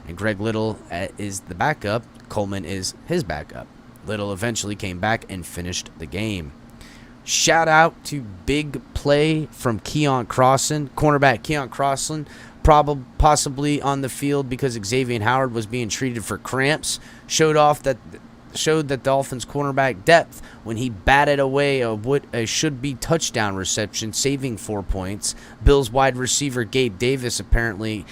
And Greg Little is the backup. Coleman is his backup. Little eventually came back and finished the game. Shout out to big play from Keon Crossan, cornerback Keon Crossan, possibly on the field because Xavier Howard was being treated for cramps. Showed that Dolphins cornerback depth when he batted away a should-be touchdown reception, saving 4 points. Bills wide receiver Gabe Davis apparently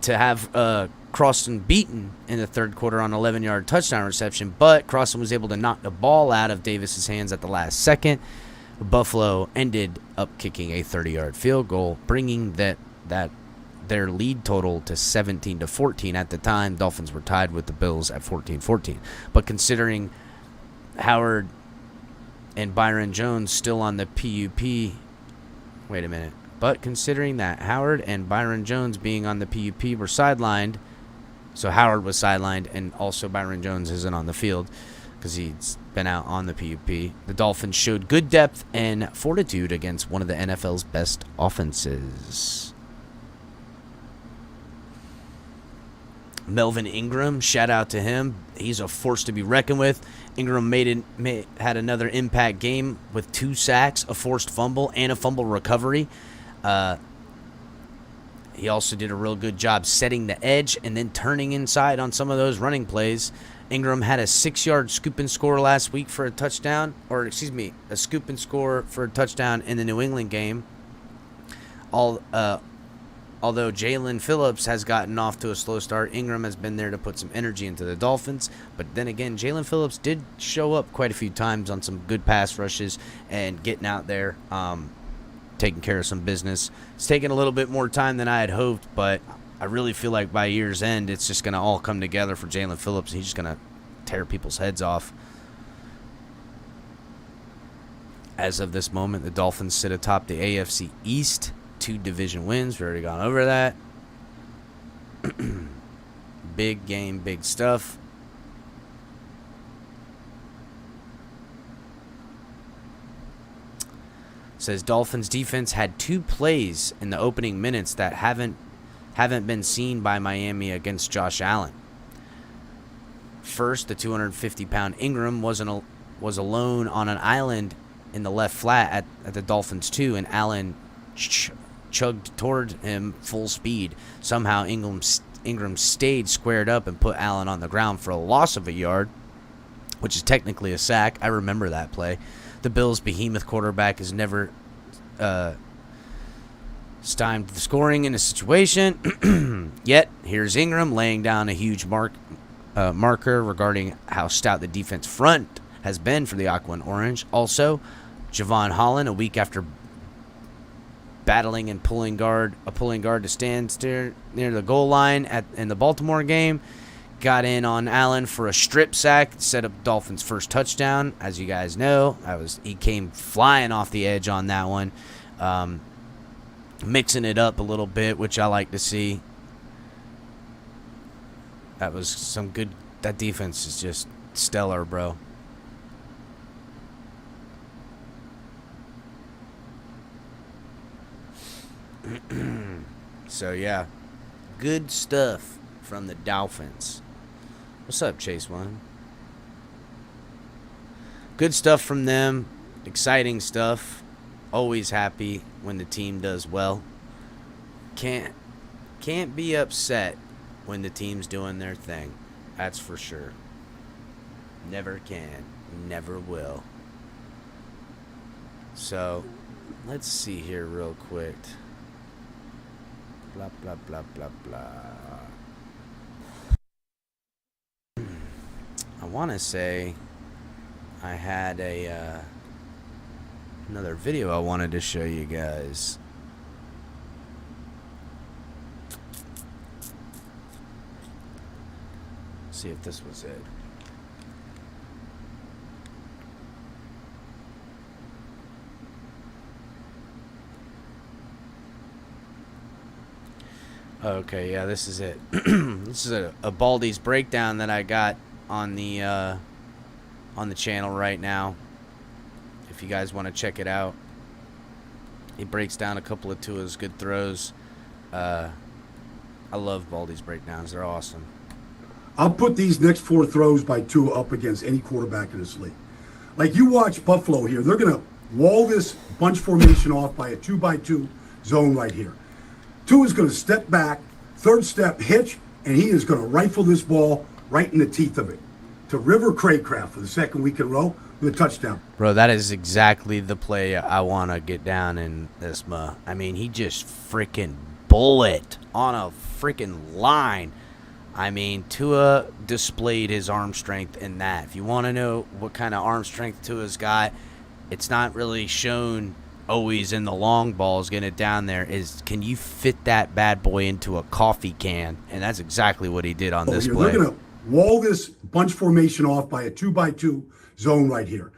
to have Crossan beaten in the third quarter on an 11-yard touchdown reception, but Crossan was able to knock the ball out of Davis's hands at the last second. Buffalo ended up kicking a 30-yard field goal, bringing their lead total to 17-14. At the time, Dolphins were tied with the Bills at 14-14. But considering Howard and Byron Jones still on the PUP, wait a minute. But considering that Howard and Byron Jones being on the PUP were sidelined, so Howard was sidelined and also Byron Jones isn't on the field, because he's been out on the PUP. The Dolphins showed good depth and fortitude against one of the NFL's best offenses. Melvin Ingram, shout out to him. He's a force to be reckoned with. Ingram had another impact game with 2 sacks, a forced fumble, and a fumble recovery. He also did a real good job setting the edge and then turning inside on some of those running plays. Ingram had a 6-yard scoop and score last week for a touchdown, a scoop and score for a touchdown in the New England game. Although Jalen Phillips has gotten off to a slow start, Ingram has been there to put some energy into the Dolphins. But then again, Jalen Phillips did show up quite a few times on some good pass rushes and getting out there, taking care of some business. It's taken a little bit more time than I had hoped, but I really feel like by year's end, it's just going to all come together for Jalen Phillips. He's just going to tear people's heads off. As of this moment, the Dolphins sit atop the AFC East. 2 division wins. We've already gone over that. Big game, big stuff. Says Dolphins defense had 2 plays in the opening minutes that haven't been seen by Miami against Josh Allen. First, the 250-pound Ingram was alone on an island in the left flat at the Dolphins 2, and Allen chugged toward him full speed. Somehow Ingram stayed squared up and put Allen on the ground for a loss of a yard, which is technically a sack. I remember that play. The Bills' behemoth quarterback has never stymied the scoring in a situation. Yet, here's Ingram laying down a huge marker regarding how stout the defense front has been for the Aqua and Orange. Also, Javon Holland, a week after battling and pulling guard to stand near the goal line in the Baltimore game, got in on Allen for a strip sack, set up Dolphins' first touchdown. As you guys know, he came flying off the edge on that one, mixing it up a little bit, which I like to see. That was some good. That defense is just stellar, bro. So, yeah, good stuff from the Dolphins. What's up, Chase One? Good stuff from them. Exciting stuff. Always happy when the team does well. Can't be upset when the team's doing their thing. That's for sure. Never can. Never will. So, let's see here real quick. Blah, blah, blah, blah, blah. I want to say I had another video I wanted to show you guys. See if this was it. Okay, yeah, this is it. This is a Baldy's breakdown that I got on the channel right now. If you guys want to check it out, he breaks down a couple of Tua's good throws. I love Baldy's breakdowns; they're awesome. I'll put these next 4 throws by Tua up against any quarterback in this league. Like, you watch Buffalo here; they're gonna wall this bunch formation off by a 2-by-2 zone right here. Tua's going to step back, 3rd step, hitch, and he is going to rifle this ball right in the teeth of it to River Craycraft for the 2nd week in a row with a touchdown. Bro, that is exactly the play I want to get down in this. I mean, he just freaking bullet on a freaking line. I mean, Tua displayed his arm strength in that. If you want to know what kind of arm strength Tua's got, it's not really shown always in the long balls, getting it down there, is can you fit that bad boy into a coffee can? And that's exactly what he did on this play. They're going to wall this bunch formation off by a 2-by-2 zone right here.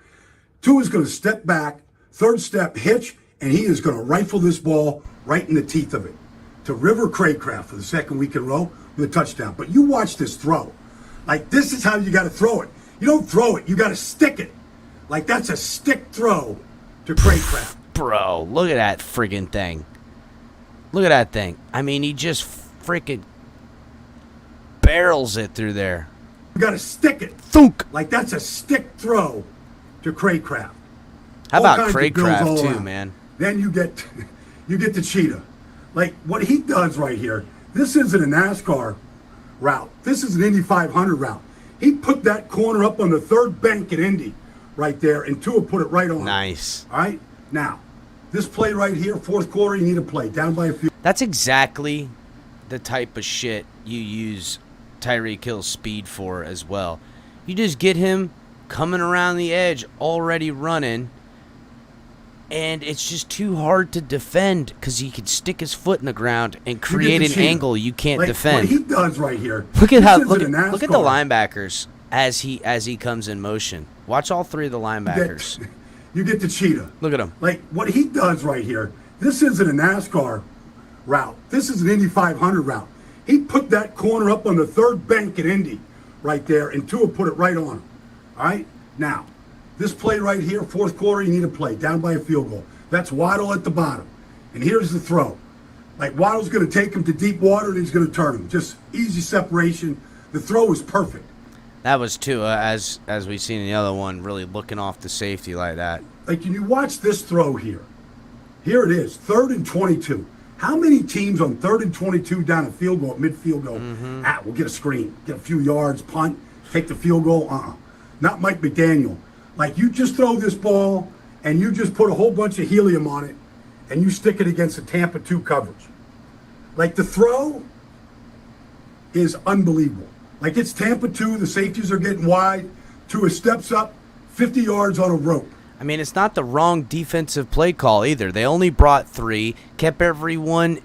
Tua's going to step back, 3rd step, hitch, and he is going to rifle this ball right in the teeth of it to River Craycraft for the 2nd week in a row with a touchdown. But you watch this throw. Like, this is how you got to throw it. You don't throw it. You got to stick it. Like that's a stick throw to Craycraft. Bro, look at that friggin' thing. Look at that thing. I mean, he just freaking barrels it through there. You got to stick it. Thunk. Like that's a stick throw to Craycraft. How All about kinds of bills Craycraft all too, around. man? Then you get the cheetah. Like what he does right here. This isn't a NASCAR route. This is an Indy 500 route. He put that corner up on the third bank at Indy right there, and Tua put it right on. Nice. All right? Now, this play right here, fourth quarter, you need a play. Down by a few. That's exactly the type of shit you use Tyreek Hill's speed for as well. You just get him coming around the edge, already running, and it's just too hard to defend because he can stick his foot in the ground and create an angle you can't defend. What he does right here. Look at look at the NASCAR. linebackers as he comes in motion. Watch all three of the linebackers. You get the cheetah. Look at him. Like what he does right here. This isn't a NASCAR route. This is an Indy 500 route. He put that corner up on the third bank at Indy right there, and Tua put it right on him. All right? Now, this play right here, fourth quarter, you need a play. Down by a field goal. That's Waddle at the bottom. And here's the throw. Like Waddle's going to take him to deep water, and he's going to turn him. Just easy separation. The throw is perfect. That was Tua, as we've seen in the other one, really looking off the safety like that. Like, can you watch this throw here? Here it is, 3rd and 22. How many teams on 3rd and 22 down a field goal, mid-field goal, we'll get a screen, get a few yards, punt, take the field goal? Not Mike McDaniel. Like, you just throw this ball, and you just put a whole bunch of helium on it, and you stick it against the Tampa 2 coverage. Like, the throw is unbelievable. Like, it's Tampa 2, the safeties are getting wide, Tua steps up, 50 yards on a rope. I mean, it's not the wrong defensive play call either. They only brought 3, kept everyone,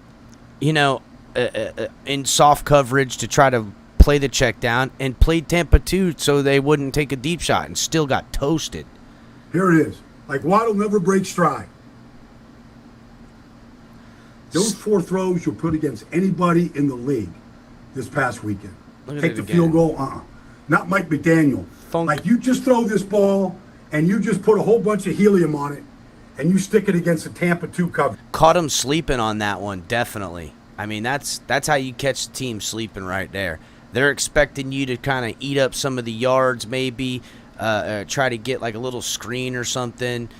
in soft coverage to try to play the check down, and played Tampa 2 so they wouldn't take a deep shot, and still got toasted. Here it is. Like, Waddle never breaks stride. Those 4 throws you'll put against anybody in the league this past weekend. Take the field goal? Not Mike McDaniel. Like, you just throw this ball, and you just put a whole bunch of helium on it, and you stick it against the Tampa 2 cover. Caught him sleeping on that one, definitely. I mean, that's how you catch the team sleeping right there. They're expecting you to kind of eat up some of the yards, maybe try to get like a little screen or something.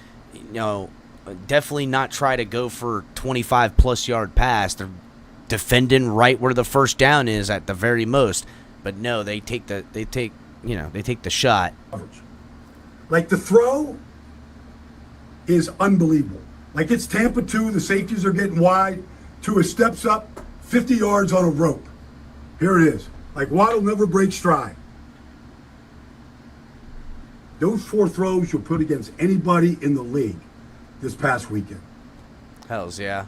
Definitely not try to go for 25-plus yard pass. They're defending right where the first down is at the very most. But no, they take the shot. Like, the throw is unbelievable. Like, it's Tampa 2, the safeties are getting wide, Tua steps up, 50 yards on a rope. Here it is. Like, Waddle never breaks stride. Those 4 throws you'll put against anybody in the league this past weekend. Hells yeah.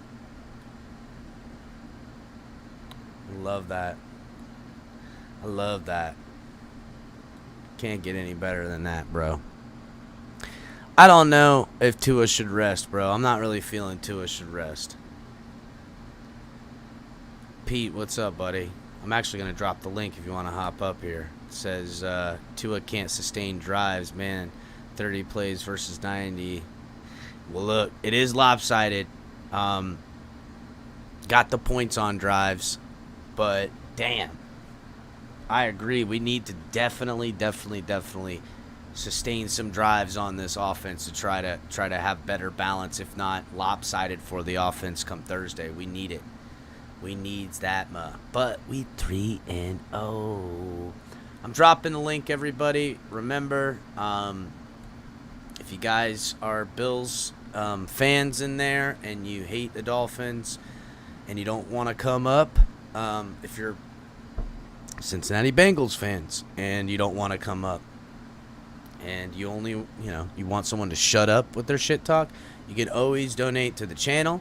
Love that. I love that. Can't get any better than that, bro. I don't know if Tua should rest, bro. I'm not really feeling Tua should rest. Pete, what's up, buddy? I'm actually going to drop the link if you want to hop up here. It says Tua can't sustain drives, man. 30 plays versus 90. Well, look, it is lopsided. Got the points on drives, but damn. I agree. We need to definitely sustain some drives on this offense to try to have better balance, if not lopsided for the offense come Thursday. We need it. We needs that, but we 3-0. I'm dropping the link, everybody. Remember, if you guys are Bills fans in there and you hate the Dolphins and you don't want to come up, if you're Cincinnati Bengals fans and you don't want to come up, and you only, you want someone to shut up with their shit talk, you can always donate to the channel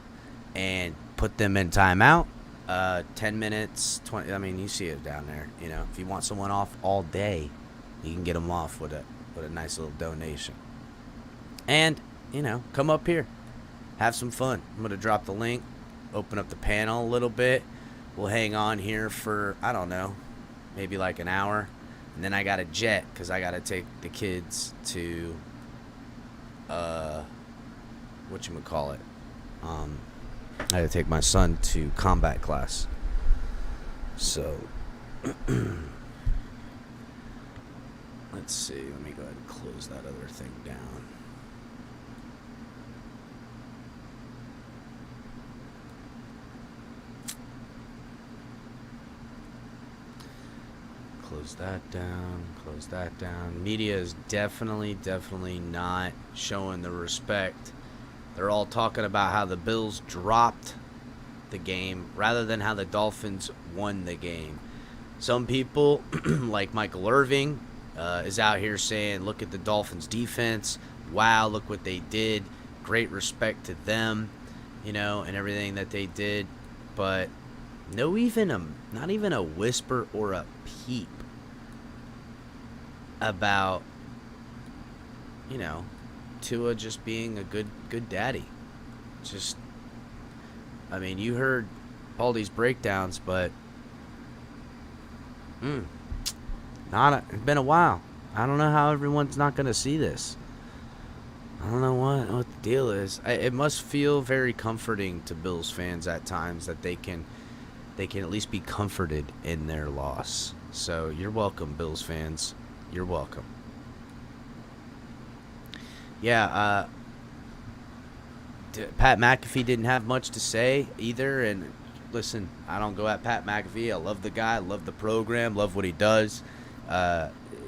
and put them in timeout. 10 minutes, 20, I mean, you see it down there. If you want someone off all day, you can get them off with a nice little donation. And, come up here. Have some fun. I'm going to drop the link, open up the panel a little bit. We'll hang on here for, I don't know, maybe like an hour. And then I got a jet because I got to take the kids to, whatchamacallit. I had to take my son to combat class. So, let's see. Let me go ahead and close that other thing down. Close that down. Close that down. Media is definitely not showing the respect. They're all talking about how the Bills dropped the game rather than how the Dolphins won the game. Some people, like Michael Irving, is out here saying, look at the Dolphins defense. Wow, look what they did. Great respect to them, and everything that they did. But not even a whisper or a peep about, Tua just being a good daddy. Just, you heard Baldy's breakdowns, but it's been a while. I don't know how everyone's not going to see this. I don't know what the deal is. It must feel very comforting to Bills fans at times that they can at least be comforted in their loss. So you're welcome, Bills fans. You're welcome. Yeah, Pat McAfee didn't have much to say either. And listen, I don't go at Pat McAfee. I love the guy. I love the program. Love what he does.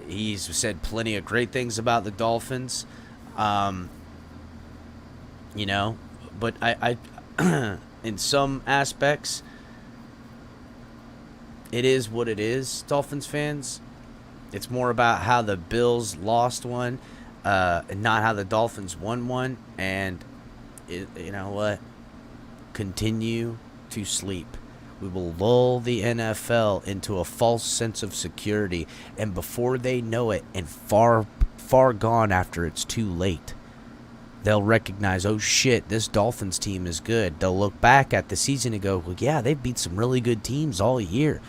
He's said plenty of great things about the Dolphins. But I in some aspects, it is what it is, Dolphins fans. It's more about how the Bills lost one, and not how the Dolphins won one. And you know what? Continue to sleep. We will lull the NFL into a false sense of security, and before they know it, and far gone after it's too late, they'll recognize, oh shit, this Dolphins team is good. They'll look back at the season and go, well, yeah, they beat some really good teams all year.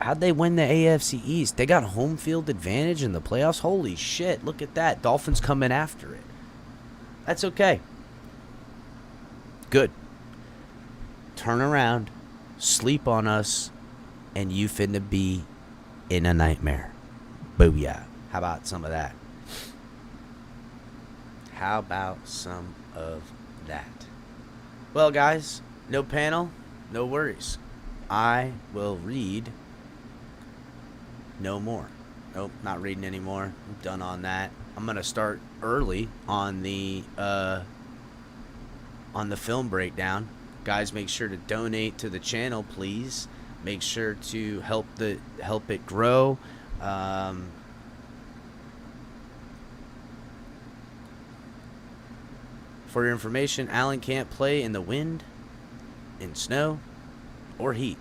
How'd they win the AFC East? They got home field advantage in the playoffs? Holy shit, look at that. Dolphins coming after it. That's okay. Good. Turn around, sleep on us, and you finna be in a nightmare. Booyah. How about some of that? How about some of that? Well, guys, no panel, no worries. I will read no more. Nope, not reading anymore. I'm done on that. I'm going to start early on the film breakdown. Guys, make sure to donate to the channel, please. Make sure to help it grow. For your information, Allen can't play in the wind, in snow, or heat.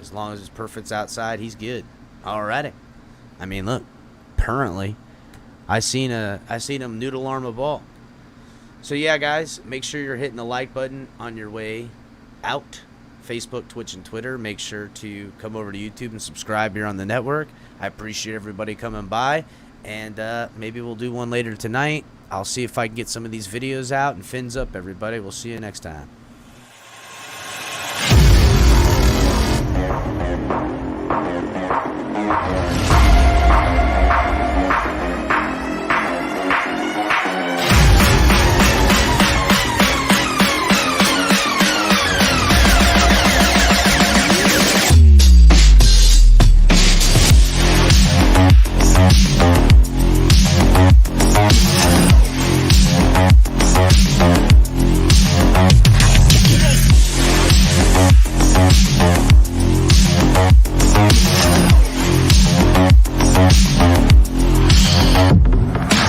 As long as his perfect's outside, he's good. Alrighty. Look, currently, I seen him noodle arm a ball. So yeah, guys, make sure you're hitting the like button on your way out. Facebook, Twitch, and Twitter. Make sure to come over to YouTube and subscribe here on the network. I appreciate everybody coming by, and maybe we'll do one later tonight. I'll see if I can get some of these videos out, and fins up, everybody. We'll see you next time.